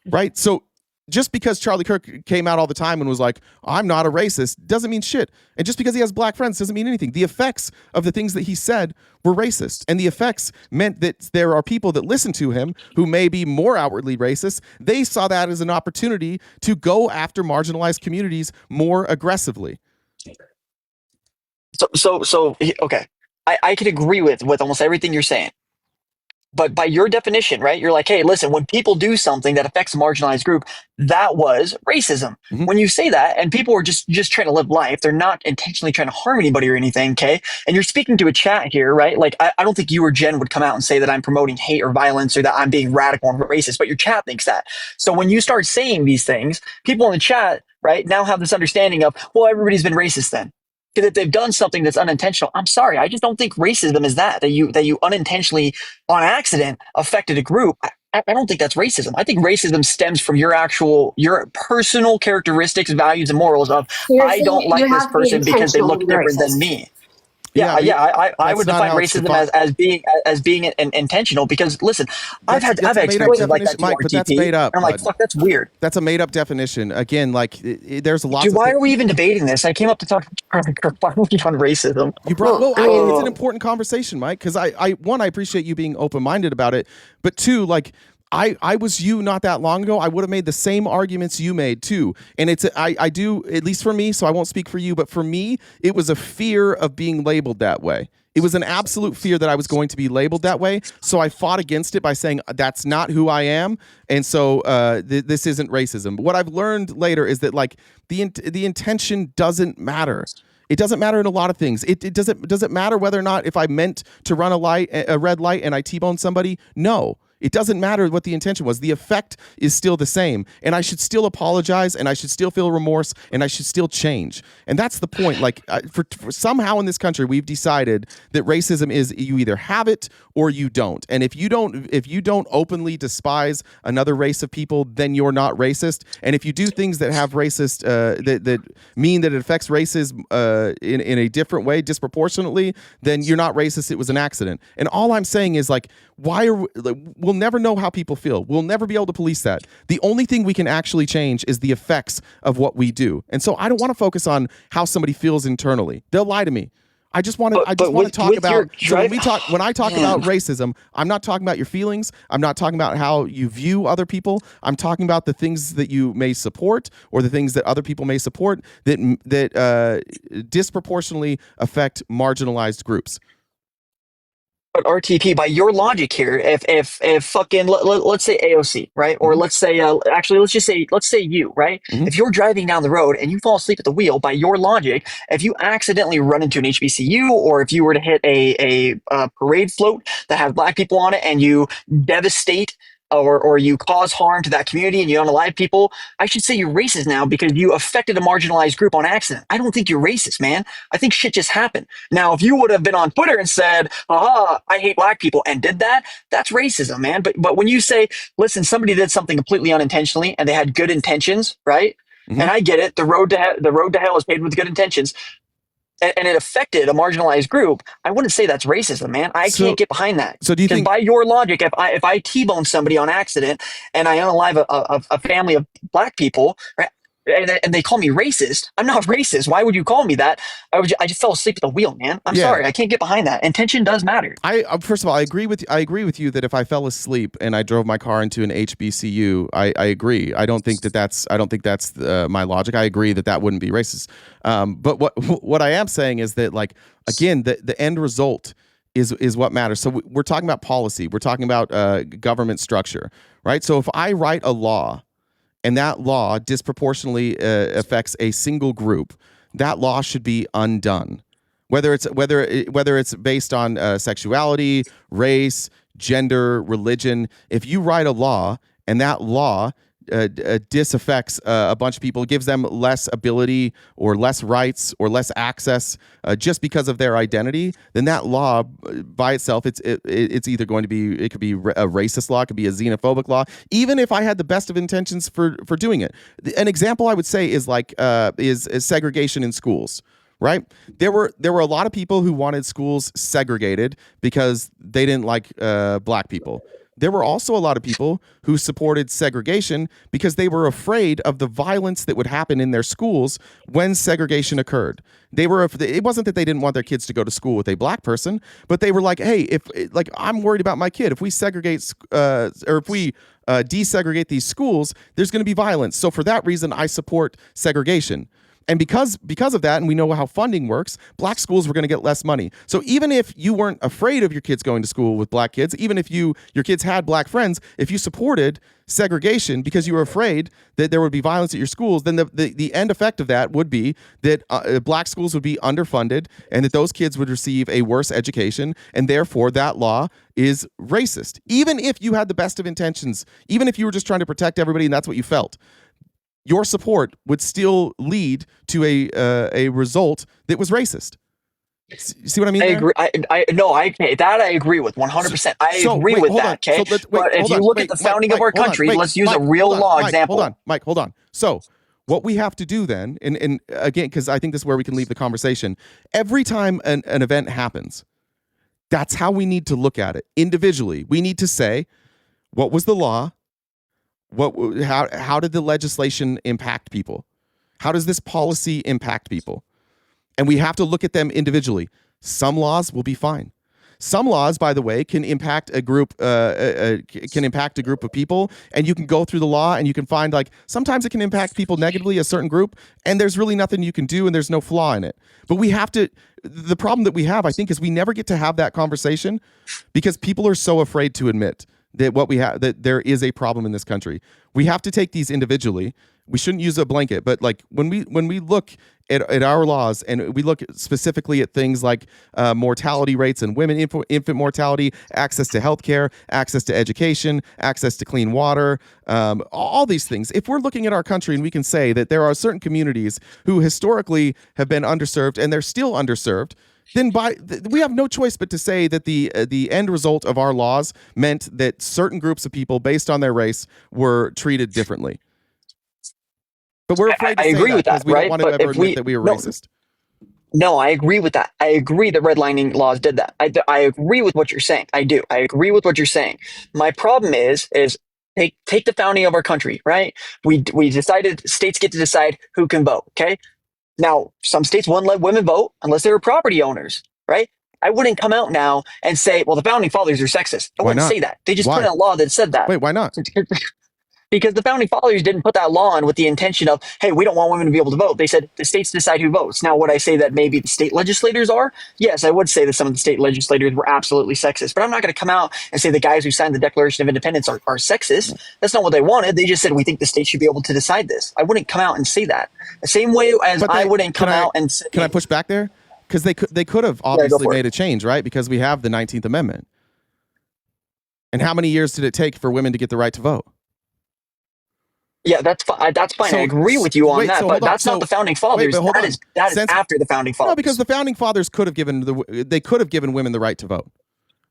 Right? So just because Charlie Kirk came out all the time and was like, I'm not a racist, doesn't mean shit. And just because he has black friends doesn't mean anything. The effects of the things that he said were racist. And the effects meant that there are people that listen to him who may be more outwardly racist. They saw that as an opportunity to go after marginalized communities more aggressively. So okay. I could agree with almost everything you're saying. But by your definition, right, you're like, hey, listen, when people do something that affects a marginalized group, that was racism. Mhm. When you say that, and people are just trying to live life, they're not intentionally trying to harm anybody or anything, okay? And you're speaking to a chat here, right? Like, I don't think you or Jen would come out and say that I'm promoting hate or violence or that I'm being radical and racist, but your chat thinks that. So when you start saying these things, people in the chat, right, now have this understanding of, well, everybody's been racist then. Because if they've done something that's unintentional, I'm sorry, I just don't think racism is that you unintentionally, on accident, affected a group. I don't think that's racism. I think racism stems from your personal characteristics, values, and morals of, So you're I don't saying like you this have to be person because they intentional look to be different than racist. me. Yeah, I would that's not define how it's racism defined. as being an intentional, because listen, I've had That's a made up experiences like that definition, too, Mike, but that's RTP, made up. and I'm like, bud. fuck, that's weird. That's a made up definition. Again, like there's lots Dude, of why are we even debating this? I came up to talk on racism. You brought Well, I mean- it's an important conversation, Mike, because I appreciate you being open minded about it, but two, like I was you not that long ago. I would have made the same arguments you made too, and I do, at least for me. So I won't speak for you, but for me, it was a fear of being labeled that way. It was an absolute fear that I was going to be labeled that way. So I fought against it by saying that's not who I am, and so this isn't racism. But what I've learned later is that like the intention doesn't matter. It doesn't matter in a lot of things. It doesn't matter whether or not if I meant to run a red light and I T-boned somebody. No. It doesn't matter what the intention was. The effect is still the same. And I should still apologize, and I should still feel remorse, and I should still change. And that's the point. Like for somehow in this country, we've decided that racism is you either have it or you don't. And if you don't openly despise another race of people, then you're not racist. And if you do things that have racist that mean that it affects races in a different way, disproportionately, then you're not racist. It was an accident. And all I'm saying is like, we'll never know how people feel. We'll never be able to police that. The only thing we can actually change is the effects of what we do. And so I don't want to focus on how somebody feels internally. They'll lie to me. I just want to talk about when I talk about racism, I'm not talking about your feelings. I'm not talking about how you view other people. I'm talking about the things that you may support or the things that other people may support that disproportionately affect marginalized groups. But RTP, by your logic here, if fucking let's say AOC, right, or let's say let's say you, right, if you're driving down the road and you fall asleep at the wheel, by your logic, if you accidentally run into an HBCU, or if you were to hit a parade float that has black people on it and you devastate or you cause harm to that community and you unalive people, I should say you're racist now because you affected a marginalized group on accident. I don't think you're racist, man. I think shit just happened. Now, if you would have been on Twitter and said, I hate black people, and did that, that's racism, man. But when you say, listen, somebody did something completely unintentionally and they had good intentions, right? And I get it. The road to hell is paved with good intentions. And it affected a marginalized group, I wouldn't say that's racism, man. I can't get behind that. So do you think, by your logic, if I T-bone somebody on accident and I unalive a family of black people, right, and they call me racist, I'm not racist. Why would you call me that? I just fell asleep at the wheel, man. I'm sorry, I can't get behind that. Intention does matter. First of all, I agree with you that if I fell asleep and I drove my car into an HBCU, I agree. I don't think that's my logic. I agree that wouldn't be racist. But what I am saying is that, like, again, the end result is what matters. So we're talking about policy. We're talking about government structure, right? So if I write a law and that law disproportionately affects a single group, that law should be undone. Whether it's based on sexuality, race, gender, religion. If you write a law and that law disaffects a bunch of people, gives them less ability or less rights or less access just because of their identity, then that law by itself, it's either going to be, it could be a racist law, it could be a xenophobic law, even if I had the best of intentions for doing it. An example I would say is like is segregation in schools. Right? There were a lot of people who wanted schools segregated because they didn't like black people. There were also a lot of people who supported segregation because they were afraid of the violence that would happen in their schools when segregation occurred. It wasn't that they didn't want their kids to go to school with a black person, but they were like, hey, I'm worried about my kid. If we segregate or if we desegregate these schools, there's going to be violence. So for that reason, I support segregation. And because of that, and we know how funding works, black schools were going to get less money. So even if you weren't afraid of your kids going to school with black kids, even if your kids had black friends, if you supported segregation because you were afraid that there would be violence at your schools, then the end effect of that would be that black schools would be underfunded and that those kids would receive a worse education, and therefore that law is racist. Even if you had the best of intentions, even if you were just trying to protect everybody and that's what you felt, your support would still lead to a result that was racist. See what I mean? I agree. I agree with 100%. I agree with that. Okay, but if you look at the founding of our country, let's use a real law example. Hold on. So what we have to do then, and again, because I think this is where we can leave the conversation. Every time an event happens, that's how we need to look at it individually. We need to say, what was the law? How did the legislation impact people? How does this policy impact people? And we have to look at them individually. Some laws will be fine. Some laws, by the way, can impact a group of people, and you can go through the law and you can find, like, sometimes it can impact people negatively, a certain group, and there's really nothing you can do and there's no flaw in it. But we have to, the problem that we have, I think, is we never get to have that conversation because people are so afraid to admit that there is a problem in this country. We have to take these individually. We shouldn't use a blanket, but like when we look at our laws and we look specifically at things like mortality rates and women, infant mortality, access to healthcare, access to education, access to clean water, all these things. If we're looking at our country and we can say that there are certain communities who historically have been underserved and they're still underserved, then we have no choice but to say that the end result of our laws meant that certain groups of people based on their race were treated differently. But we're afraid to say that because we don't want to ever admit that we were racist. No, I agree with that. I agree that redlining laws did that. I agree with what you're saying. I do. I agree with what you're saying. My problem is take the founding of our country, right? We decided states get to decide who can vote, okay? Now, some states wouldn't let women vote unless they were property owners, right? I wouldn't come out now and say, well, the founding fathers are sexist. I wouldn't say that. They just put in a law that said that. Wait, why not? Because the founding fathers didn't put that law on with the intention of, hey, we don't want women to be able to vote. They said the states decide who votes. Now, would I say that maybe the state legislators are? Yes, I would say that some of the state legislators were absolutely sexist. But I'm not going to come out and say the guys who signed the Declaration of Independence are sexist. That's not what they wanted. They just said, we think the state should be able to decide this. I wouldn't come out and say that. The same way as I wouldn't come out and say... Can I push back there? Because they could have obviously made a change, right? Because we have the 19th Amendment. And how many years did it take for women to get the right to vote? Yeah, that's fine. So, I agree with you on that, but that's not the founding fathers. That is after the founding fathers. No, because the founding fathers could have given women the right to vote.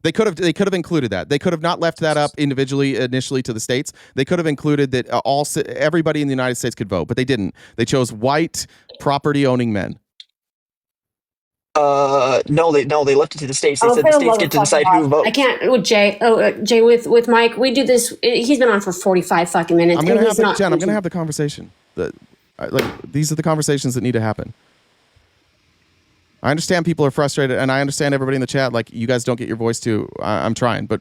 They could have included that. They could have not left that up initially to the states. They could have included that everybody in the United States could vote, but they didn't. They chose white property owning men. No, they left it to the states. They said the states get to decide who votes. I can't with Jay. Jay with Mike. We do this. He's been on for 45 fucking minutes. I'm gonna have the conversation. These are the conversations that need to happen. I understand people are frustrated, and I understand everybody in the chat. Like, you guys don't get your voice too. I'm trying, but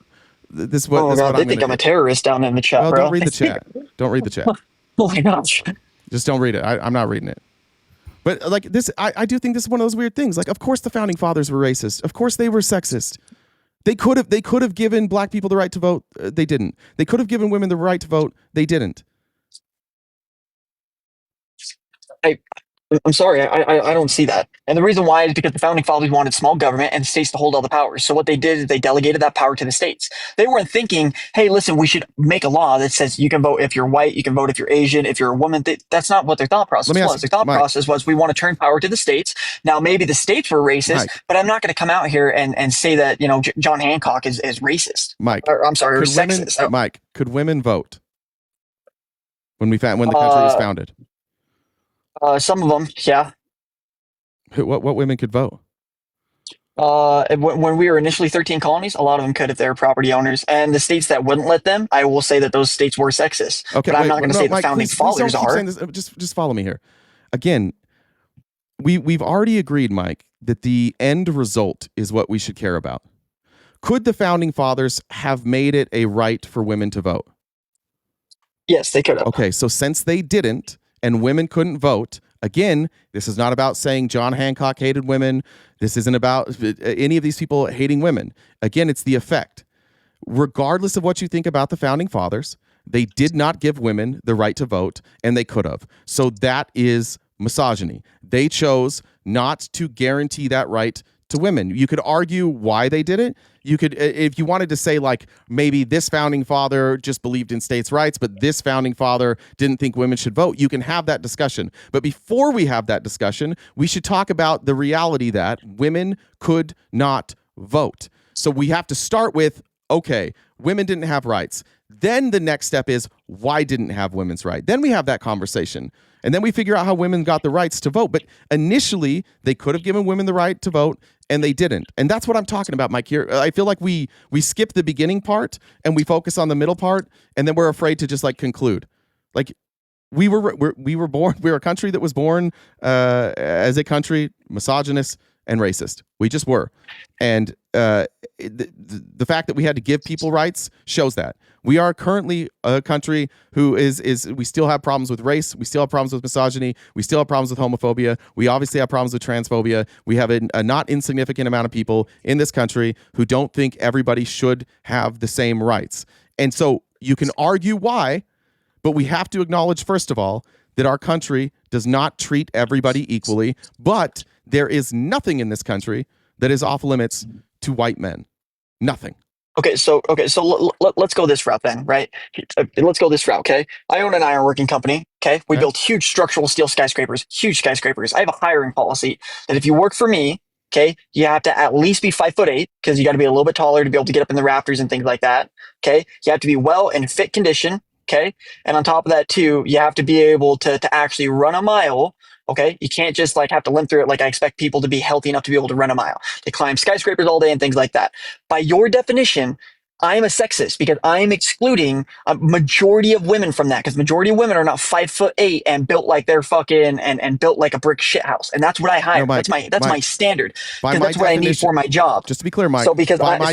this is what. They think I'm a terrorist down in the chat. Well, bro. Don't read the chat. Don't read the chat. Oh my gosh. Just don't read it. I'm not reading it. But like this, I do think this is one of those weird things. Like, of course the founding fathers were racist. Of course they were sexist. They could have given black people the right to vote. They didn't. They could have given women the right to vote. They didn't. I'm sorry, I don't see that. And the reason why is because the founding fathers wanted small government and states to hold all the powers. So what they did is they delegated that power to the states. They weren't thinking, hey, listen, we should make a law that says you can vote if you're white, you can vote if you're Asian, if you're a woman. That's not what their thought process was. Their thought process was, we want to turn power to the states. Now, maybe the states were racist, but I'm not going to come out here and say that, John Hancock is racist. Mike. I'm sorry, or sexist. Mike, could women vote when the country was founded? Some of them, yeah. What women could vote? When we were initially 13 colonies, a lot of them could if they were property owners. And the states that wouldn't let them, I will say that those states were sexist. Okay, but I'm not going to say the founding fathers are. Just follow me here. Again, we've already agreed, Mike, that the end result is what we should care about. Could the founding fathers have made it a right for women to vote? Yes, they could have. Okay, so since they didn't, and women couldn't vote Again, this is not about saying John Hancock hated women. This isn't about any of these people hating women. Again, it's the effect. Regardless of what you think about the founding fathers, they did not give women the right to vote, and they could have. So that is misogyny. They chose not to guarantee that right to women. You could argue why they did it. You could, if you wanted to say like maybe this founding father just believed in states' rights, but this founding father didn't think women should vote, you can have that discussion. But before we have that discussion, we should talk about the reality that women could not vote. So we have to start with, okay, women didn't have rights. Then the next step is, why didn't have women's right? Then we have that conversation. And then we figure out how women got the rights to vote. But initially, they could have given women the right to vote, and they didn't. And that's what I'm talking about, Mike, here. I feel like we skip the beginning part, and we focus on the middle part, and then we're afraid to just, like, conclude. Like, we were born, we were a country that was born as a country misogynist and racist. We just were. And the fact that we had to give people rights shows that. We are currently a country who is we still have problems with race. We still have problems with misogyny. We still have problems with homophobia. We obviously have problems with transphobia. We have a not insignificant amount of people in this country who don't think everybody should have the same rights. And so you can argue why, but we have to acknowledge, first of all, that our country does not treat everybody equally, but there is nothing in this country that is off limits to white men. Nothing. Okay, so let's go this route then, right? Let's go this route, okay? I own an ironworking company, okay? We build huge structural steel skyscrapers, huge skyscrapers. I have a hiring policy that if you work for me, okay, you have to at least be 5'8" because you got to be a little bit taller to be able to get up in the rafters and things like that, okay? You have to be well in fit condition, okay? And on top of that too, you have to be able to actually run a mile. Okay, you can't just like have to limp through it. Like I expect people to be healthy enough to be able to run a mile. They climb skyscrapers all day and things like that. By your definition, I am a sexist because I am excluding a majority of women from that because majority of women are not 5'8" and built like they're fucking and built like a brick shit house. And that's what I hire. No, Mike, that's my standard because that's what I need definition- for my job. Just to be clear, Mike. So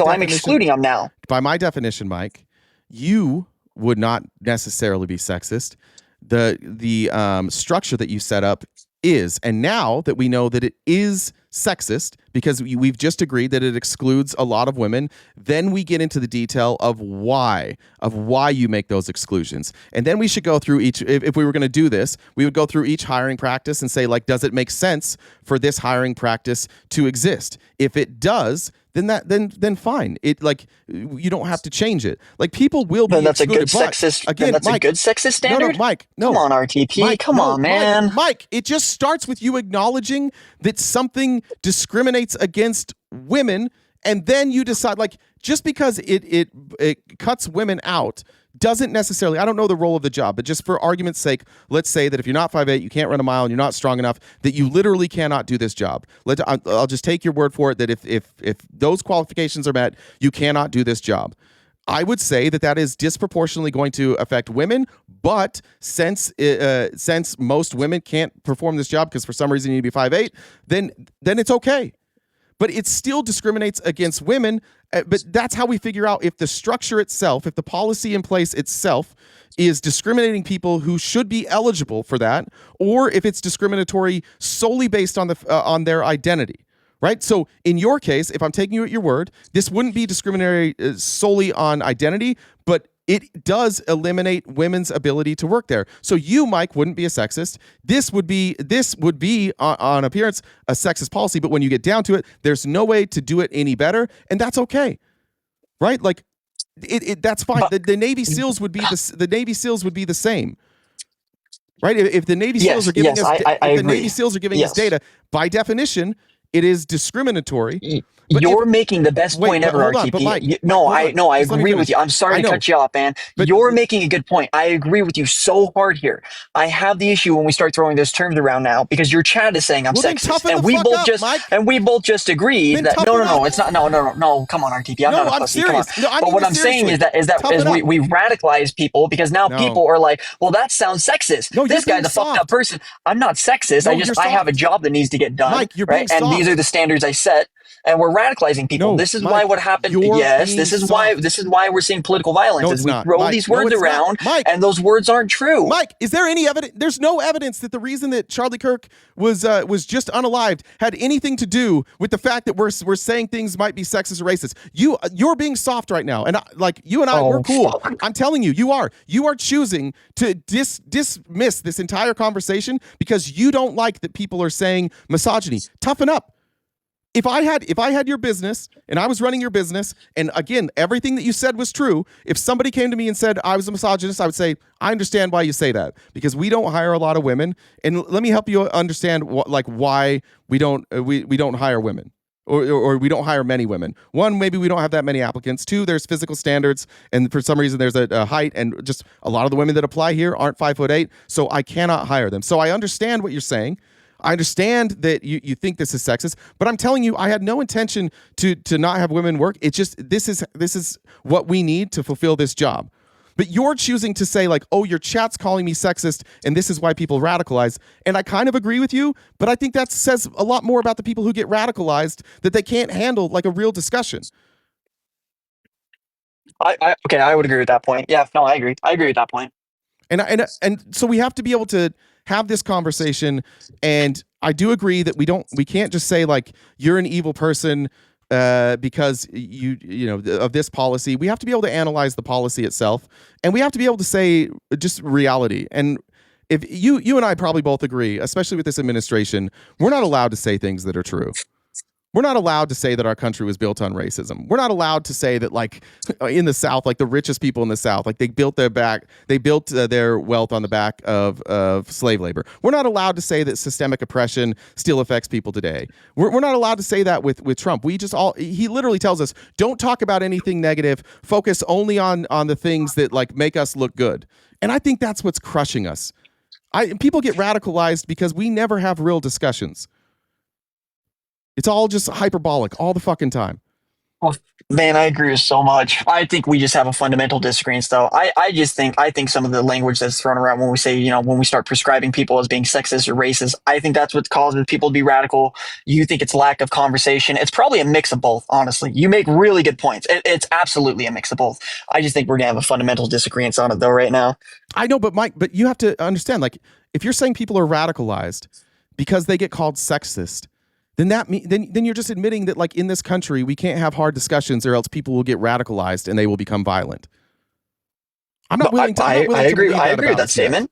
I'm excluding them now. By my definition, Mike, you would not necessarily be sexist. The structure that you set up is, and now that we know that it is sexist because we've just agreed that it excludes a lot of women, then we get into the detail of why you make those exclusions. And then we should go through each, if we were going to do this, we would go through each hiring practice and say, like, does it make sense for this hiring practice to exist? If it does, then fine. It, like, you don't have to change it. Like, people will be That's excluded, a good sexist. Again, that's Mike, a good sexist standard. No, Mike. No, come on, RTP. Mike, come on, man. Mike. It just starts with you acknowledging that something discriminates against women, and then you decide, like, just because it cuts women out doesn't necessarily, I don't know the role of the job, but just for argument's sake, let's say that if you're not 5'8", you can't run a mile, and you're not strong enough, that you literally cannot do this job. I'll just take your word for it that if those qualifications are met, you cannot do this job. I would say that is disproportionately going to affect women, but since most women can't perform this job because for some reason you need to be 5'8", then it's okay. But it still discriminates against women. But that's how we figure out if the structure itself, if the policy in place itself is discriminating people who should be eligible for that, or if it's discriminatory solely based on their identity. Right? So in your case, if I'm taking you at your word, this wouldn't be discriminatory solely on identity, but it does eliminate women's ability to work there. So you, Mike, wouldn't be a sexist. This would be on appearance a sexist policy, but when you get down to it, there's no way to do it any better, and that's okay. Right? Like that's fine. The Navy SEALs would be the same. Right? If the Navy SEALs are giving us data, by definition, it is discriminatory. But you're making the best point ever, RTP. I agree with you. I'm sorry to cut you off, man. But you're making a good point. I agree with you so hard here. I have the issue when we start throwing those terms around now because your chat is saying I'm sexist, and we both just agreed that no, it's not. No. Come on, RTP. I'm not a pussy. Serious. Come on. But what I'm saying is that we radicalize people because now people are like, well, that sounds sexist. This guy's a fucked up person. I'm not sexist. I have a job that needs to get done. Mike, you're right? being soft. these are the standards I set, and we're radicalizing people. No, this is Mike, why what happened. you're Yes, being this is why we're seeing political violence. No, is it's we not. throw Mike, these no, words it's not. around, Mike, and those words aren't true. Mike, is there any evidence? There's no evidence that the reason that Charlie Kirk was just unalived had anything to do with the fact that we're saying things might be sexist or racist. You're being soft right now, and you and I, we're cool. Fuck. I'm telling you, you are choosing to dismiss this entire conversation because you don't like that people are saying misogyny. Toughen up. If I had your business and I was running your business, and again, everything that you said was true, if somebody came to me and said I was a misogynist, I would say, I understand why you say that, because we don't hire a lot of women. And let me help you understand why we don't hire women. Or we don't hire many women. One, maybe we don't have that many applicants. Two, there's physical standards, and for some reason there's a height, and just a lot of the women that apply here aren't 5'8", so I cannot hire them. So I understand what you're saying. I understand that you think this is sexist, but I'm telling you, I had no intention to not have women work. It's just this is what we need to fulfill this job. But you're choosing to say like, oh, your chat's calling me sexist, and this is why people radicalize. And I kind of agree with you, but I think that says a lot more about the people who get radicalized, that they can't handle like a real discussion. Okay, I would agree with that point. Yeah, no, I agree. I agree with that point. And so we have to be able to have this conversation. And I do agree that we can't just say like, you're an evil person because you know of this policy. We have to be able to analyze the policy itself, and we have to be able to say just reality. And if you and I probably both agree, especially with this administration, we're not allowed to say things that are true. We're not allowed to say that our country was built on racism. We're not allowed to say that, like, in the South, like the richest people in the South, like they built their wealth on the back of slave labor. We're not allowed to say that systemic oppression still affects people today. We're not allowed to say that with Trump. He literally tells us, don't talk about anything negative. Focus only on the things that like make us look good. And I think that's what's crushing us. People get radicalized because we never have real discussions. It's all just hyperbolic all the fucking time. Well, man, I agree with so much. I think we just have a fundamental disagreement, though. I think some of the language that's thrown around when we say, when we start prescribing people as being sexist or racist, I think that's what causes people to be radical. You think it's lack of conversation. It's probably a mix of both, honestly. You make really good points. It's absolutely a mix of both. I just think we're going to have a fundamental disagreement on it, though, right now. I know, but Mike, you have to understand, like, if you're saying people are radicalized because they get called sexist, then then you're just admitting that, like, in this country we can't have hard discussions, or else people will get radicalized and they will become violent. I'm not willing to. I agree with that statement.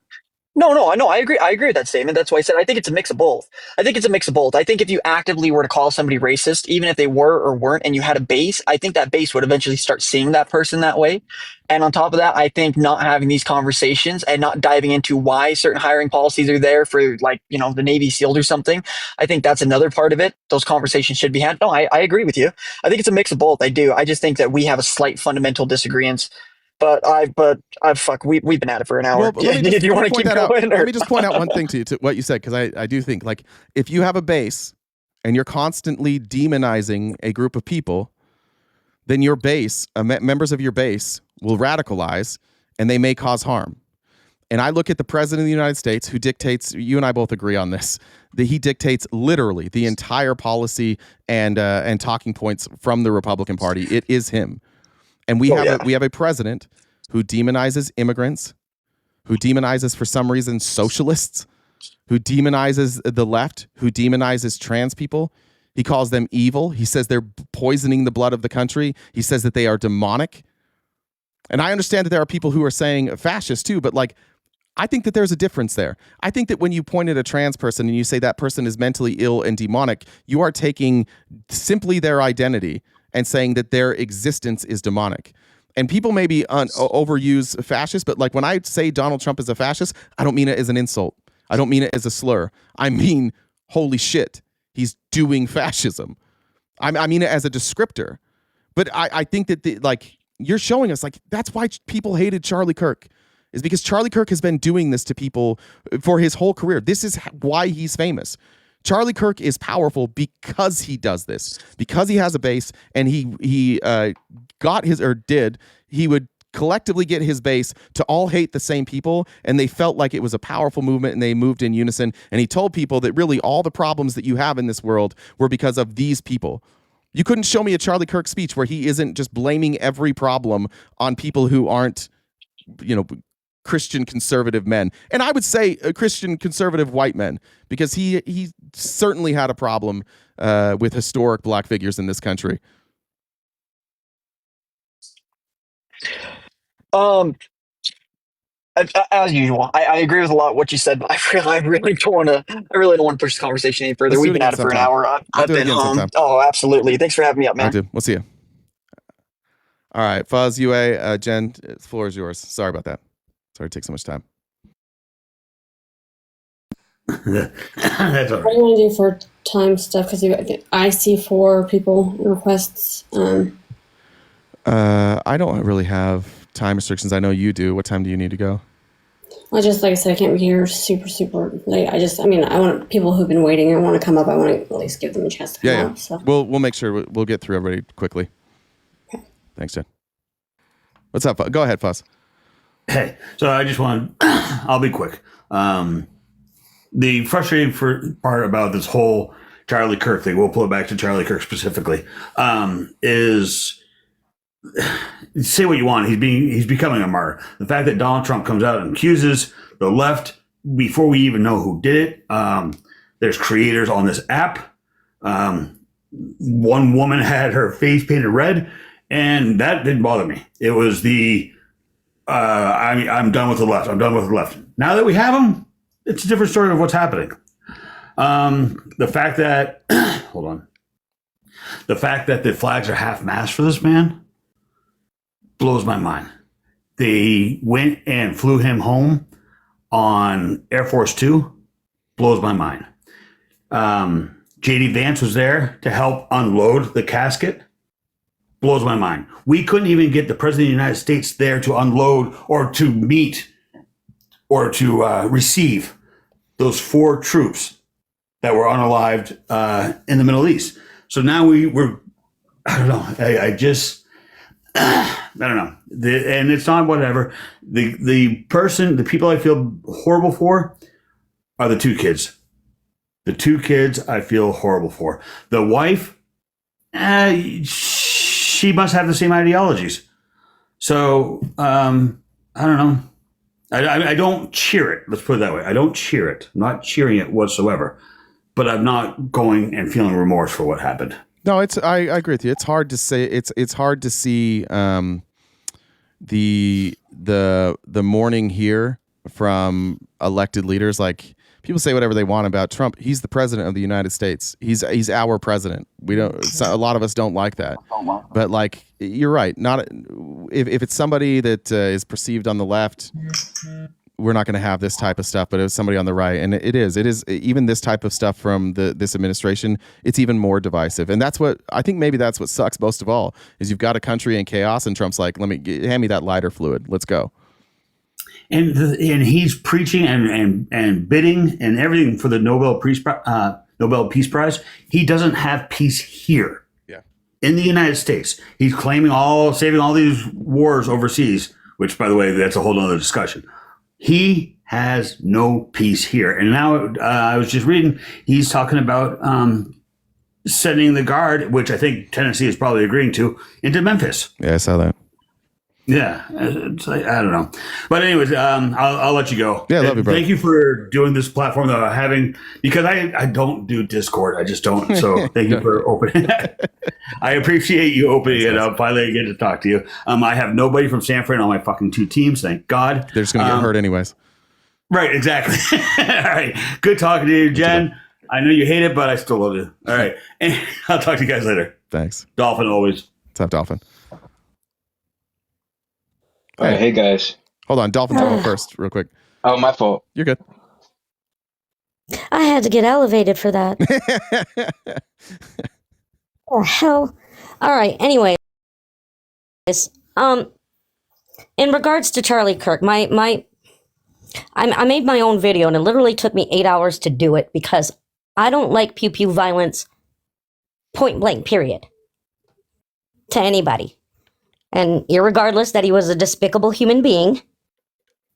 No, I know. I agree with that statement. That's why I said I think it's a mix of both. I think if you actively were to call somebody racist, even if they were or weren't, and you had a base, I think that base would eventually start seeing that person that way. And on top of that, I think not having these conversations and not diving into why certain hiring policies are there for, like, the Navy SEALs or something, I think that's another part of it. Those conversations should be had. No, I agree with you. I think it's a mix of both. I do. I just think that we have a slight fundamental disagreement. But we've been at it for an hour. Well, do you want to keep going? Let me just point out one thing to what you said, because I do think, like, if you have a base and you're constantly demonizing a group of people, then your base, members of your base, will radicalize, and they may cause harm. And I look at the president of the United States, who dictates, you and I both agree on this, that he dictates literally the entire policy and talking points from the Republican Party. It is him. And we have a president who demonizes immigrants, who demonizes, for some reason, socialists, who demonizes the left, who demonizes trans people. He calls them evil. He says they're poisoning the blood of the country. He says that they are demonic. And I understand that there are people who are saying fascist too, but, like, I think that there's a difference there. I think that when you point at a trans person and you say that person is mentally ill and demonic, you are taking simply their identity and saying that their existence is demonic. And people maybe overuse fascist, but, like, when I say Donald Trump is a fascist, I don't mean it as an insult. I don't mean it as a slur. I mean, holy shit, he's doing fascism. I mean it as a descriptor. But I think that you're showing us, like, that's why people hated Charlie Kirk, is because Charlie Kirk has been doing this to people for his whole career. This is why he's famous. Charlie Kirk is powerful because he does this, because he has a base, and he would collectively get his base to all hate the same people, and they felt like it was a powerful movement and they moved in unison. And he told people that really all the problems that you have in this world were because of these people. You couldn't show me a Charlie Kirk speech where he isn't just blaming every problem on people who aren't, Christian conservative men. And I would say Christian conservative white men, because he certainly had a problem with historic black figures in this country. As usual, I agree with a lot of what you said, but I really don't want to push this conversation any further. We've been at it for an hour. I've been home. Sometime. Oh, absolutely. Thanks for having me up, man. I do. We'll see you. All right, Fuzz, UA, Jen, the floor is yours. Sorry about that. Sorry to take so much time. That's all right. What do you want to do for time stuff? Because I see 4 people requests. I don't really have time restrictions. I know you do. What time do you need to go? Well, just like I said, I can't be here super late. I want people who've been waiting and want to come up. I want to at least give them a chance to come up. So. We'll make sure we'll get through everybody quickly. Okay. Thanks, Jen. What's up? Go ahead, Fuss. Hey, so I just want I'll be quick. The frustrating part about this whole Charlie Kirk thing, we'll pull it back to Charlie Kirk specifically, is say what you want. He's becoming a martyr. The fact that Donald Trump comes out and accuses the left before we even know who did it. There's creators on this app. One woman had her face painted red, and that didn't bother me. It was I'm done with the left. I'm done with the left. Now that we have them, it's a different story of what's happening. The fact that hold on. The fact that the flags are half-mast for this man blows my mind. They went and flew him home on Air Force Two. Blows my mind. JD Vance was there to help unload the casket. Blows my mind. We couldn't even get the President of the United States there to unload or to meet or to receive those 4 troops that were unalived in the Middle East. So now we're I don't know. I don't know. And it's not whatever. The people I feel horrible for are the 2 kids. The 2 kids I feel horrible for. The wife, she must have the same ideologies. So I don't know. I don't cheer it. Let's put it that way. I don't cheer it. I'm not cheering it whatsoever. But I'm not going and feeling remorse for what happened. No, I agree with you. It's hard to say. It's hard to see the mourning here from elected leaders. Like, people say whatever they want about Trump. He's the president of the United States. He's our president. We don't. A lot of us don't like that. But like, you're right. Not if it's somebody that is perceived on the left, we're not going to have this type of stuff. But it was somebody on the right, and it is even this type of stuff from this administration. It's even more divisive, and that's what I think. Maybe that's what sucks most of all is you've got a country in chaos, and Trump's like, hand me that lighter fluid. Let's go. And he's preaching and bidding and everything for the Nobel Peace Prize. He doesn't have peace here. Yeah. In the United States. He's claiming saving all these wars overseas, which, by the way, that's a whole other discussion. He has no peace here. And now I was just reading, he's talking about sending the Guard, which I think Tennessee is probably agreeing to, into Memphis. Yeah, I saw that. Yeah, it's like, I don't know, but anyways, I'll let you go. Yeah, I love you, bro. Thank you for doing this platform that I'm having, because I don't do Discord. I just don't. So thank you for opening. I appreciate you opening it up. Finally, I get to talk to you. I have nobody from Sanford on my fucking 2 teams. Thank God. They're just gonna get hurt anyways. Right. Exactly. All right. Good talking to you, Jen. I know you hate it, but I still love you. All right. And I'll talk to you guys later. Thanks. Dolphin always. What's up, Dolphin? Hey guys. Hold on, Dolphin's going first, real quick. Oh, my fault. You're good. I had to get elevated for that. Oh hell! All right. Anyways, in regards to Charlie Kirk, I made my own video, and it literally took me 8 hours to do it because I don't like pew pew violence. Point blank. Period. To anybody. And irregardless that he was a despicable human being,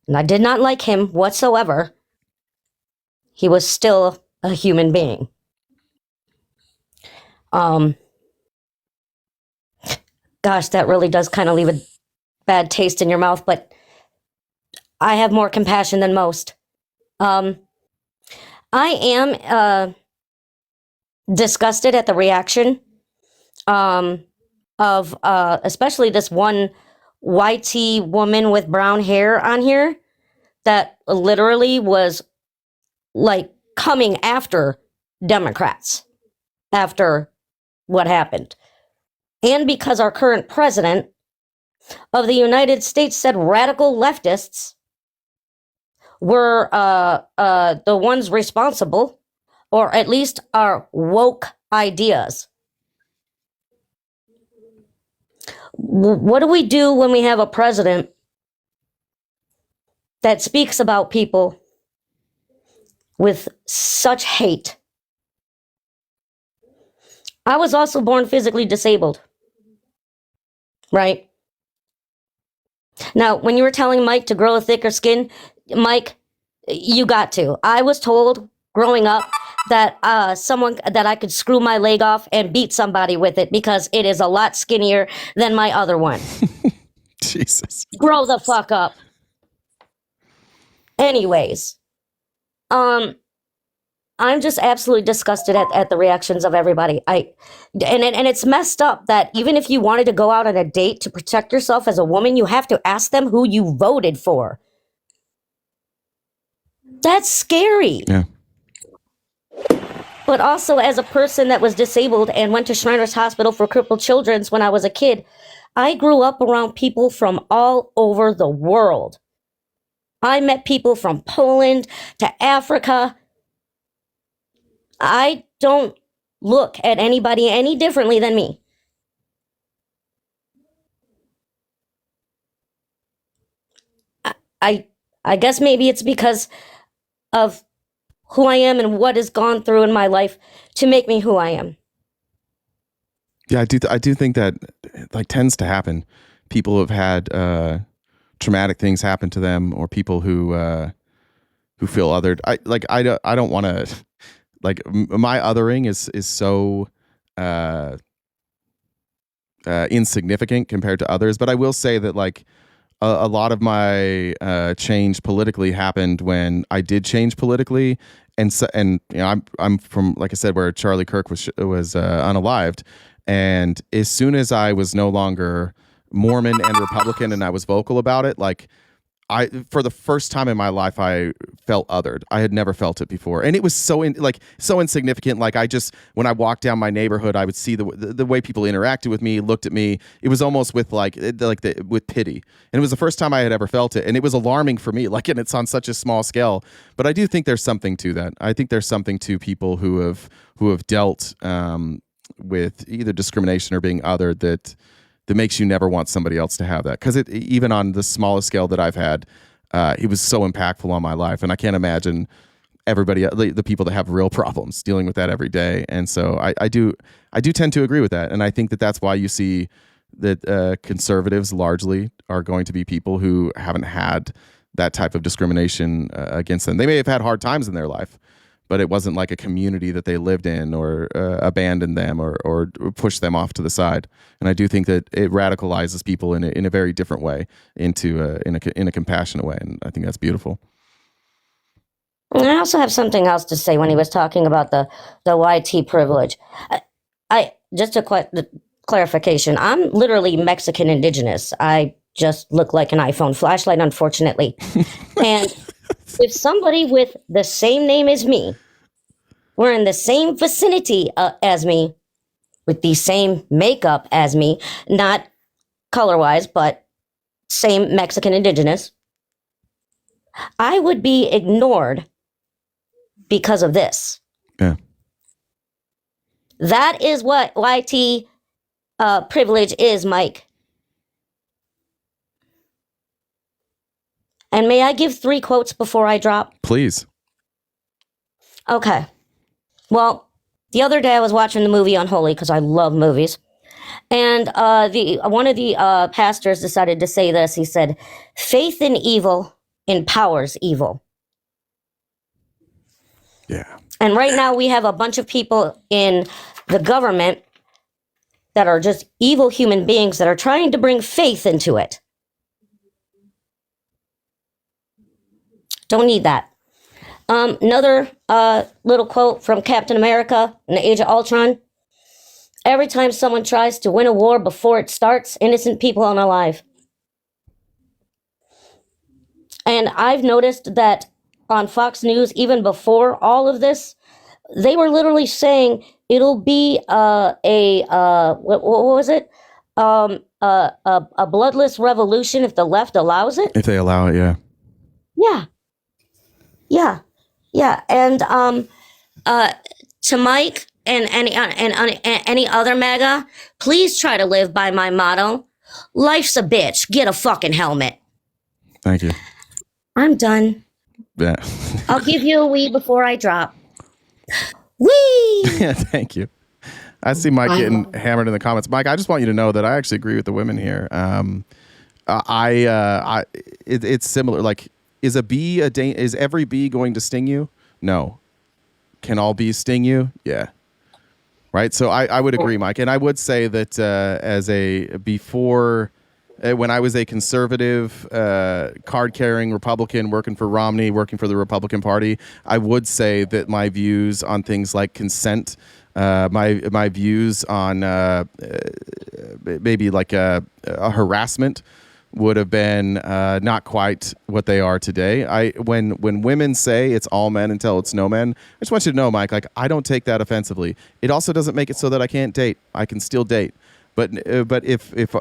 and I did not like him whatsoever, he was still a human being. Gosh, that really does kind of leave a bad taste in your mouth, but I have more compassion than most. I am disgusted at the reaction of especially this one YT woman with brown hair on here that literally was like coming after Democrats after what happened. And because our current president of the United States said radical leftists were the ones responsible, or at least our woke ideas. What do we do when we have a president that speaks about people with such hate? I was also born physically disabled, right? Now, when you were telling Mike to grow a thicker skin, Mike, you got to. I was told growing up that that I could screw my leg off and beat somebody with it because it is a lot skinnier than my other one. Jesus. Grow the fuck up. Anyways, I'm just absolutely disgusted at the reactions of everybody. And it's messed up that even if you wanted to go out on a date to protect yourself as a woman, you have to ask them who you voted for. That's scary. Yeah. But also, as a person that was disabled and went to Shriners Hospital for Crippled Children when I was a kid, I grew up around people from all over the world. I met people from Poland to Africa. I don't look at anybody any differently than me. I guess maybe it's because of who I am and what has gone through in my life to make me who I am. Yeah, I do think that like tends to happen. People have had traumatic things happen to them, or people who feel othered. I don't want to like my othering is so insignificant compared to others. But I will say that like a lot of my change politically happened when I did change politically, and you know I'm from, like I said, where Charlie Kirk was unalived, and as soon as I was no longer Mormon and Republican and I was vocal about it, like for the first time in my life, I felt othered. I had never felt it before. And it was so insignificant. Like when I walked down my neighborhood, I would see the way people interacted with me, looked at me. It was almost with with pity. And it was the first time I had ever felt it. And it was alarming for me, and it's on such a small scale. But I do think there's something to that. I think there's something to people who have dealt with either discrimination or being othered that makes you never want somebody else to have that. Because even on the smallest scale that I've had, it was so impactful on my life. And I can't imagine everybody, the people that have real problems dealing with that every day. And so I do tend to agree with that. And I think that that's why you see that conservatives largely are going to be people who haven't had that type of discrimination against them. They may have had hard times in their life, but it wasn't like a community that they lived in or abandoned them or pushed them off to the side. And I do think that it radicalizes people in a very different way in a compassionate way. And I think that's beautiful. And I also have something else to say when he was talking about the YT privilege. I just a clarification. I'm literally Mexican indigenous. I just look like an iPhone flashlight, unfortunately. And if somebody with the same name as me were in the same vicinity as me, with the same makeup as me, not color-wise, but same Mexican indigenous, I would be ignored because of this. Yeah. That is what YT privilege is, Mike. And may I give 3 quotes before I drop? Please. Okay. Well, the other day I was watching the movie Unholy because I love movies. And one of the pastors decided to say this. He said, "Faith in evil empowers evil." Yeah. And right now we have a bunch of people in the government that are just evil human beings that are trying to bring faith into it. Don't need that. Another little quote from Captain America in the Age of Ultron. "Every time someone tries to win a war before it starts, innocent people are unalive." And I've noticed that on Fox News, even before all of this, they were literally saying it'll be what was it? A bloodless revolution if the left allows it. If they allow it, yeah. Yeah. And to Mike and any other MAGA, please try to live by my motto: life's a bitch. Get a fucking helmet. Thank you. I'm done. Yeah. I'll give you a wee before I drop. Wee! Yeah, thank you. I see Mike getting hammered in the comments. Mike, I just want you to know that I actually agree with the women here. It's similar. Like, is every bee going to sting you? No. Can all bees sting you? Yeah. Right. So I would agree, Mike, and I would say that when I was a conservative, card-carrying Republican working for Romney, working for the Republican Party, I would say that my views on things like consent, my views on maybe like a harassment would have been not quite what they are today. When women say it's all men until it's no men, I just want you to know, Mike, like, I don't take that offensively. It also doesn't make it so that I can't date. I can still date. But if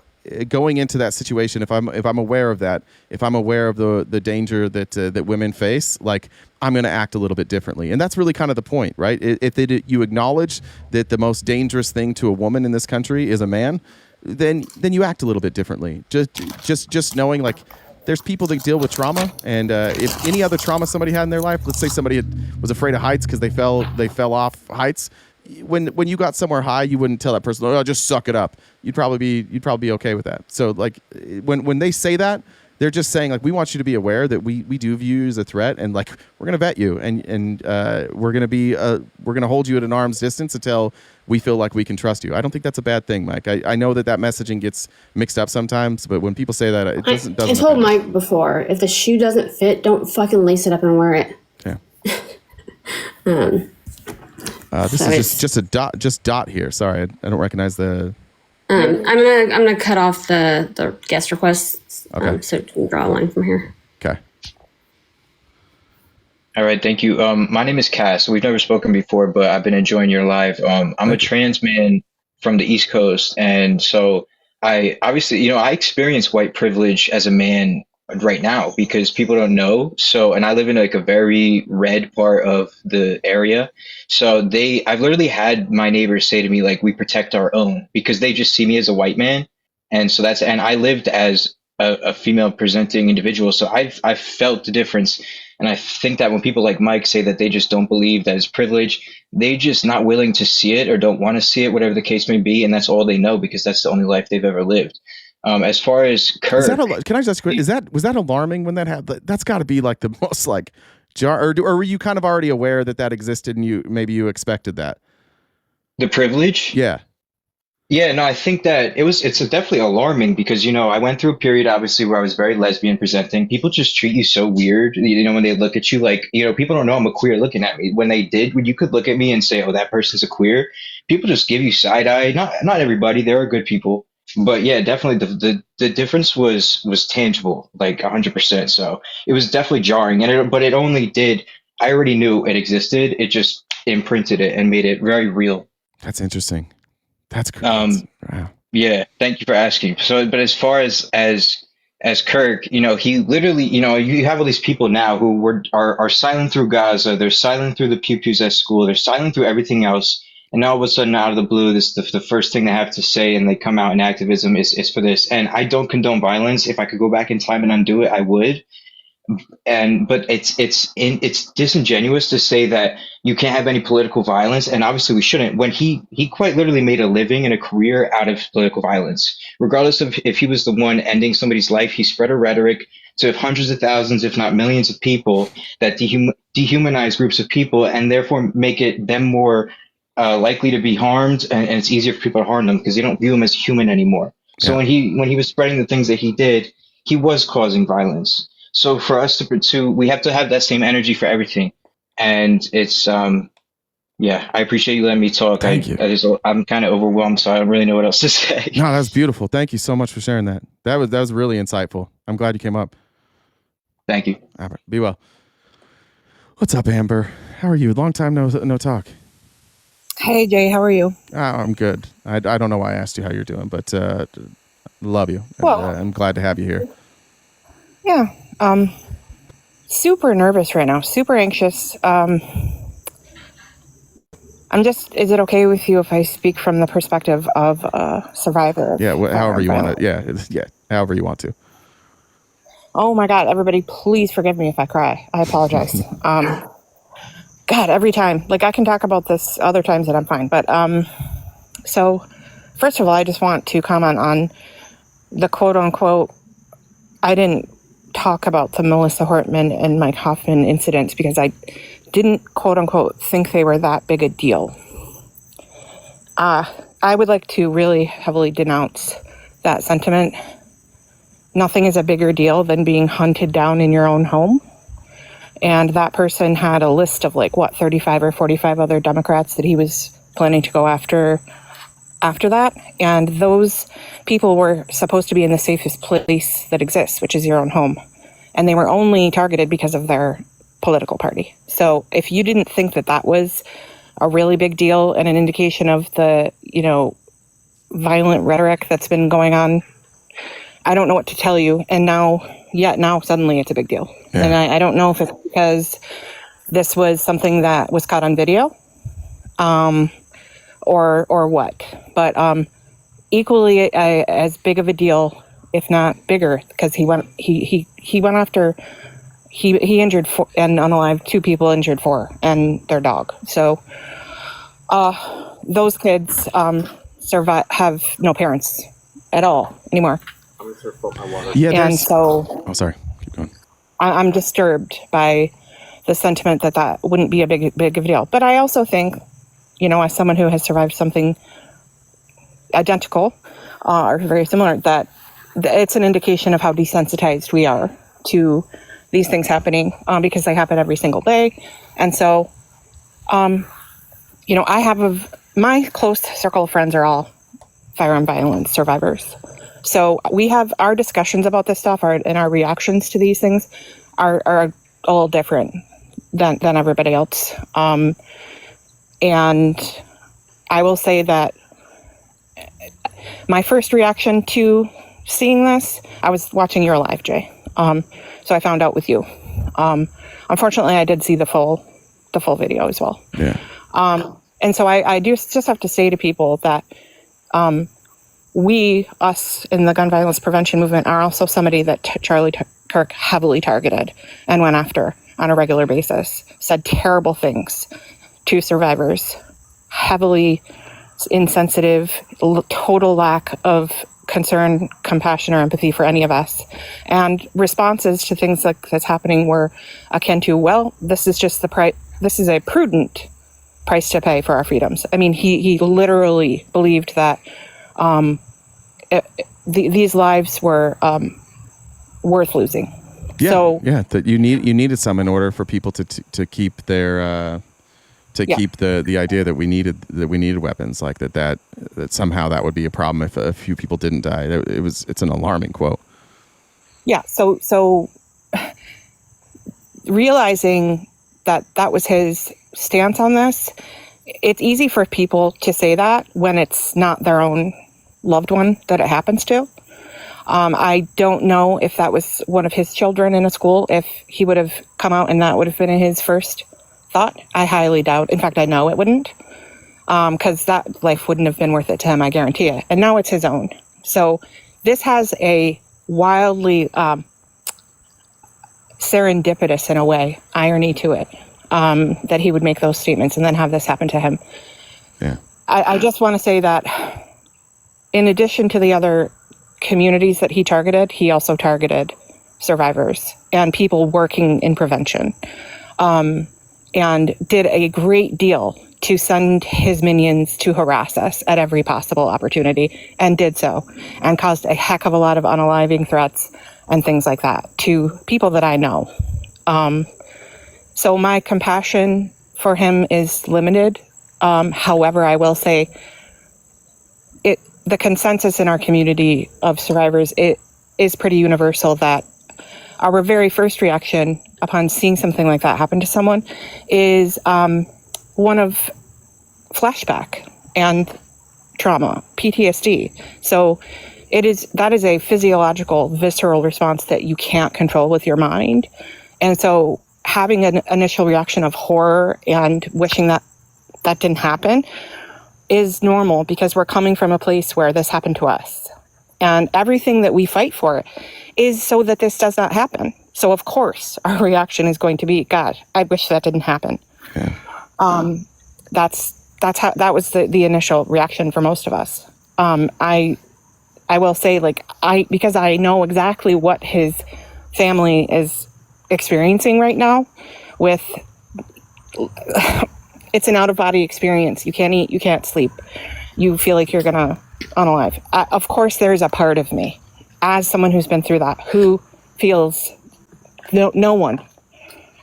going into that situation, if I'm aware of that, if I'm aware of the danger that women face, like, I'm going to act a little bit differently. And that's really kind of the point, right? If you acknowledge that the most dangerous thing to a woman in this country is a man, then you act a little bit differently. Just knowing, like, there's people that deal with trauma, and if any other trauma somebody had in their life, let's say somebody was afraid of heights because they fell off heights. When you got somewhere high, you wouldn't tell that person, "Oh, just suck it up." You'd probably be okay with that. So, like, when they say that, they're just saying, like, we want you to be aware that we do view you as a threat, and, like, we're gonna vet you, and we're gonna hold you at an arm's distance until we feel like we can trust you. I don't think that's a bad thing, Mike. I know that messaging gets mixed up sometimes, but when people say that, it doesn't. I told Mike before, if the shoe doesn't fit, don't fucking lace it up and wear it. Yeah. This is just a dot here. Sorry, I don't recognize the. I'm gonna cut off the guest requests. Okay. So we can draw a line from here. Okay. All right, thank you. My name is Cass. We've never spoken before, but I've been enjoying your live. I'm a trans man from the East Coast, and so I obviously, I experience white privilege as a man right now because people don't know. So, and I live in like a very red part of the area. So I've literally had my neighbors say to me, like, we protect our own, because they just see me as a white man. And so and I lived as a female presenting individual. So I've felt the difference. And I think that when people like Mike say that they just don't believe that it's privilege, they just not willing to see it or don't want to see it, whatever the case may be. And that's all they know because that's the only life they've ever lived. As far as Kirk, can I just was that alarming when that happened? That's got to be like the most like jar, or were you kind of already aware that existed and maybe you expected that? The privilege? Yeah. Yeah, no, I think that it's definitely alarming because, I went through a period, obviously, where I was very lesbian presenting. People just treat you so weird, when they look at you, like, people don't know I'm a queer looking at me. When you could look at me and say, oh, that person's a queer, people just give you side eye. Not everybody, there are good people. But yeah, definitely the difference was tangible, like 100%. So it was definitely jarring, but it only did. I already knew it existed. It just imprinted it and made it very real. That's interesting. That's great. Wow. Yeah, thank you for asking. So, but as far as Kirk, he literally, you have all these people now who are silent through Gaza. They're silent through the pew-pews at school. They're silent through everything else. And now all of a sudden, out of the blue, the first thing they have to say, and they come out in activism is for this. And I don't condone violence. If I could go back in time and undo it, I would. But it's disingenuous to say that you can't have any political violence, and obviously we shouldn't, when he quite literally made a living and a career out of political violence. Regardless of if he was the one ending somebody's life, he spread a rhetoric to hundreds of thousands, if not millions of people, that dehumanize groups of people and therefore make them more likely to be harmed, and it's easier for people to harm them because they don't view him as human anymore. So when he was spreading the things that he did, he was causing violence. So for us to pursue, we have to have that same energy for everything. And it's, yeah, I appreciate you letting me talk. Thank you. I'm kind of overwhelmed, so I don't really know what else to say. No, that's beautiful. Thank you so much for sharing that. That was really insightful. I'm glad you came up. Thank you. Albert, be well. What's up, Amber? How are you? Long time no talk. Hey, Jay, how are you? Oh, I'm good. I don't know why I asked you how you're doing, but love you. Well, I'm glad to have you here. Yeah. Super nervous right now. Super anxious. Is it okay with you if I speak from the perspective of a survivor? Yeah, however you want to. Yeah, however you want to. Oh my God, everybody, please forgive me if I cry. I apologize. God, every time. Like, I can talk about this other times that I'm fine. But, so, first of all, I just want to comment on the quote-unquote, I didn't talk about the Melissa Hortman and Mike Hoffman incidents because I didn't, quote-unquote, think they were that big a deal. I would like to really heavily denounce that sentiment. Nothing is a bigger deal than being hunted down in your own home. And that person had a list of 35 or 45 other Democrats that he was planning to go after that. And those people were supposed to be in the safest place that exists, which is your own home. And they were only targeted because of their political party. So if you didn't think that was a really big deal and an indication of the, violent rhetoric that's been going on, I don't know what to tell you. And now suddenly it's a big deal. Yeah. And I don't know if it's because this was something that was caught on video, or what. But equally as big of a deal, if not bigger, because he went after, he injured 4 and unalive 2 people, injured 4 and their dog. So those kids have no parents at all anymore. Yeah, and so. Oh, sorry. Keep going. I'm disturbed by the sentiment that wouldn't be a big of a deal. But I also think, as someone who has survived something identical or very similar, that it's an indication of how desensitized we are to these things happening because they happen every single day. And so, I have my close circle of friends are all firearm violence survivors. So we have our discussions about this stuff and our reactions to these things are a little different than everybody else. And I will say that my first reaction to seeing this, I was watching your live, Jay. So I found out with you. Unfortunately, I did see the full video as well. Yeah. And so I do just have to say to people that us in the gun violence prevention movement are also somebody that Charlie Kirk heavily targeted and went after on a regular basis, said terrible things to survivors, heavily insensitive, total lack of concern, compassion, or empathy for any of us. And responses to things like that's happening were akin to, well, this is just this is a prudent price to pay for our freedoms. I mean, he literally believed that these lives were worth losing. Yeah, so, that you needed some in order for people to keep their keep the idea that we needed weapons, like that somehow that would be a problem if a few people didn't die. It's an alarming quote. Yeah. So realizing that was his stance on this, it's easy for people to say that when it's not their own loved one that it happens to. I don't know if that was one of his children in a school, if he would have come out and that would have been his first thought. I highly doubt. In fact, I know it wouldn't, because that life wouldn't have been worth it to him, I guarantee it. And now it's his own. So this has a wildly serendipitous in a way, irony to it, that he would make those statements and then have this happen to him. Yeah. I just want to say that in addition to the other communities that he targeted, he also targeted survivors and people working in prevention, and did a great deal to send his minions to harass us at every possible opportunity, and did so, and caused a heck of a lot of unaliving threats and things like that to people that I know. So my compassion for him is limited. However, I will say the consensus in our community of survivors, it is pretty universal that our very first reaction upon seeing something like that happen to someone is one of flashback and trauma, PTSD. So that is a physiological, visceral response that you can't control with your mind. And so having an initial reaction of horror and wishing that didn't happen is normal, because we're coming from a place where this happened to us. And everything that we fight for is so that this does not happen. So of course, our reaction is going to be, God, I wish that didn't happen. Yeah. That was the initial reaction for most of us. I will say, because I know exactly what his family is experiencing right now with, it's an out-of-body experience. You can't eat, you can't sleep. You feel like you're gonna unalive. Of course, there's a part of me, as someone who's been through that, who feels no one.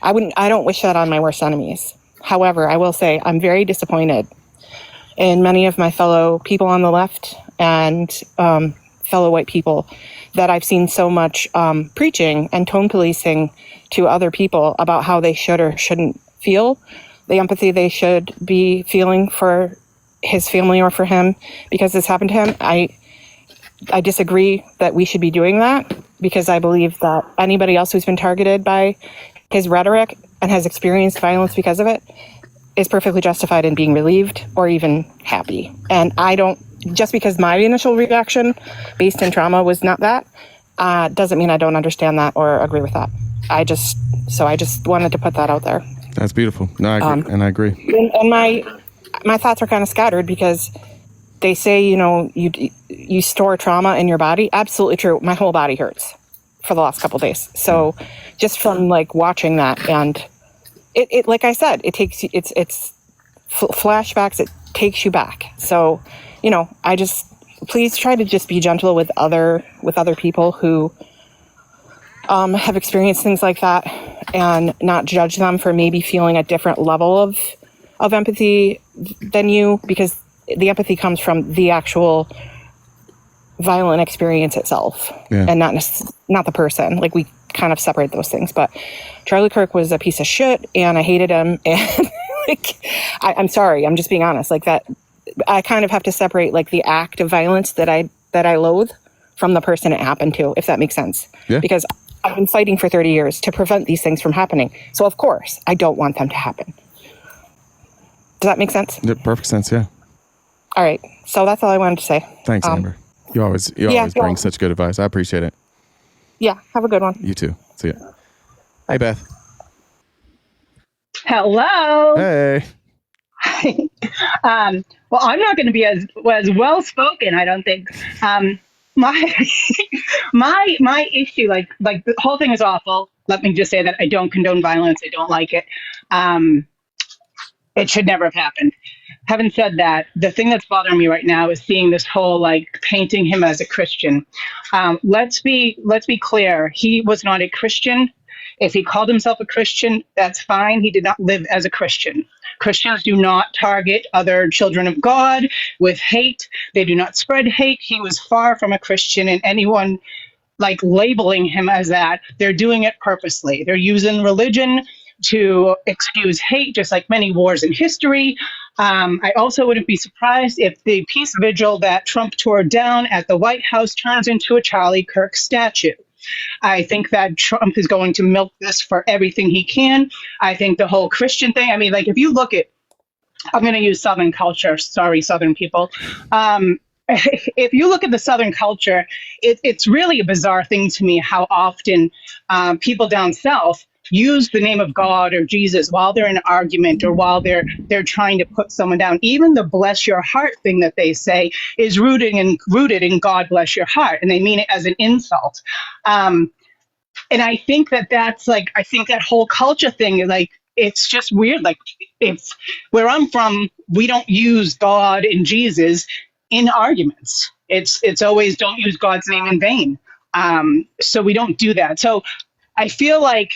I don't wish that on my worst enemies. However, I will say I'm very disappointed in many of my fellow people on the left and fellow white people that I've seen so much preaching and tone policing to other people about how they should or shouldn't feel, the empathy they should be feeling for his family or for him because this happened to him. I disagree that we should be doing that, because I believe that anybody else who's been targeted by his rhetoric and has experienced violence because of it is perfectly justified in being relieved or even happy. And just because my initial reaction based in trauma was not that, doesn't mean I don't understand that or agree with that. I just wanted to put that out there. That's beautiful. No, I agree. And I agree. And my thoughts are kind of scattered, because they say, you store trauma in your body. Absolutely true. My whole body hurts for the last couple of days. So just from watching that, and it like I said, it takes you, it's flashbacks. It takes you back. So, please try to just be gentle with other people who have experienced things like that, and not judge them for maybe feeling a different level of empathy than you, because the empathy comes from the actual violent experience itself, and not the person. We kind of separate those things. But Charlie Kirk was a piece of shit, and I hated him. And I'm sorry, I'm just being honest. That I kind of have to separate the act of violence that I loathe from the person it happened to, if that makes sense. Yeah. Because I've been fighting for 30 years to prevent these things from happening. So of course, I don't want them to happen. Does that make sense? Yeah, perfect sense, yeah. All right. So that's all I wanted to say. Thanks, Amber. You always bring such good advice. I appreciate it. Yeah. Have a good one. You too. See ya. Hey, Beth. Hello. Hey. Well, I'm not going to be as well spoken, I don't think. My issue, the whole thing is awful. Let me just say that I don't condone violence. I don't like it. It should never have happened. Having said that, the thing that's bothering me right now is seeing this whole painting him as a Christian. Let's be clear. He was not a Christian. If he called himself a Christian, that's fine. He did not live as a Christian. Christians do not target other children of God with hate. They do not spread hate. He was far from a Christian, and anyone labeling him as that, they're doing it purposely. They're using religion to excuse hate, just like many wars in history. I also wouldn't be surprised if the peace vigil that Trump tore down at the White House turns into a Charlie Kirk statue. I think that Trump is going to milk this for everything he can. I think the whole Christian thing, if you look at, I'm going to use Southern culture, sorry, Southern people. if you look at the Southern culture, it's really a bizarre thing to me how often people down south use the name of God or Jesus while they're in an argument or while they're trying to put someone down. Even the bless your heart thing that they say is rooted in God bless your heart, and they mean it as an insult. And I think that's like, I think that whole culture thing, like, it's just weird. Like, if where I'm from, we don't use God and Jesus in arguments. It's always don't use God's name in vain. So we don't do that. So I feel like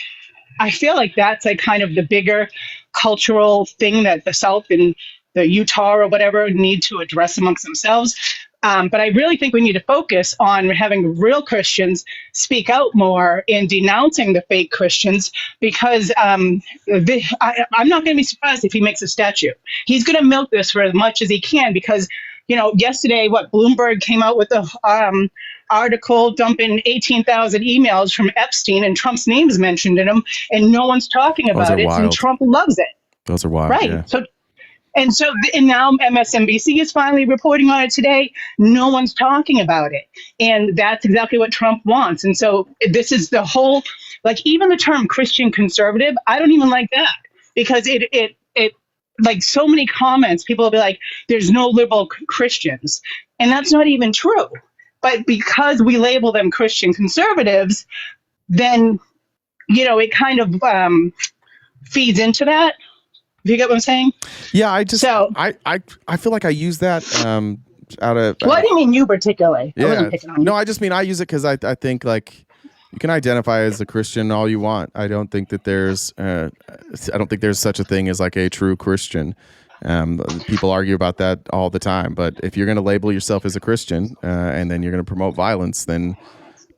that's like kind of the bigger cultural thing that the South and the Utah or whatever need to address amongst themselves. But I really think we need to focus on having real Christians speak out more in denouncing the fake Christians, because I'm not going to be surprised if he makes a statue. He's going to milk this for as much as he can, because, yesterday, Bloomberg came out with a article dumping 18,000 emails from Epstein, and Trump's name is mentioned in them, and no one's talking about it, wild. And Trump loves it. Those are wild. Right. Yeah. And now MSNBC is finally reporting on it today. No one's talking about it. And that's exactly what Trump wants. And so this is the whole, like, even the term Christian conservative, I don't even like that, because it like, so many comments, people will be like, there's no liberal Christians. And that's not even true. But because we label them Christian conservatives, then, it kind of feeds into that. Do you get what I'm saying? Yeah, I feel like I use that out of. Well, I didn't mean you particularly. Yeah. I wasn't picking on you. No, I just mean I use it because I think, like, you can identify as a Christian all you want. I don't think that there's such a thing as like a true Christian. People argue about that all the time. But if you're going to label yourself as a Christian and then you're going to promote violence, then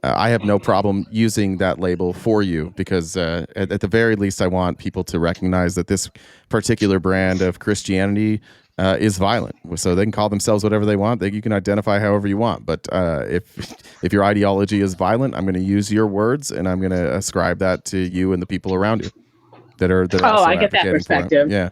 I have no problem using that label for you, because at the very least, I want people to recognize that this particular brand of Christianity is violent. So they can call themselves whatever they want. You can identify however you want. But if your ideology is violent, I'm going to use your words, and I'm going to ascribe that to you and the people around you that are also I get that perspective. Yeah.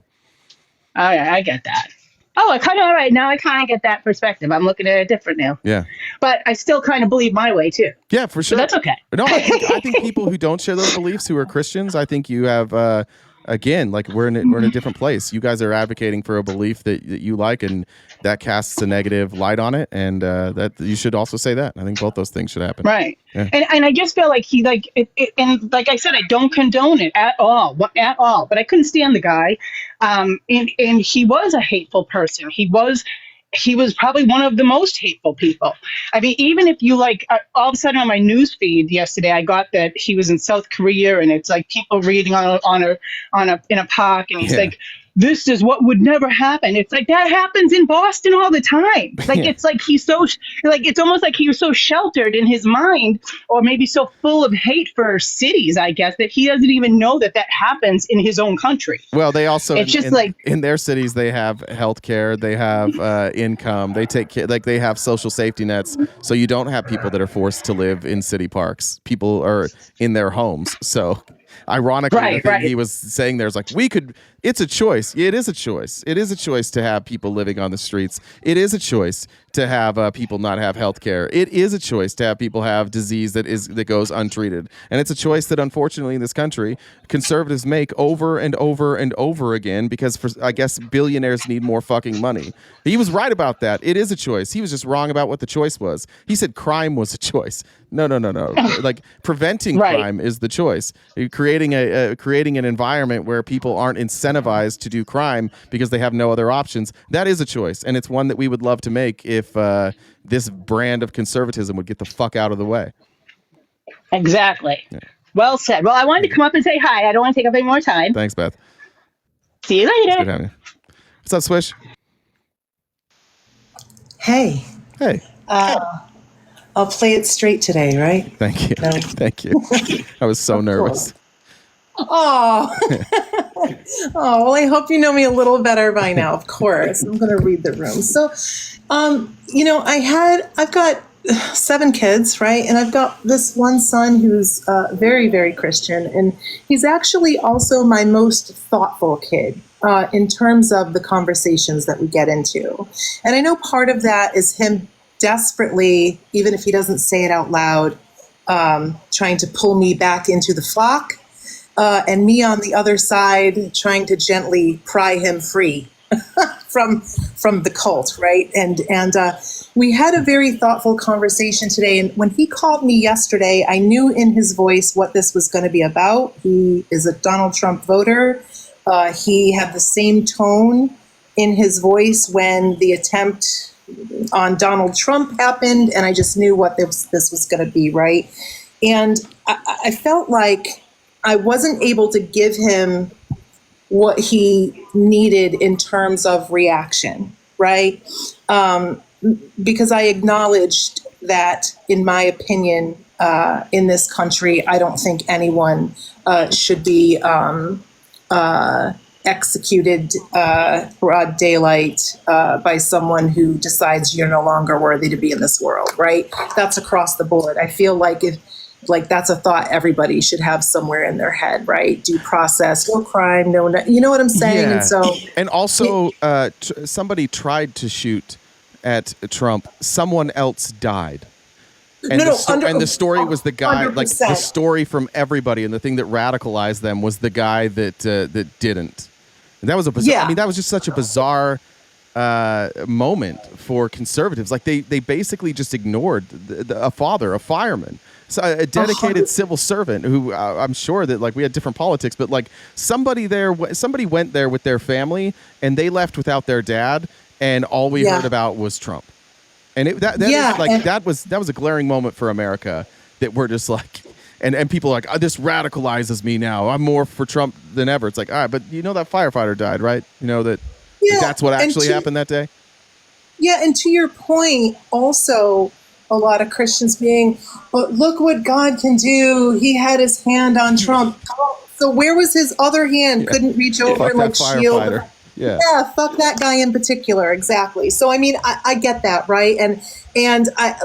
Oh, yeah, I get that. Oh, all right. Now I kind of get that perspective. I'm looking at it different now. Yeah. But I still kind of believe my way too. Yeah, for sure. So that's okay. No, I think people who don't share those beliefs, who are Christians, I think you have, again, like, we're in a different place. You guys are advocating for a belief that you like, and that casts a negative light on it. And that you should also say that. I think both those things should happen. Right. Yeah. And I just feel like he, like, and like I said, I don't condone it at all. But I couldn't stand the guy. And he was a hateful person. He was probably one of the most hateful people. I mean, even if you, like, all of a sudden on my news feed yesterday, I got that he was in South Korea, and it's like people reading in a park, and he's like, this is what would never happen. It's like, that happens in Boston all the time. Like, it's like he's so, like, it's almost like he was so sheltered in his mind, or maybe so full of hate for cities, I guess, that he doesn't even know that happens in his own country. Well, they also, it's just in their cities, they have healthcare, they have income, they take care, like, they have social safety nets. So you don't have people that are forced to live in city parks. People are in their homes. So ironically, he was saying there's like, it's a choice. It is a choice. It is a choice to have people living on the streets. It is a choice to have people not have health care. It is a choice to have people have disease that goes untreated. And it's a choice that, unfortunately, in this country, conservatives make over and over and over again, because I guess billionaires need more fucking money. He was right about that. It is a choice. He was just wrong about what the choice was. He said crime was a choice. No. Like, preventing crime is the choice. Creating an environment where people aren't incentivized to do crime because they have no other options. That is a choice, and it's one that we would love to make if this brand of conservatism would get the fuck out of the way. Exactly. Yeah. Well said. Well, I wanted to come up and say hi. I don't want to take up any more time. Thanks, Beth. See you later. It's good having you. What's up, Swish? Hey. I'll play it straight today, right? Thank you. No. Thank you. I was so nervous. Oh. Well, I hope you know me a little better by now, of course. I'm going to read the room. So, I've got 7 kids, right? And I've got this one son who's very, very Christian, and he's actually also my most thoughtful kid in terms of the conversations that we get into. And I know part of that is him desperately, even if he doesn't say it out loud, trying to pull me back into the flock, and me on the other side trying to gently pry him free from the cult, right? And we had a very thoughtful conversation today. And when he called me yesterday, I knew in his voice what this was going to be about. He is a Donald Trump voter. He had the same tone in his voice when the attempt on Donald Trump happened, and I just knew what this was going to be, right? And I felt like I wasn't able to give him what he needed in terms of reaction, right? Because I acknowledged that, in my opinion, in this country, I don't think anyone should be executed broad daylight by someone who decides you're no longer worthy to be in this world, right? That's across the board. I feel like that's a thought everybody should have somewhere in their head, right? Due process, no crime, you know what I'm saying? Yeah. And so, and also, somebody tried to shoot at Trump. Someone else died. And, and the story was the guy, 100%. like the story from everybody, and the thing that radicalized them was the guy that didn't. And that was a bizarre. Yeah. I mean, that was just such a bizarre moment for conservatives. Like they basically just ignored a father, a fireman. So a dedicated civil servant who I'm sure that like we had different politics, but like somebody went there with their family and they left without their dad, and all we heard about was Trump. And that was a glaring moment for America, that we're just like, and people are like, oh, this radicalizes me now. I'm more for Trump than ever. It's like, all right, but you know that firefighter died, right? You know that's what actually happened that day. Yeah, and to your point, also, a lot of Christians being, but look what God can do. He had his hand on Trump. So where was his other hand? Couldn't reach over and like shield. Yeah, fuck that guy in particular. Exactly. So I mean, I get that, right?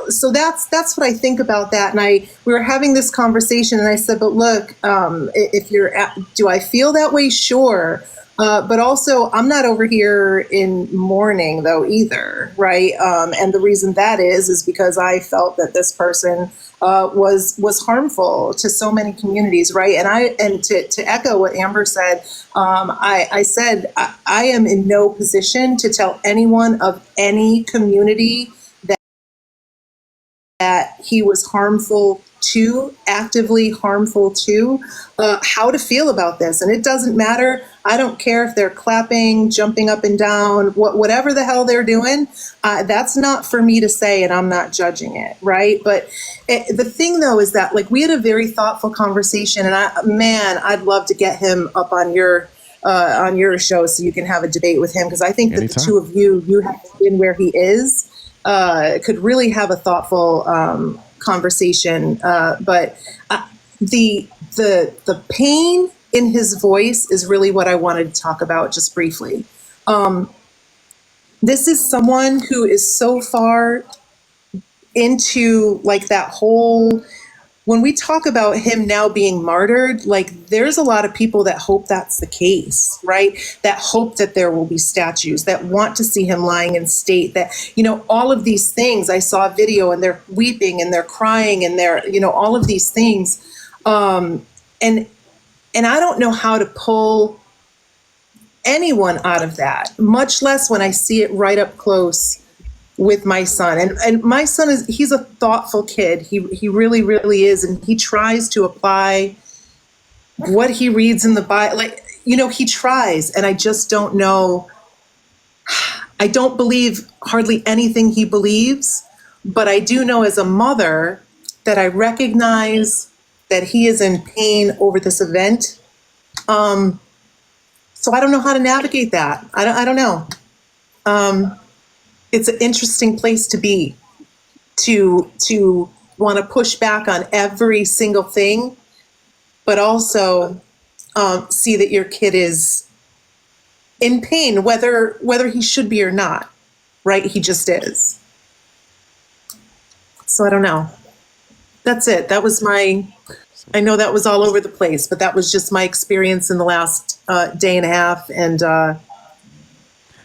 So that's what I think about that. And we were having this conversation, and I said, but look, do I feel that way? Sure. But also, I'm not over here in mourning, though, either, right? And the reason that is because I felt that this person was harmful to so many communities, right? And to echo what Amber said, I said I am in no position to tell anyone of any community that he was actively harmful to, how to feel about this. And it doesn't matter. I don't care if they're clapping, jumping up and down, whatever the hell they're doing. That's not for me to say, and I'm not judging it, right? But the thing, though, is that like we had a very thoughtful conversation, and I'd love to get him up on your show so you can have a debate with him, because I think that the two of you have been where he is. Could really have a thoughtful conversation, but the pain in his voice is really what I wanted to talk about just briefly. This is someone who is so far into like that whole. When we talk about him now being martyred, like there's a lot of people that hope that's the case, right? That hope that there will be statues, that want to see him lying in state, that, all of these things. I saw a video and they're weeping and they're crying and they're, all of these things. And I don't know how to pull anyone out of that, much less when I see it right up close with my son. And my son he's a thoughtful kid. He really, really is. And he tries to apply what he reads in the Bible. Like, he tries, and I just don't know. I don't believe hardly anything he believes, but I do know as a mother that I recognize that he is in pain over this event. So I don't know how to navigate that. I don't know. It's an interesting place to be, to want to push back on every single thing, but also see that your kid is in pain, whether he should be or not, right? He just is. So I don't know. That's it. That was I know that was all over the place, but that was just my experience in the last day and a half. And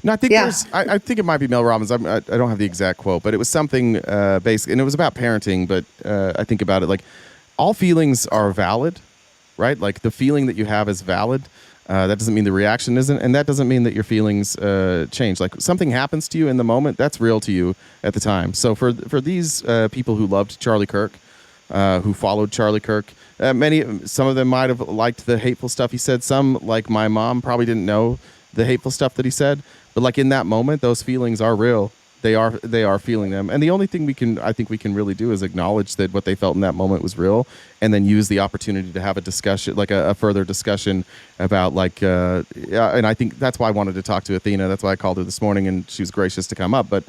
no, I think I think it might be Mel Robbins. I don't have the exact quote, but it was something basic, and it was about parenting. But I think about it like all feelings are valid, right? Like the feeling that you have is valid. That doesn't mean the reaction isn't, and that doesn't mean that your feelings change. Like something happens to you in the moment, that's real to you at the time. So for these people who loved Charlie Kirk, who followed Charlie Kirk, some of them might have liked the hateful stuff he said. Some, like my mom, probably didn't know the hateful stuff that he said. But like in that moment, those feelings are real. They are feeling them. And the only thing I think we can really do is acknowledge that what they felt in that moment was real, and then use the opportunity to have a discussion, like a further discussion about and I think that's why I wanted to talk to Athena. That's why I called her this morning, and she was gracious to come up. But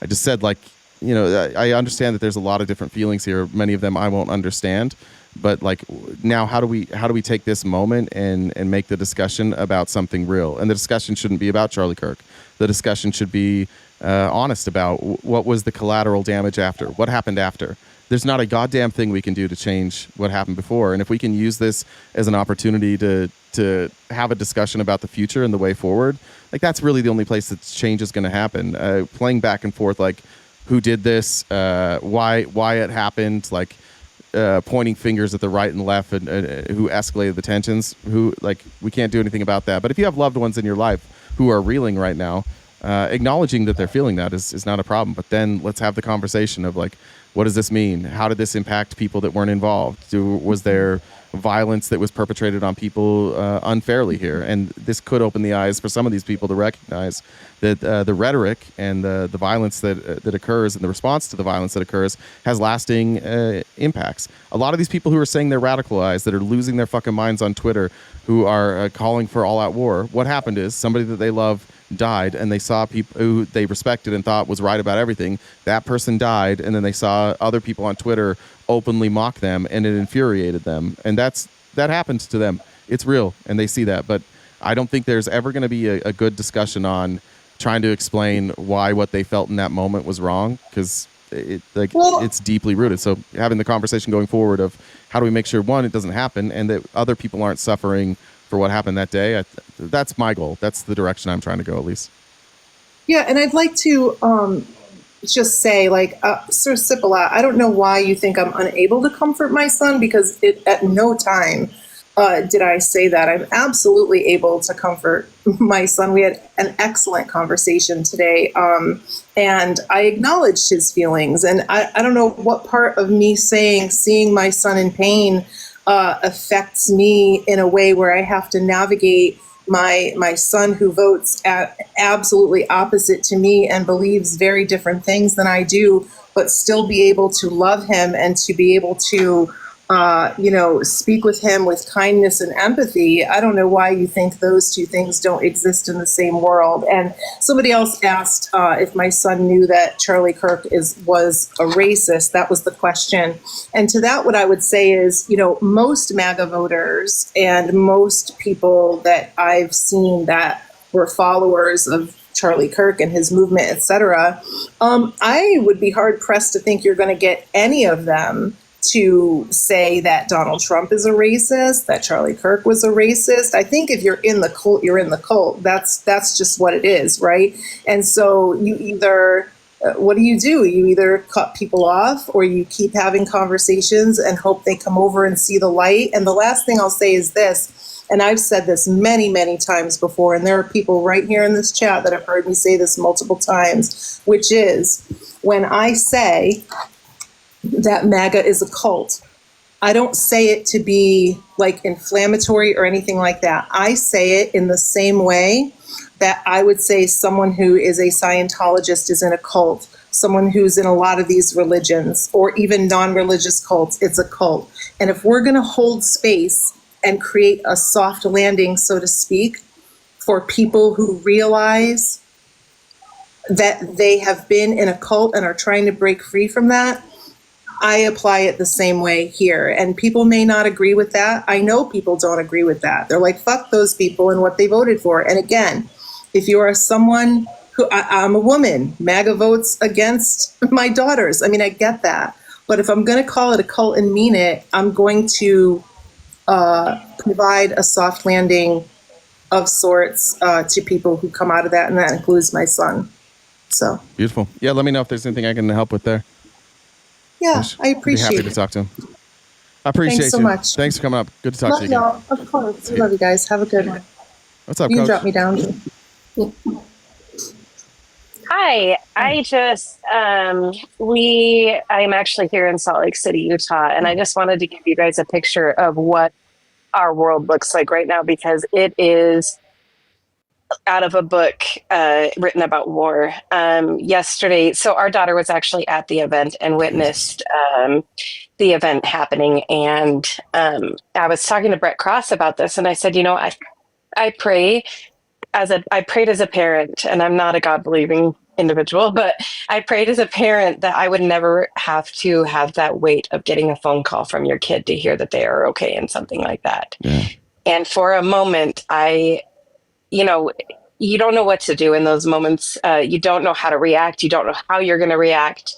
I just said, like, you know, I understand that there's a lot of different feelings here. Many of them I won't understand. But like now, how do we take this moment and make the discussion about something real? And the discussion shouldn't be about Charlie Kirk. The discussion should be honest about what was the collateral damage after, what happened after. There's not a goddamn thing we can do to change what happened before. And if we can use this as an opportunity to have a discussion about the future and the way forward, like that's really the only place that change is going to happen. Playing back and forth, like who did this, why it happened, like pointing fingers at the right and left, and who escalated the tensions, we can't do anything about that. But if you have loved ones in your life who are reeling right now, acknowledging that they're feeling that is not a problem. But then let's have the conversation of like, what does this mean? How did this impact people that weren't involved? Was there violence that was perpetrated on people unfairly here? And this could open the eyes for some of these people to recognize that the rhetoric and the violence that occurs and the response to the violence that occurs has lasting impacts. A lot of these people who are saying they're radicalized, that are losing their fucking minds on Twitter, who are calling for all-out war, what happened is somebody that they love died, and they saw people who they respected and thought was right about everything. That person died, and then they saw other people on Twitter openly mock them, and it infuriated them. And that happens to them. It's real, and they see that. But I don't think there's ever going to be a good discussion on trying to explain why what they felt in that moment was wrong, because it's deeply rooted. So having the conversation going forward of how do we make sure, one, it doesn't happen, and that other people aren't suffering for what happened that day, that's my goal. That's the direction I'm trying to go, at least. Yeah, and I'd like to just say, like, Sir Sipala, I don't know why you think I'm unable to comfort my son, because at no time did I say that. I'm absolutely able to comfort my son. We had an excellent conversation today, and I acknowledged his feelings. And I don't know what part of me seeing my son in pain affects me in a way where I have to navigate my son, who votes absolutely opposite to me and believes very different things than I do, but still be able to love him and to be able to speak with him with kindness and empathy. I don't know why you think those two things don't exist in the same world. And somebody else asked if my son knew that Charlie Kirk was a racist. That was the question. And to that, what I would say is, most MAGA voters and most people that I've seen that were followers of Charlie Kirk and his movement, etc., I would be hard pressed to think you're going to get any of them to say that Donald Trump is a racist, that Charlie Kirk was a racist. I think if you're in the cult, you're in the cult. That's just what it is, right? And so you either, what do? You either cut people off, or you keep having conversations and hope they come over and see the light. And the last thing I'll say is this, and I've said this many, many times before, and there are people right here in this chat that have heard me say this multiple times, which is, when I say that MAGA is a cult, I don't say it to be like inflammatory or anything like that. I say it in the same way that I would say someone who is a Scientologist is in a cult, someone who's in a lot of these religions, or even non-religious cults, it's a cult. And if we're going to hold space and create a soft landing, so to speak, for people who realize that they have been in a cult and are trying to break free from that, I apply it the same way here. And people may not agree with that. I know people don't agree with that. They're like, fuck those people and what they voted for. And again, if you are someone I'm a woman. MAGA votes against my daughters. I mean, I get that. But if I'm going to call it a cult and mean it, I'm going to provide a soft landing of sorts to people who come out of that, and that includes my son. So beautiful. Yeah, let me know if there's anything I can help with there. Yeah, I appreciate it. Be happy to talk to him. I appreciate Thanks so you. much. Thanks for coming up. Good to talk to you again. Y'all. Of course. We love you guys. Have a good one. What's up, You can Coach? drop me down. Hi, I just I'm actually here in Salt Lake City, Utah, and I just wanted to give you guys a picture of what our world looks like right now, because it is out of a book written about war. Yesterday, so our daughter was actually at the event and witnessed the event happening, and I was talking to Brett Cross about this, and I said, I prayed as a parent, and I'm not a God believing individual, but I prayed as a parent that I would never have to have that weight of getting a phone call from your kid to hear that they are okay and something like that. Yeah. And for a moment, you don't know what to do in those moments. You don't know how to react. You don't know how you're going to react.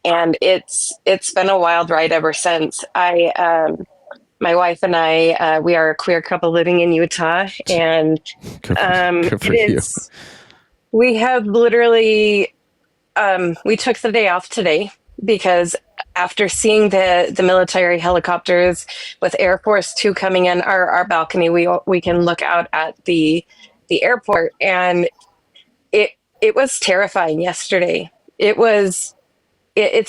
And it's been a wild ride ever since. My wife and I, we are a queer couple living in Utah, and Good for you. we have literally, we took the day off today because after seeing the military helicopters with Air Force 2 coming in our balcony, we can look out at the airport, and it was terrifying yesterday. It's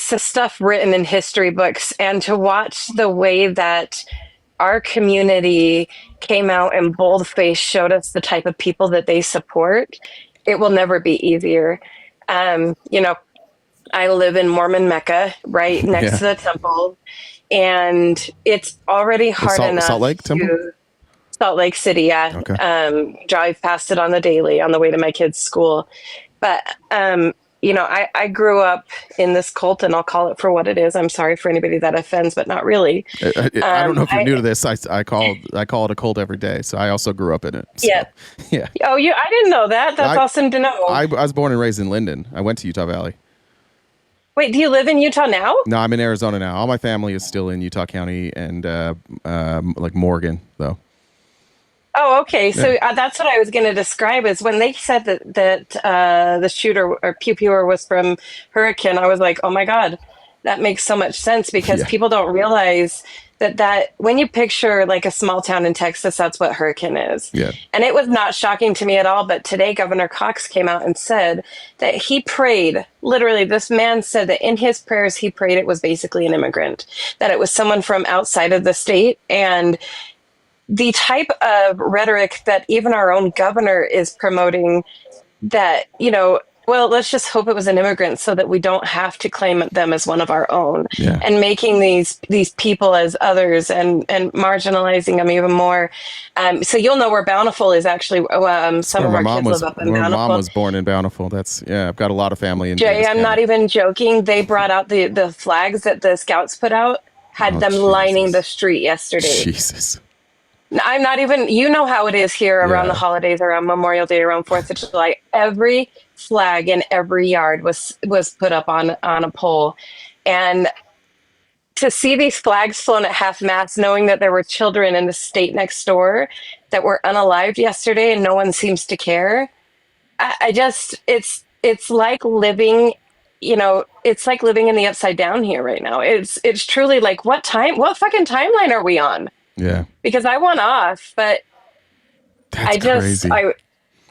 the stuff written in history books, and to watch the way that our community came out and bold-faced showed us the type of people that they support, it will never be easier. I live in Mormon Mecca, right next to the temple, and it's already hard enough. Salt Lake Temple? Salt Lake City, yeah. Okay. Drive past it on the daily on the way to my kids' school. But, I grew up in this cult, and I'll call it for what it is. I'm sorry for anybody that offends, but not really. I don't know if you're new to this. I call it a cult every day. So I also grew up in it. So, yeah. Yeah. Oh, I didn't know that. That's awesome to know. I was born and raised in Linden. I went to Utah Valley. Wait, do you live in Utah now? No, I'm in Arizona now. All my family is still in Utah County and like Morgan, though. Oh, okay. So that's what I was going to describe is when they said that the shooter or pew-pewer was from Hurricane, I was like, oh my God, that makes so much sense, because people don't realize that when you picture like a small town in Texas, that's what Hurricane is. Yeah. And it was not shocking to me at all. But today, Governor Cox came out and said that he prayed, literally, this man said that in his prayers, he prayed it was basically an immigrant, that it was someone from outside of the state. And the type of rhetoric that even our own governor is promoting, that, well, let's just hope it was an immigrant so that we don't have to claim them as one of our own, and making these people as others and marginalizing them even more. So you'll know where Bountiful is actually. Some of our kids live up in Bountiful. Mom was born in Bountiful. I've got a lot of family in Jay, I'm not even joking. They brought out the flags that the scouts put out, had them lining the street yesterday. Jesus. I'm not even, how it is here around the holidays, around Memorial Day, around 4th of July. Every flag in every yard was put up on a pole. And to see these flags flown at half mast, knowing that there were children in the state next door that were unalived yesterday and no one seems to care. It's like living, it's like living in the upside down here right now. It's truly like, what fucking timeline are we on? Yeah. Because I want off, but that's crazy.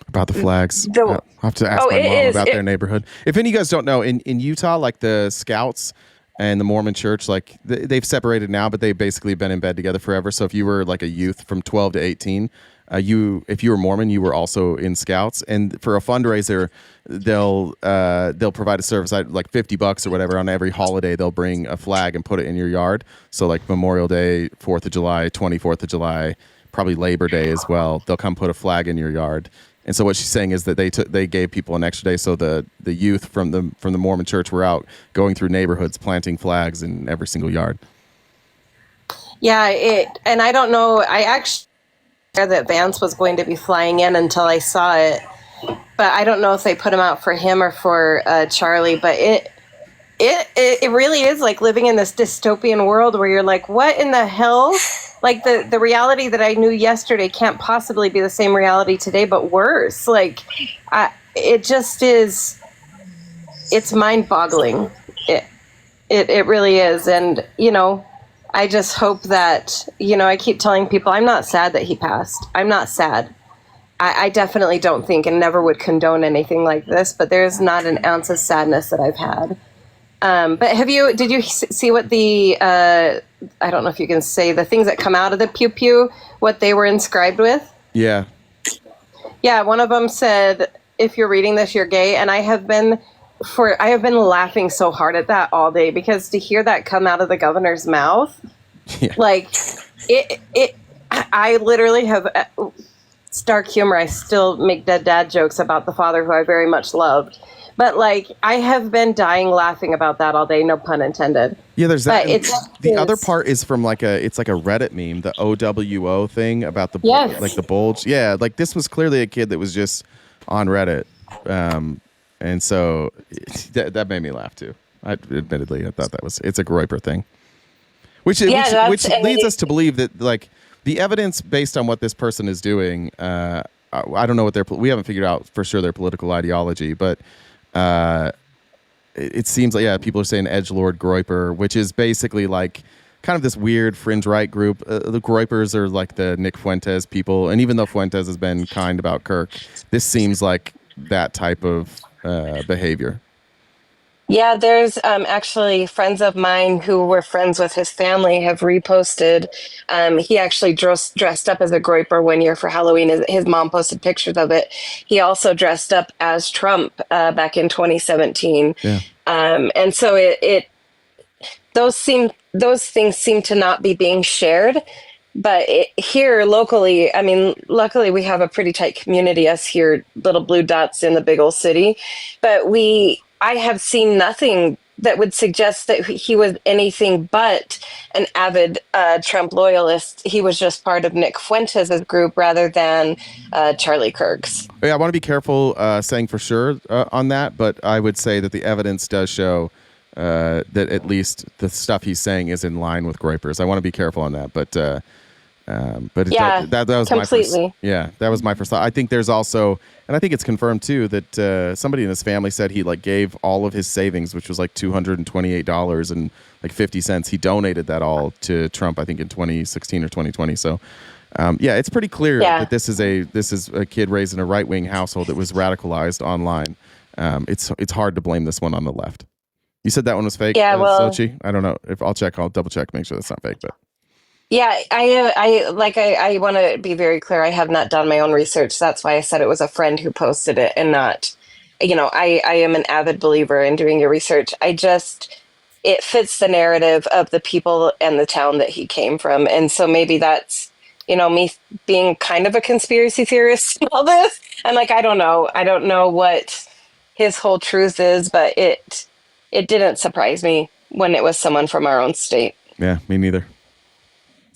About the flags. I'll have to ask my mom about their neighborhood. If any of you guys don't know, in Utah, like the Scouts and the Mormon Church, like they've separated now, but they've basically been in bed together forever. So if you were like a youth from 12 to 18, if you were Mormon, you were also in Scouts. And for a fundraiser, they'll provide a service like $50 or whatever on every holiday. They'll bring a flag and put it in your yard. So like Memorial Day, 4th of July, 24th of July, probably Labor Day as well. They'll come put a flag in your yard. And so what she's saying is that they gave people an extra day. So the youth from the Mormon Church were out going through neighborhoods, planting flags in every single yard. Yeah, and I don't know. I actually that Vance was going to be flying in until I saw it. but I don't know if they put him out for him or for Charlie. But it really is like living in this dystopian world where you're like, what in the hell? Like the reality that I knew yesterday can't possibly be the same reality today, but worse. Like, it just is. It's mind-boggling. It really is, and I just hope that I keep telling people I'm not sad that he passed. I'm not sad. I definitely don't think and never would condone anything like this. But there's not an ounce of sadness that I've had. But did you see what I don't know if you can say the things that come out of the pew pew, what they were inscribed with? Yeah. Yeah, one of them said, if you're reading this, you're gay. And I have been laughing so hard at that all day, because to hear that come out of the governor's mouth, like I literally have it's dark humor. I still make dead dad jokes about the father who I very much loved. But like, I have been dying laughing about that all day. No pun intended. Yeah, there's that. But The other part is from it's like a Reddit meme, the OWO thing about the like the bulge. Yeah, like this was clearly a kid that was just on Reddit, and so that made me laugh too. Admittedly, I thought it's a Groyper thing, which leads us to believe that like the evidence based on what this person is doing. I don't know what we haven't figured out for sure their political ideology, but. It seems like people are saying edgelord Groyper, which is basically like kind of this weird fringe right group. The Groypers are like the Nick Fuentes people, and even though Fuentes has been kind about Kirk, this seems like that type of behavior. Yeah, there's actually friends of mine who were friends with his family have reposted. He actually dressed up as a Groyper one year for Halloween. His mom posted pictures of it. He also dressed up as Trump back in 2017. Yeah. And so those things seem to not be being shared. But here locally, I mean, luckily we have a pretty tight community, us here, little blue dots in the big old city. But I have seen nothing that would suggest that he was anything but an avid Trump loyalist. He was just part of Nick Fuentes' group rather than Charlie Kirk's. Yeah, I want to be careful saying for sure on that, but I would say that the evidence does show that at least the stuff he's saying is in line with Groypers. I want to be careful on that, but that was completely. that was my first thought. I think there's also, and I think it's confirmed too, that somebody in his family said he like gave all of his savings, which was like $228 and like 50 cents. He donated that all to Trump, I think in 2016 or 2020. So it's pretty clear that this is a kid raised in a right-wing household that was radicalized online. It's hard to blame this one on the left. You said that one was fake, Sochi? I don't know. I'll double check, make sure that's not fake, but. Yeah, I want to be very clear. I have not done my own research. That's why I said it was a friend who posted it and not, I am an avid believer in doing your research. It fits the narrative of the people and the town that he came from. And so maybe that's, me being kind of a conspiracy theorist and all this. And like, I don't know what his whole truth is, but it didn't surprise me when it was someone from our own state. Yeah, me neither.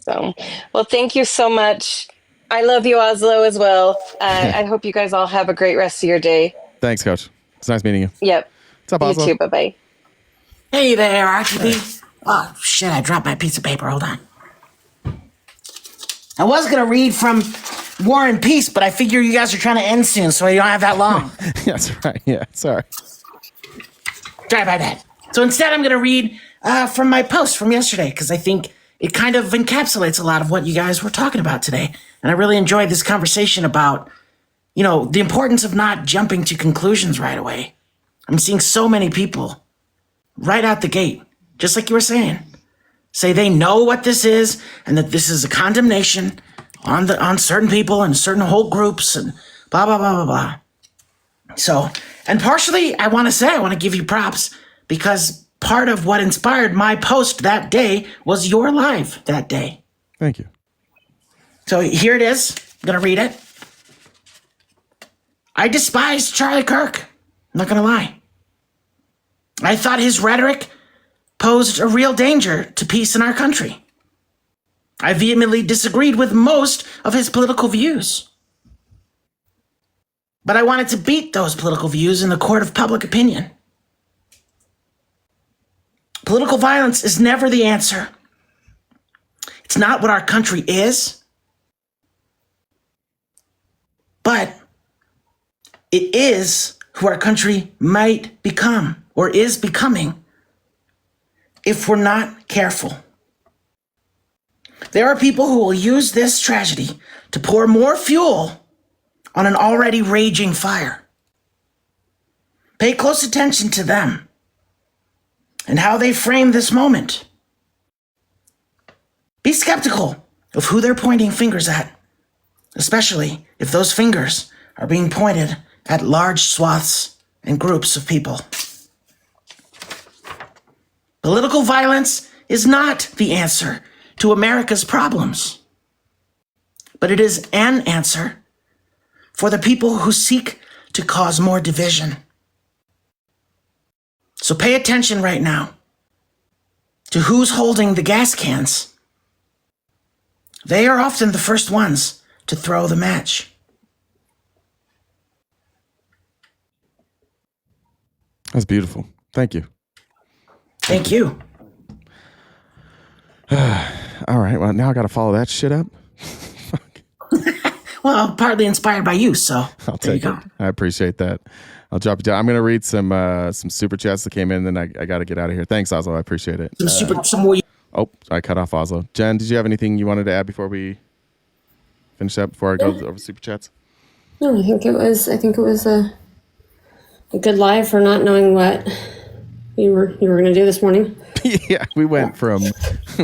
So, well, thank you so much. I love you, Oslo, as well. I hope you guys all have a great rest of your day. Thanks, Coach. It's nice meeting you. Yep. What's up, Oslo? You too. Bye-bye. Hey there, RGB. Oh, shit, I dropped my piece of paper. Hold on. I was going to read from War and Peace, but I figure you guys are trying to end soon, so you don't have that long. That's right. Yeah, sorry. Sorry about that. So instead, I'm going to read from my post from yesterday, because I think it kind of encapsulates a lot of what you guys were talking about today. And I really enjoyed this conversation about, the importance of not jumping to conclusions right away. I'm seeing so many people right out the gate, just like you were saying, say they know what this is and that this is a condemnation on certain people and certain whole groups and blah, blah, blah, blah, blah. So, and partially, I want to give you props because part of what inspired my post that day was your live that day. Thank you. So here it is. I'm going to read it. I despise Charlie Kirk. I'm not going to lie. I thought his rhetoric posed a real danger to peace in our country. I vehemently disagreed with most of his political views. But I wanted to beat those political views in the court of public opinion. Political violence is never the answer. It's not what our country is, but it is who our country might become or is becoming if we're not careful. There are people who will use this tragedy to pour more fuel on an already raging fire. Pay close attention to them and how they frame this moment. Be skeptical of who they're pointing fingers at, especially if those fingers are being pointed at large swaths and groups of people. Political violence is not the answer to America's problems, but it is an answer for the people who seek to cause more division. So pay attention right now to who's holding the gas cans. They are often the first ones to throw the match. That's beautiful. Thank you. Thank you. All right. Well, now I got to follow that shit up. Well, partly inspired by you, so I'll take it. I appreciate that. I'll drop it down. I'm going to read some super chats that came in, and then I got to get out of here. Thanks, Oslo. I appreciate it. Oh, I cut off Oslo. Jen, did you have anything you wanted to add before we finish up? Before I go over super chats? No, I think it was a good live for not knowing what you were going to do this morning. Yeah, we went from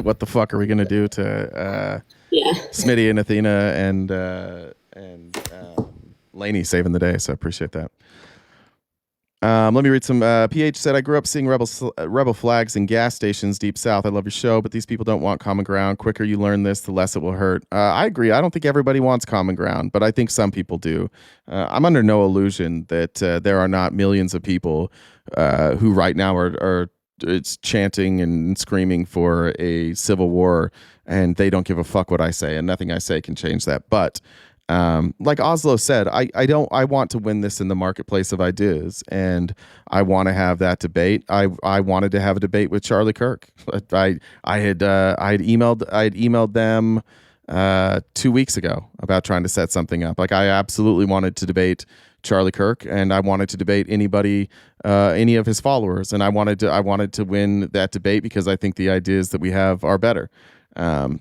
what the fuck are we going to do to Smitty and Athena and Lainey saving the day. So I appreciate that. Let me read some. PH said, I grew up seeing rebel flags in gas stations deep south. I love your show, but these people don't want common ground. Quicker you learn this, the less it will hurt. I agree. I don't think everybody wants common ground, but I think some people do. I'm under no illusion that there are not millions of people who right now are chanting and screaming for a civil war, and they don't give a fuck what I say, and nothing I say can change that. But like Oslo said, I want to win this in the marketplace of ideas, and I want to have that debate. I wanted to have a debate with Charlie Kirk. I had emailed them 2 weeks ago about trying to set something up. Like, I absolutely wanted to debate Charlie Kirk, and I wanted to debate anybody, any of his followers, and I wanted to win that debate because I think the ideas that we have are better.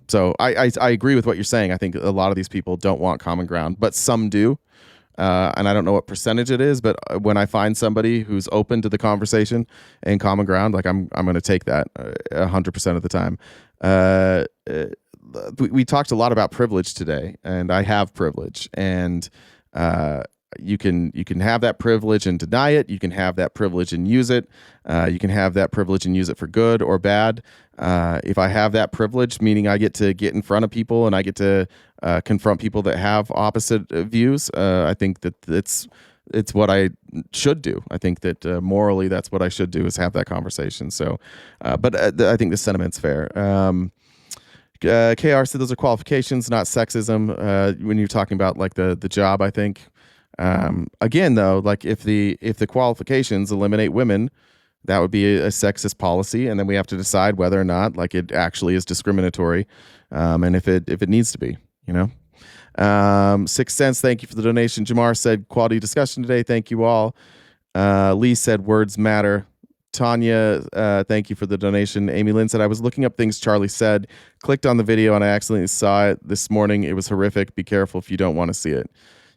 So I agree with what you're saying. I think a lot of these people don't want common ground, but some do. And I don't know what percentage it is, but when I find somebody who's open to the conversation and common ground, like I'm going to take that 100% of the time. We talked a lot about privilege today, and I have privilege, and you can have that privilege and deny it. You can have that privilege and use it. You can have that privilege and use it for good or bad. If I have that privilege, meaning I get to get in front of people and I get to confront people that have opposite views, I think that it's what I should do. I think that morally that's what I should do, is have that conversation. So, but I think the sentiment's fair. KR said those are qualifications, not sexism. When you're talking about like the job, I think. Again, though, like if the qualifications eliminate women, that would be a sexist policy, and then we have to decide whether or not like it actually is discriminatory, and if it needs to be, you know. 6 cents, thank you for the donation. Jamar said quality discussion today. Thank you all. Lee said words matter. Tanya, thank you for the donation. Amy Lynn said, I was looking up things Charlie said, clicked on the video, and I accidentally saw it this morning. It was horrific. Be careful if you don't want to see it.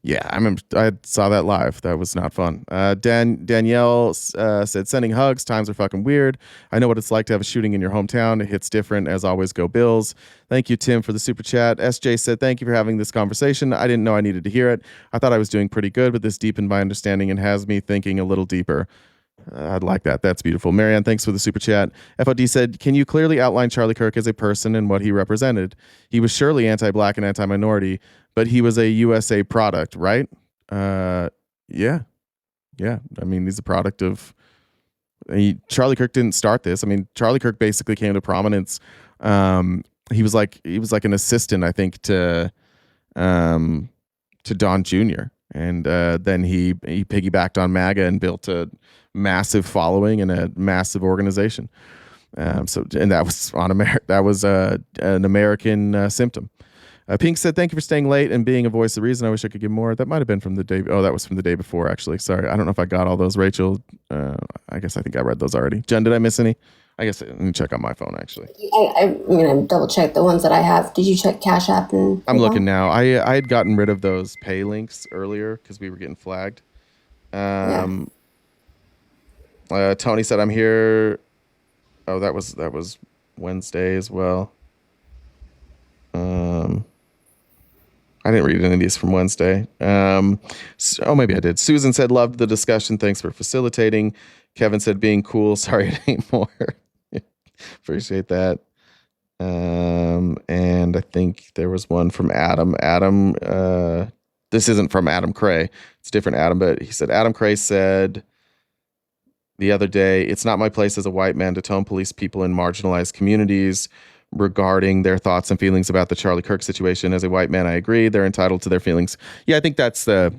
Yeah, I remember I saw that live. That was not fun. Danielle said, sending hugs. Times are fucking weird. I know what it's like to have a shooting in your hometown. It hits different. As always, go Bills. Thank you, Tim, for the super chat. SJ said, thank you for having this conversation. I didn't know I needed to hear it. I thought I was doing pretty good, but this deepened my understanding and has me thinking a little deeper. I'd like that. That's beautiful. Marianne, thanks for the super chat. FOD said, can you clearly outline Charlie Kirk as a person and what he represented? He was surely anti-black and anti-minority, but he was a USA product, right? Yeah. I mean, he's a product of... Charlie Kirk didn't start this. I mean, Charlie Kirk basically came to prominence. He was like an assistant, I think, to Don Jr. And then he piggybacked on MAGA and built a massive following and a massive organization. And that was an American symptom. Pink said, "Thank you for staying late and being a voice of reason. I wish I could give more." That might have been from the day. Oh, that was from the day before, actually. Sorry, I don't know if I got all those. Rachel, I think I read those already. Jen, did I miss any? I guess let me check on my phone, actually. I'm gonna double check the ones that I have. Did you check Cash App and? I'm looking now. I had gotten rid of those pay links earlier because we were getting flagged. Tony said, "I'm here." Oh, that was Wednesday as well. I didn't read any of these from Wednesday. Maybe I did. Susan said, "Loved the discussion. Thanks for facilitating." Kevin said, "Being cool. Sorry it ain't more." Appreciate that. And I think there was one from Adam. Adam, this isn't from Adam Cray. It's a different Adam, but he said, Adam Cray said the other day, "It's not my place as a white man to tone police people in marginalized communities regarding their thoughts and feelings about the Charlie Kirk situation. As a white man, I agree. They're entitled to their feelings." Yeah, I think that's a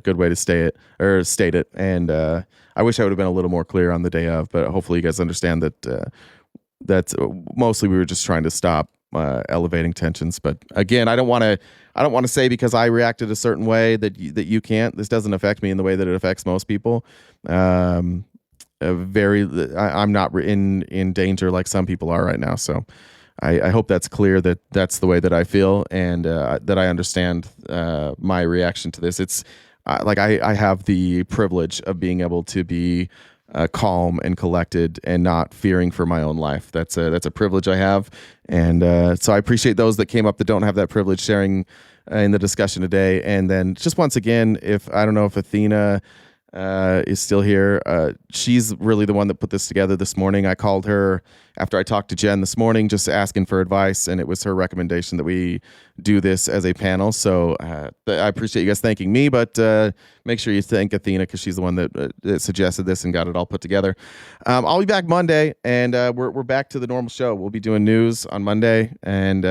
good way to state it. And I wish I would have been a little more clear on the day of, but hopefully you guys understand that that's mostly we were just trying to stop elevating tensions. But again, I don't want to say because I reacted a certain way that you can't. This doesn't affect me in the way that it affects most people. I'm not in danger like some people are right now. So I hope that's clear that that's the way that I feel and that I understand my reaction to this. It's I have the privilege of being able to be calm and collected and not fearing for my own life. That's a privilege I have. And so I appreciate those that came up that don't have that privilege sharing in the discussion today. And then just once again, I don't know if Athena is still here. She's really the one that put this together this morning. I called her after I talked to Jen this morning, just asking for advice, and it was her recommendation that we do this as a panel. So I appreciate you guys thanking me, but make sure you thank Athena because she's the one that suggested this and got it all put together. I'll be back Monday, and we're back to the normal show. We'll be doing news on Monday, and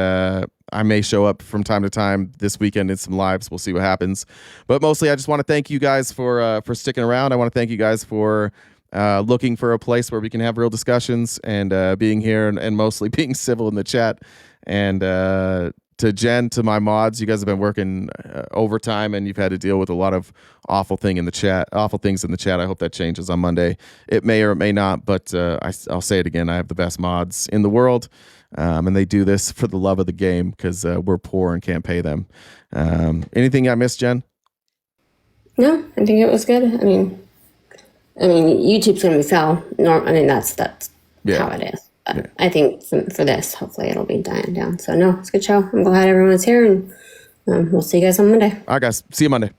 I may show up from time to time this weekend in some lives. We'll see what happens. But mostly, I just want to thank you guys for sticking around. I want to thank you guys for looking for a place where we can have real discussions and being here and mostly being civil in the chat. And to Jen, to my mods, you guys have been working overtime and you've had to deal with a lot of awful things in the chat. I hope that changes on Monday. It may or it may not, but I'll say it again. I have the best mods in the world. And they do this for the love of the game because we're poor and can't pay them. Anything I missed, Jen? No, I think it was good. I mean, YouTube's going to be foul. That's how it is. But yeah. I think for this, hopefully it'll be dying down. So no, it's a good show. I'm glad everyone's here, and we'll see you guys on Monday. All right, guys. See you Monday.